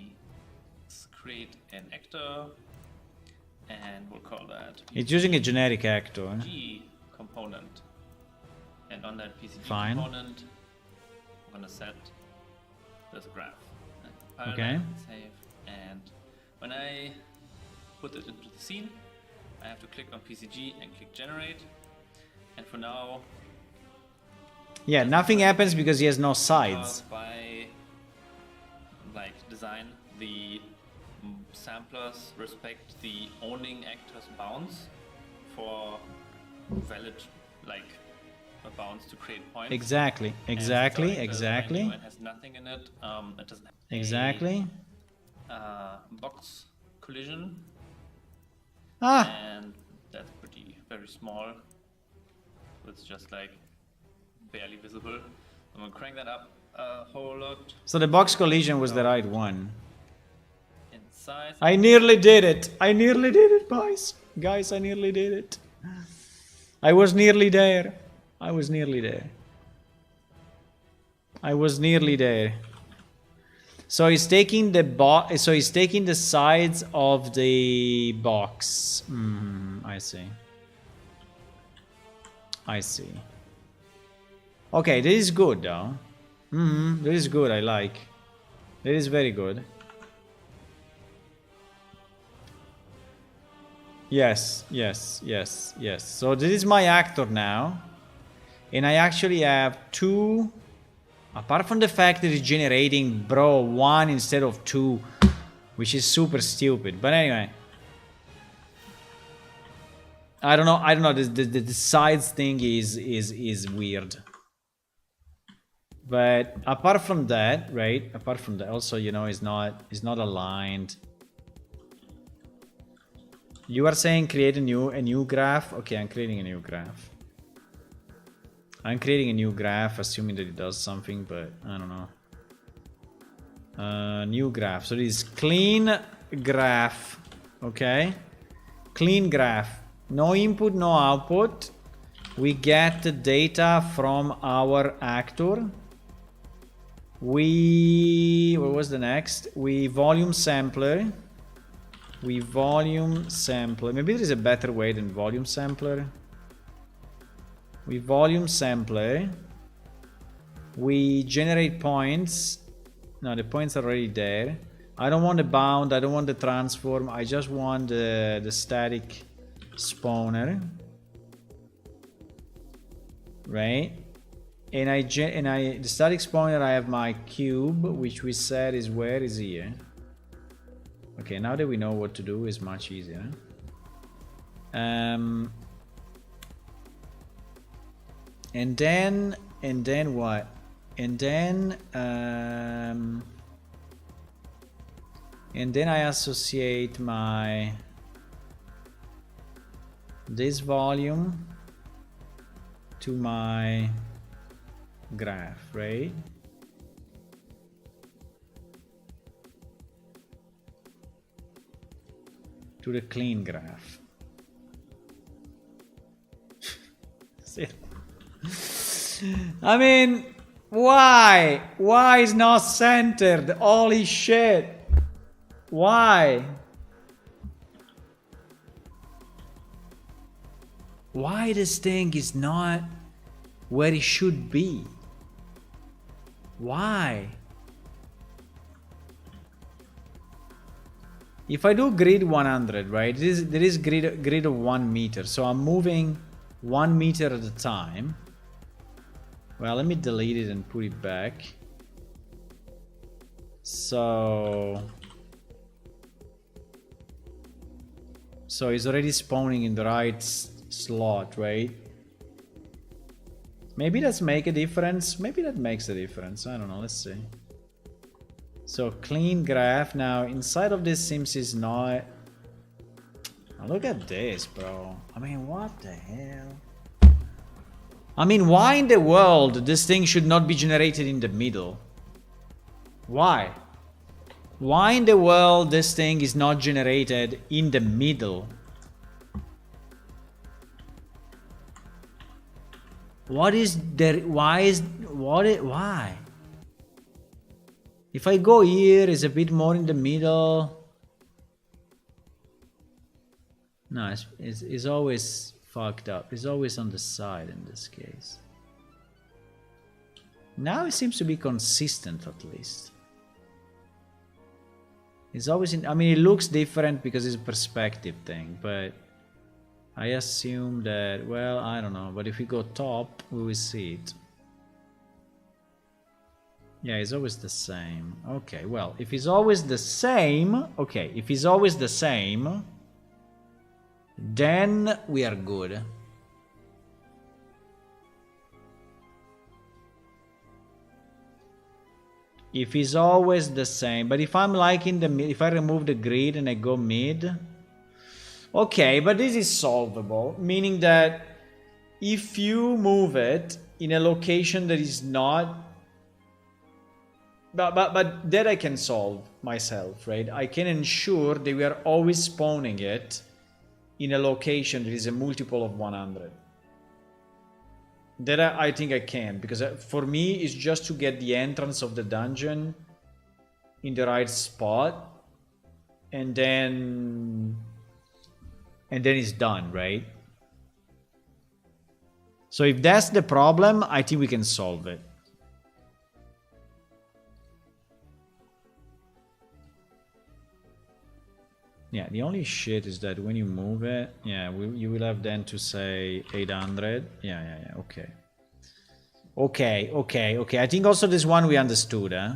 let's create an actor, and we'll call that It's using a generic actor. PCG component. And on that PCG Fine. component, I'm gonna set this graph. Okay. Save. And when I put it into the scene, I have to click on PCG and click generate. And for now, Yeah, nothing happens because he has no sides. by like design, the samplers respect the owning actor's bounds for valid like a bounds to create points. Exactly. And since our actor is brand Exactly. new and has nothing in it. It doesn't have Exactly. a box collision, Ah, and that's very small. It's just like barely visible. I'm gonna crank that up a whole lot so the box collision was the right one. in size. I nearly did it. I nearly did it, guys. Guys, I nearly did it. I was nearly there. I was nearly there. I was nearly there. So he's taking the box. So he's taking the sides of the box. I see. I see. Okay, this is good though. This is good. I like. It is very good. Yes, yes, yes, yes. So this is my actor now. And I actually have two. Apart from the fact that it's generating, bro, one instead of two, which is super stupid. But anyway. I don't know. The sides thing is weird. But apart from that, right? Apart from that, also, you know, it's not aligned. You are saying create a new graph? Okay, I'm creating a new graph. I'm creating a new graph, assuming that it does something, but I don't know. New graph. So this is clean graph. Okay? Clean graph. No input, no output. We get the data from our actor. What was the next? We volume sampler. Maybe there is a better way than volume sampler. We volume sampler. We generate points. No, the points are already there. I don't want the bound. I don't want the transform. I just want the static spawner. right? And the static pointer, I have my cube, which we said is where is here. Okay, now that we know what to do, is much easier. And then what? And then I associate my this volume to my graph, right? To the clean graph. I mean, why? Why is not centered? Holy shit. Why? Why this thing is not where it should be? Why? If I do grid 100, right? There is grid of 1 meter, so I'm moving 1 meter at a time. Well, let me delete it and put it back. So it's already spawning in the right slot, right? Maybe that's make a difference. Maybe that makes a difference. I don't know. Let's see. So clean graph. Now inside of this seems is not. Now look at this, bro. I mean, what the hell? I mean, why in the world this thing should not be generated in the middle? Why? Why in the world this thing is not generated in the middle? What is there? Why? If I go here, is a bit more in the middle. No, it's always fucked up. It's always on the side in this case. Now it seems to be consistent at least. It's always in, I mean, it looks different because it's a perspective thing, but I assume that, well, I don't know, but if we go top, we will see it. Yeah, it's always the same. Okay, well, if it's always the same, okay, if it's always the same, then we are good. If it's always the same, but if I'm like in the mid, if I remove the grid and I go mid, okay, but this is solvable, meaning that if you move it in a location that is not, but that I can solve myself, right? I can ensure that we are always spawning it in a location that is a multiple of 100. That I think I can, because for me it's just to get the entrance of the dungeon in the right spot, and then it's done, right? So if that's the problem, I think we can solve it. Yeah, the only shit is that when you move it, yeah, you will have then to say 800. Yeah, okay. Okay. I think also this one we understood, huh?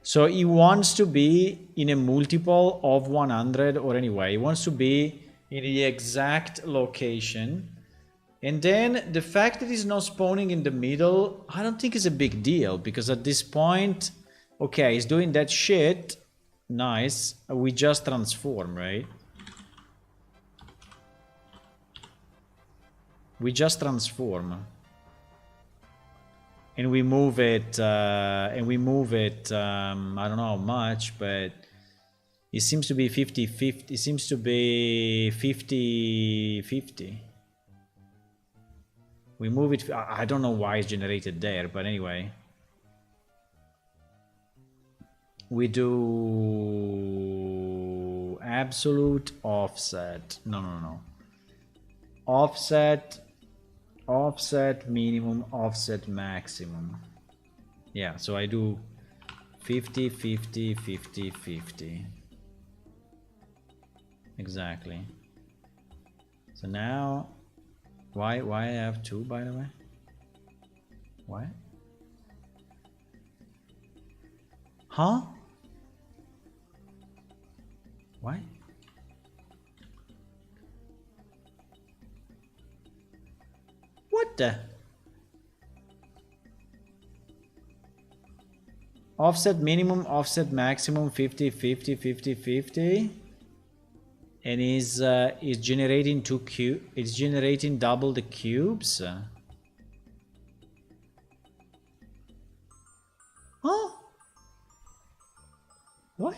So he wants to be in a multiple of 100, or anyway, he wants to be in the exact location. And then the fact that he's not spawning in the middle, I don't think is a big deal, because at this point, okay, he's doing that shit. Nice. We just transform, right? We just transform. And we move it, I don't know how much, but it seems to be 50-50. It seems to be 50-50. We move it, I don't know why it's generated there, but anyway. We do absolute offset. No. Offset minimum, offset maximum. Yeah, so I do 50, 50, 50, 50. Exactly. So now Why I have 2, by the way? Why? Huh? Why? What the? Offset minimum, offset maximum, 50, 50, 50, 50. And is generating it's generating double the cubes. Huh? What?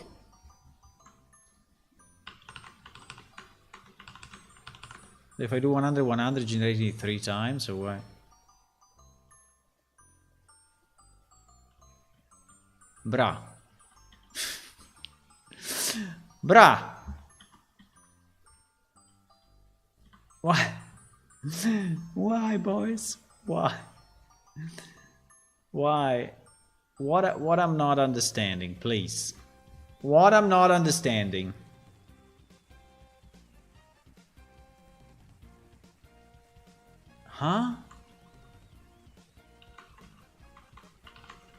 If I do 100, 100, generating it 3 times, or what? Brah. Brah. Why? Why, boys? Why? Why? What I'm not understanding, please. What I'm not understanding. Huh?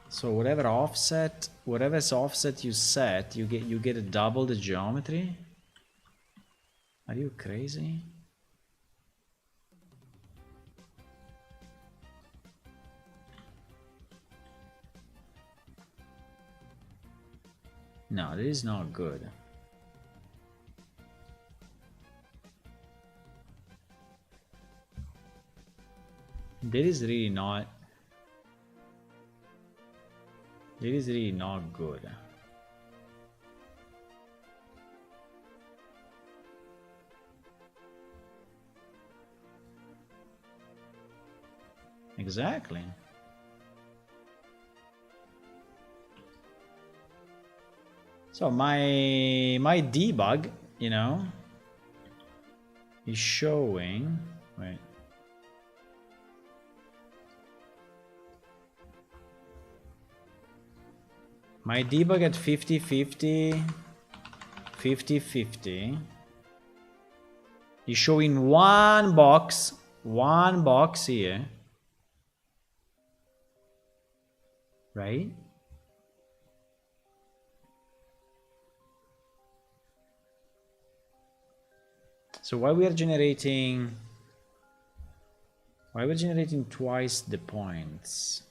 So whatever's offset you set, you get a double the geometry? Are you crazy? No, this is not good. This is really not. This is really not good. Exactly. So my debug, you know, is showing. Wait. My debug at 50, 50, 50, 50 is showing one box here, right? So why we're generating twice the points?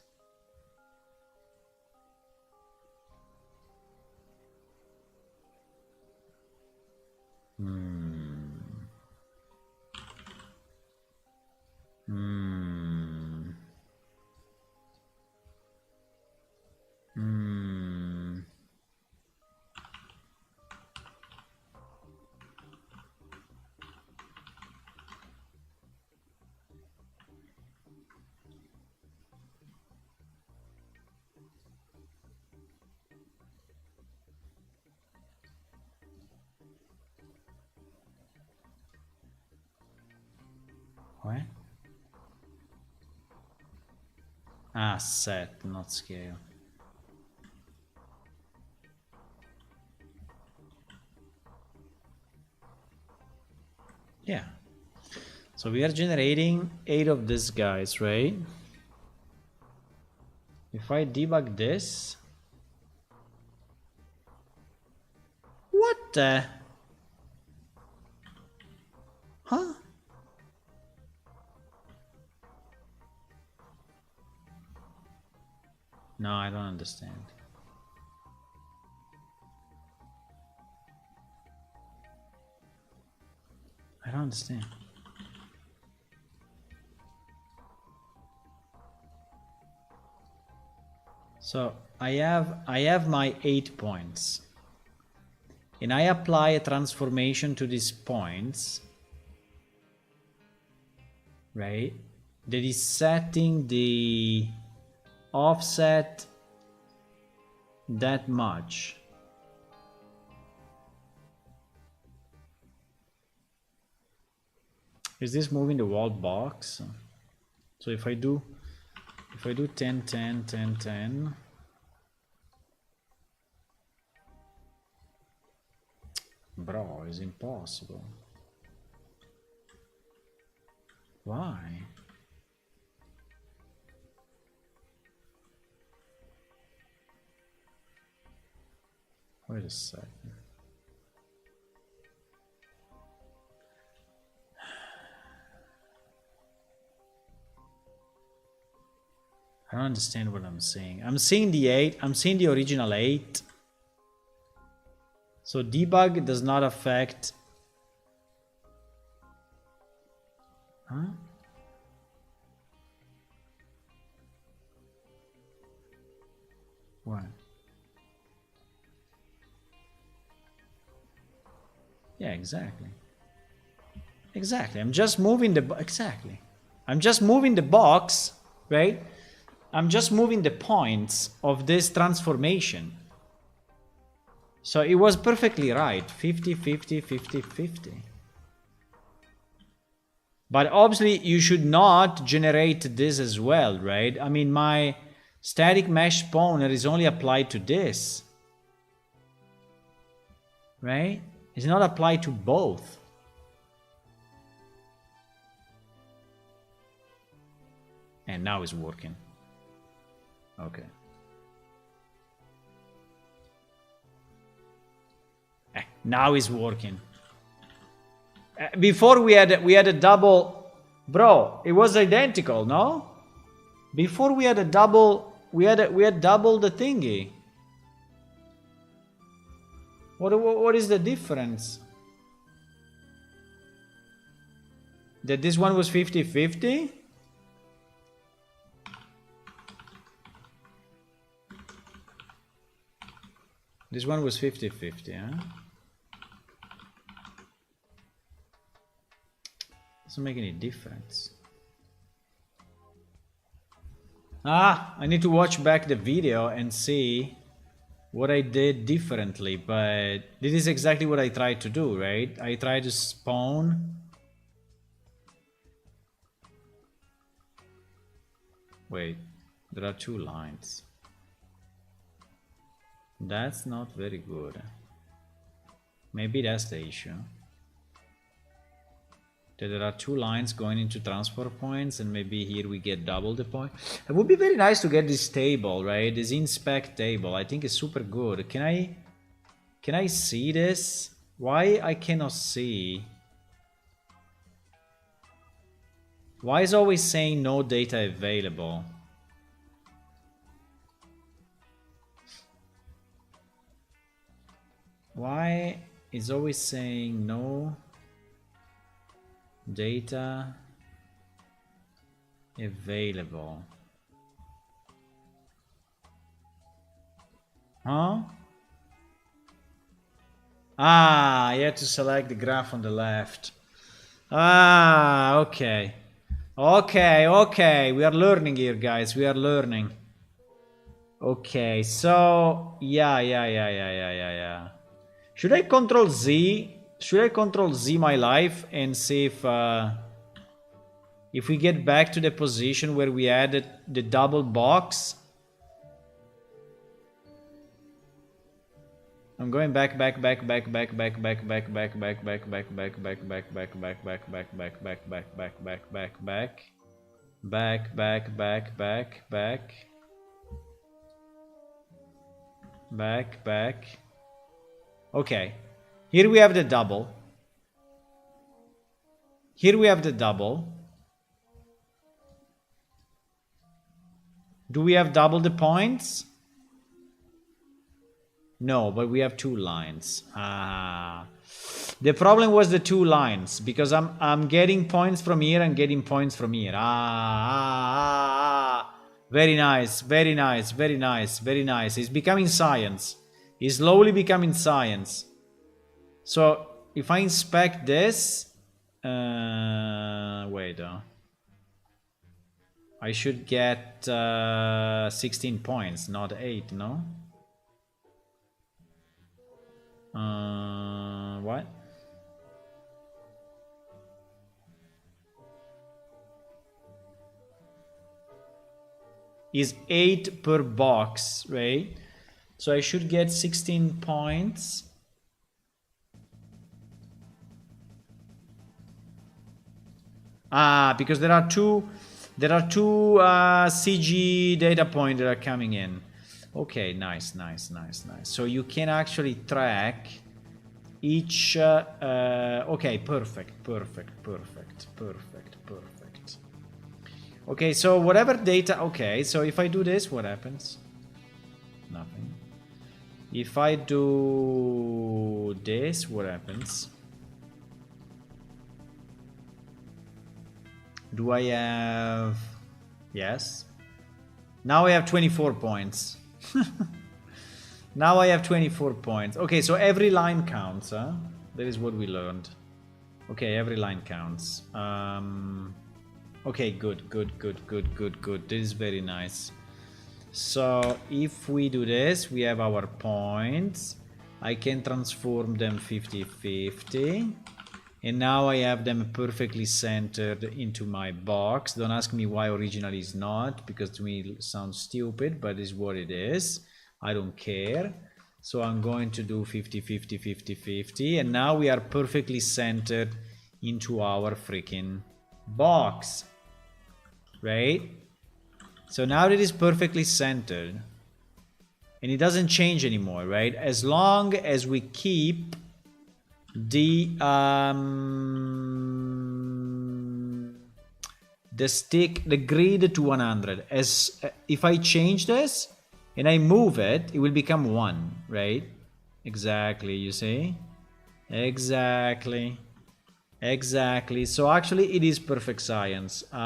What? Ah, set, not scale. Yeah. So we are generating 8 of these guys, right? If I debug this... What the... Huh? No, I don't understand. I don't understand. So I have my 8 points. And I apply a transformation to these points, right? That is setting the offset that much. Is this moving the wall box? So if I do 10, 10, 10, 10, bro, it's impossible. Why? Wait a second. I don't understand what I'm seeing. I'm seeing the 8. I'm seeing the original 8. So debug does not affect... Huh? What? Yeah, exactly. Exactly. I'm just moving the... Exactly. I'm just moving the box, right? I'm just moving the points of this transformation. So it was perfectly right. 50, 50, 50, 50. But obviously you should not generate this as well, right? I mean, my static mesh spawner is only applied to this. Right? It's not applied to both. And now it's working. Okay. Now it's working. Before we had a double, bro. It was identical, no? Before we had a double, we had double the thingy. What is the difference? That this one was 50-50? This one was 50-50, huh? Doesn't make any difference. Ah, I need to watch back the video and see what I did differently, but this is exactly what I tried to do, right? I tried to spawn. Wait, there are 2 lines. That's not very good. Maybe that's the issue. That there are 2 lines going into transfer points, and maybe here we get double the point. It would be very nice to get this table, right? This inspect table. I think it's super good. Can I see this? Why I cannot see? Why is always saying no data available? Why is always saying no data available? Huh? Ah, you have to select the graph on the left. Ah, okay. Okay. We are learning here, guys. We are learning. Okay, so yeah. Should I control Z? Should I control Z my life and see if we get back to the position where we added the double box? I'm going back. Okay, here we have the double. Do we have double the points? No, but we have 2 lines. Ah, the problem was the 2 lines, because I'm getting points from here and getting points from here. Very nice. It's becoming science. It's slowly becoming science. So if I inspect this, wait, I should get 16 points, not 8, no? What? Is 8 per box, right? So I should get 16 points. Because there are two CG data points that are coming in. Okay, nice. So you can actually track each. Okay, perfect. Okay, so whatever data. Okay, so if I do this, what happens? Nothing. If I do this, what happens? Do I have... Yes. Now I have 24 points. Now I have 24 points. Okay, so every line counts, huh? That is what we learned. Okay, every line counts. Okay, good. This is very nice. So if we do this, we have our points. I can transform them 50-50. And now I have them perfectly centered into my box. Don't ask me why originally is not, because to me it sounds stupid, but it's what it is. I don't care. So I'm going to do 50-50, and now we are perfectly centered into our freaking box. Right? So now it is perfectly centered. And it doesn't change anymore, right? As long as we keep the stick, the grid to 100. As if I change this and I move it, it will become 1, right? Exactly, you see? Exactly. So actually it is perfect science. That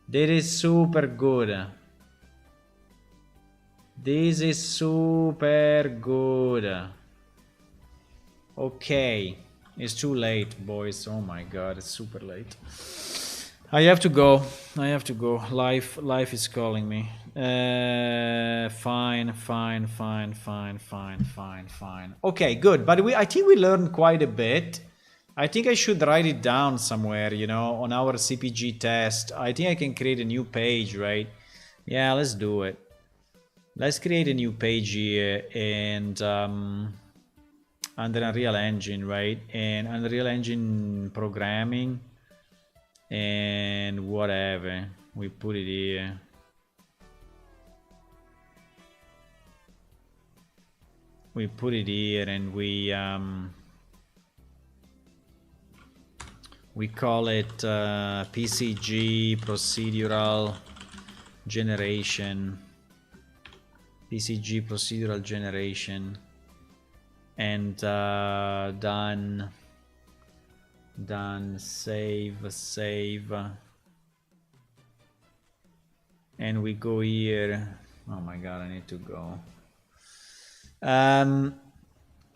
is super good. This is super good. Okay. It's too late, boys. Oh my god, it's super late. I have to go. Life is calling me. Fine. Okay, good. But I think we learned quite a bit. I think I should write it down somewhere, you know, on our CPG test. I think I can create a new page, right? Yeah, let's do it. Let's create a new page here and under Unreal Engine, right? And Unreal Engine programming and whatever. We put it here. We put it here and we call it PCG Procedural Generation. PCG Procedural Generation. And done, save. And we go here. Oh my god, I need to go.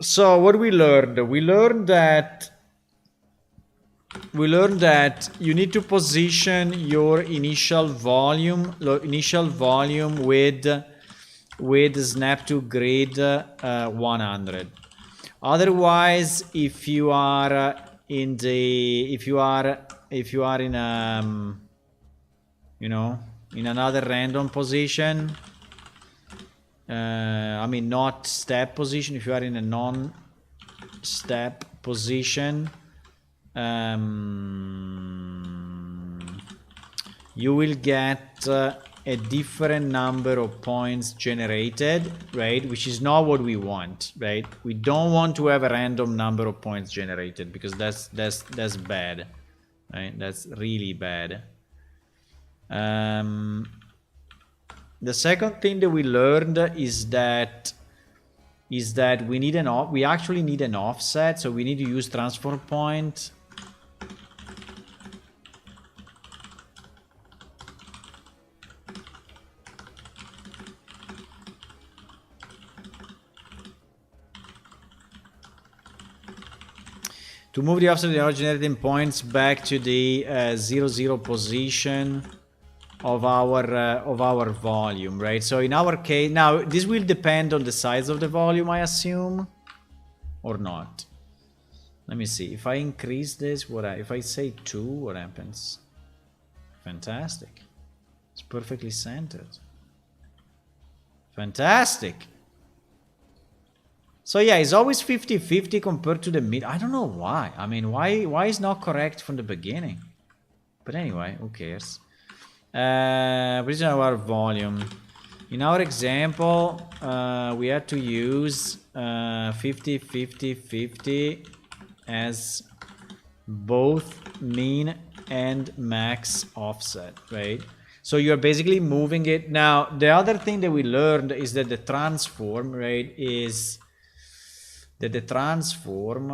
So what we learned that you need to position your initial volume with snap to grid 100. Otherwise, if you are in you know, in another random position, I mean not step position, if you are in a non-step position, you will get a different number of points generated, right? Which is not what we want, right? We don't want to have a random number of points generated because that's bad, right? That's really bad. The second thing that we learned is that we actually need an offset, so we need to use transform point. To move the offset of the generating points back to the 0 position of our volume, right? So in our case, now this will depend on the size of the volume, I assume, or not. Let me see. If I increase this, if I say 2, what happens? Fantastic. It's perfectly centered. Fantastic. So yeah, it's always 50-50 compared to the mid. I don't know why. I mean, why is not correct from the beginning? But anyway, who cares? What is our volume? In our example, we had to use 50-50-50 as both mean and max offset, right? So you're basically moving it. Now, the other thing that we learned is that the transform, right, is that the transform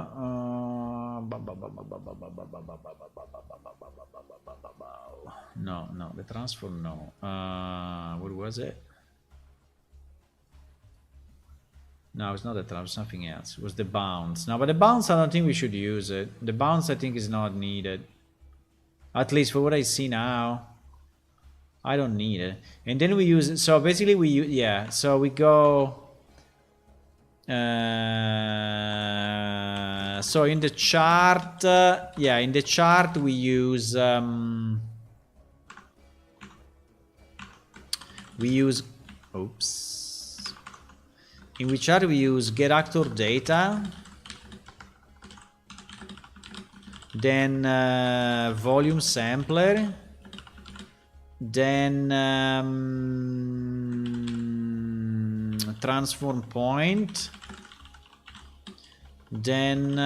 no, the transform, no. What was it? No, it's not the transform, something else. It was the bounce. No, but the bounce, I don't think we should use it. The bounce, I think, is not needed. At least for what I see now. I don't need it. And then we use it. So basically we use, yeah, so we go so in the chart, yeah, in the chart we use oops, in which chart we use get actor data, then volume sampler, then transform point, then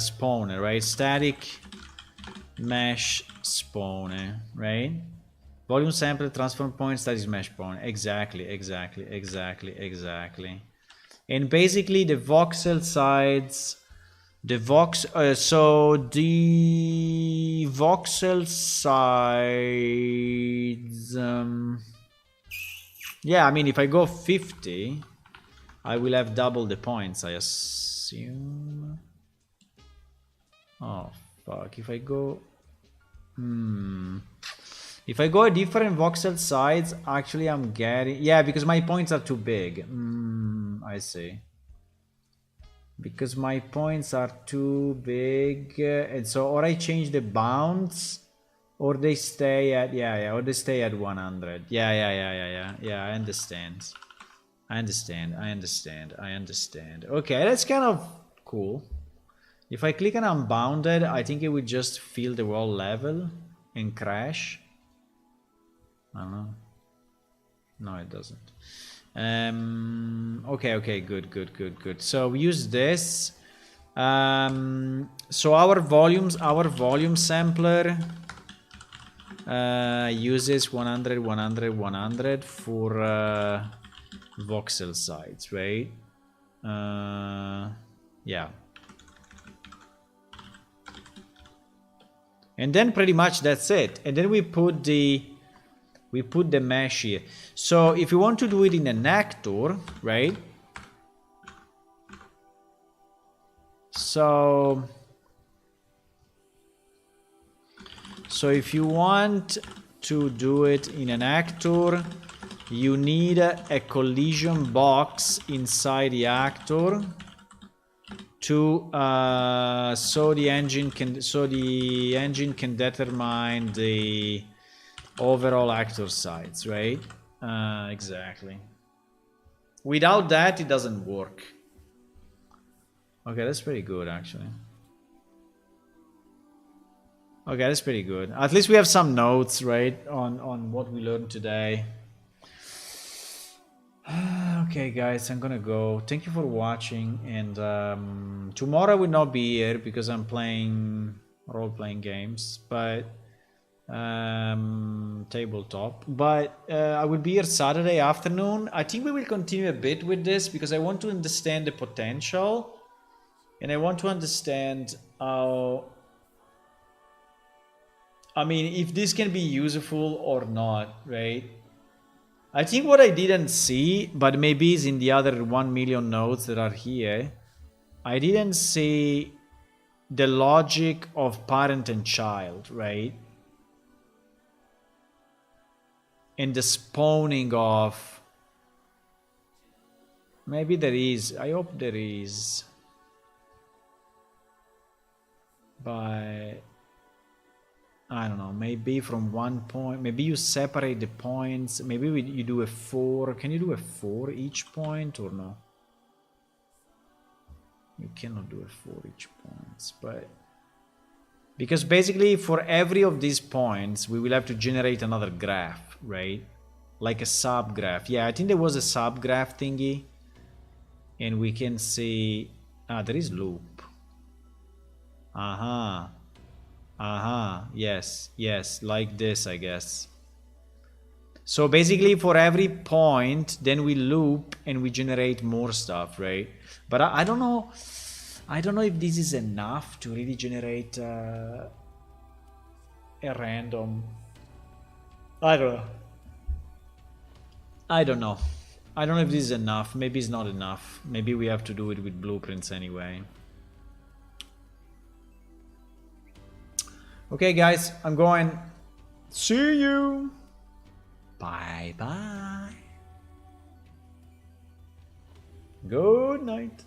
spawner, right? Static mesh spawner, right? Volume sampler, transform point, static mesh spawner. Exactly. And basically the voxel sides, the so the voxel sides, yeah, I mean, if I go 50, I will have double the points, I assume. Oh, fuck. If I go... If I go a different voxel size, actually I'm getting... Yeah, because my points are too big. I see. Because my points are too big. And so, or I change the bounds, or they stay at... Yeah, or they stay at 100. Yeah, I understand. I understand. Okay, that's kind of cool. If I click on unbounded, I think it would just fill the wall level and crash. I don't know. No, it doesn't. Okay, good. So we use this. So our volume sampler uses 100 for voxel sides, right? Yeah. And then pretty much that's it. And then we put the mesh here. So if you want to do it in an actor, right? So if you want to do it in an actor, you need a collision box inside the actor to so the engine can determine the overall actor size, right? Exactly. Without that, it doesn't work. Okay, that's pretty good, actually. Okay, that's pretty good. At least we have some notes, right, on what we learned today. Okay, guys, I'm gonna go. Thank you for watching, and tomorrow I will not be here because I'm playing role-playing games, but tabletop. But I will be here Saturday afternoon. I think we will continue a bit with this because I want to understand the potential, and I want to understand how, I mean, if this can be useful or not, right? I think what I didn't see, but maybe is in the other 1 million nodes that are here, I didn't see the logic of parent and child, right? And the spawning of... Maybe there is. I hope there is. But... I don't know, maybe from 1 point, maybe you separate the points, maybe you do a 4, can you do a 4 each point or no? You cannot do it for each points, but because basically for every of these points we will have to generate another graph, right? Like a subgraph. Yeah, I think there was a subgraph thingy, and we can see there is loop. Yes, like this, I guess. So basically for every point then we loop and we generate more stuff, right? But I don't know if this is enough to really generate a random. I don't know if this is enough. Maybe it's not enough. Maybe we have to do it with blueprints anyway. Okay guys, I'm going. See you. Bye bye. Good night.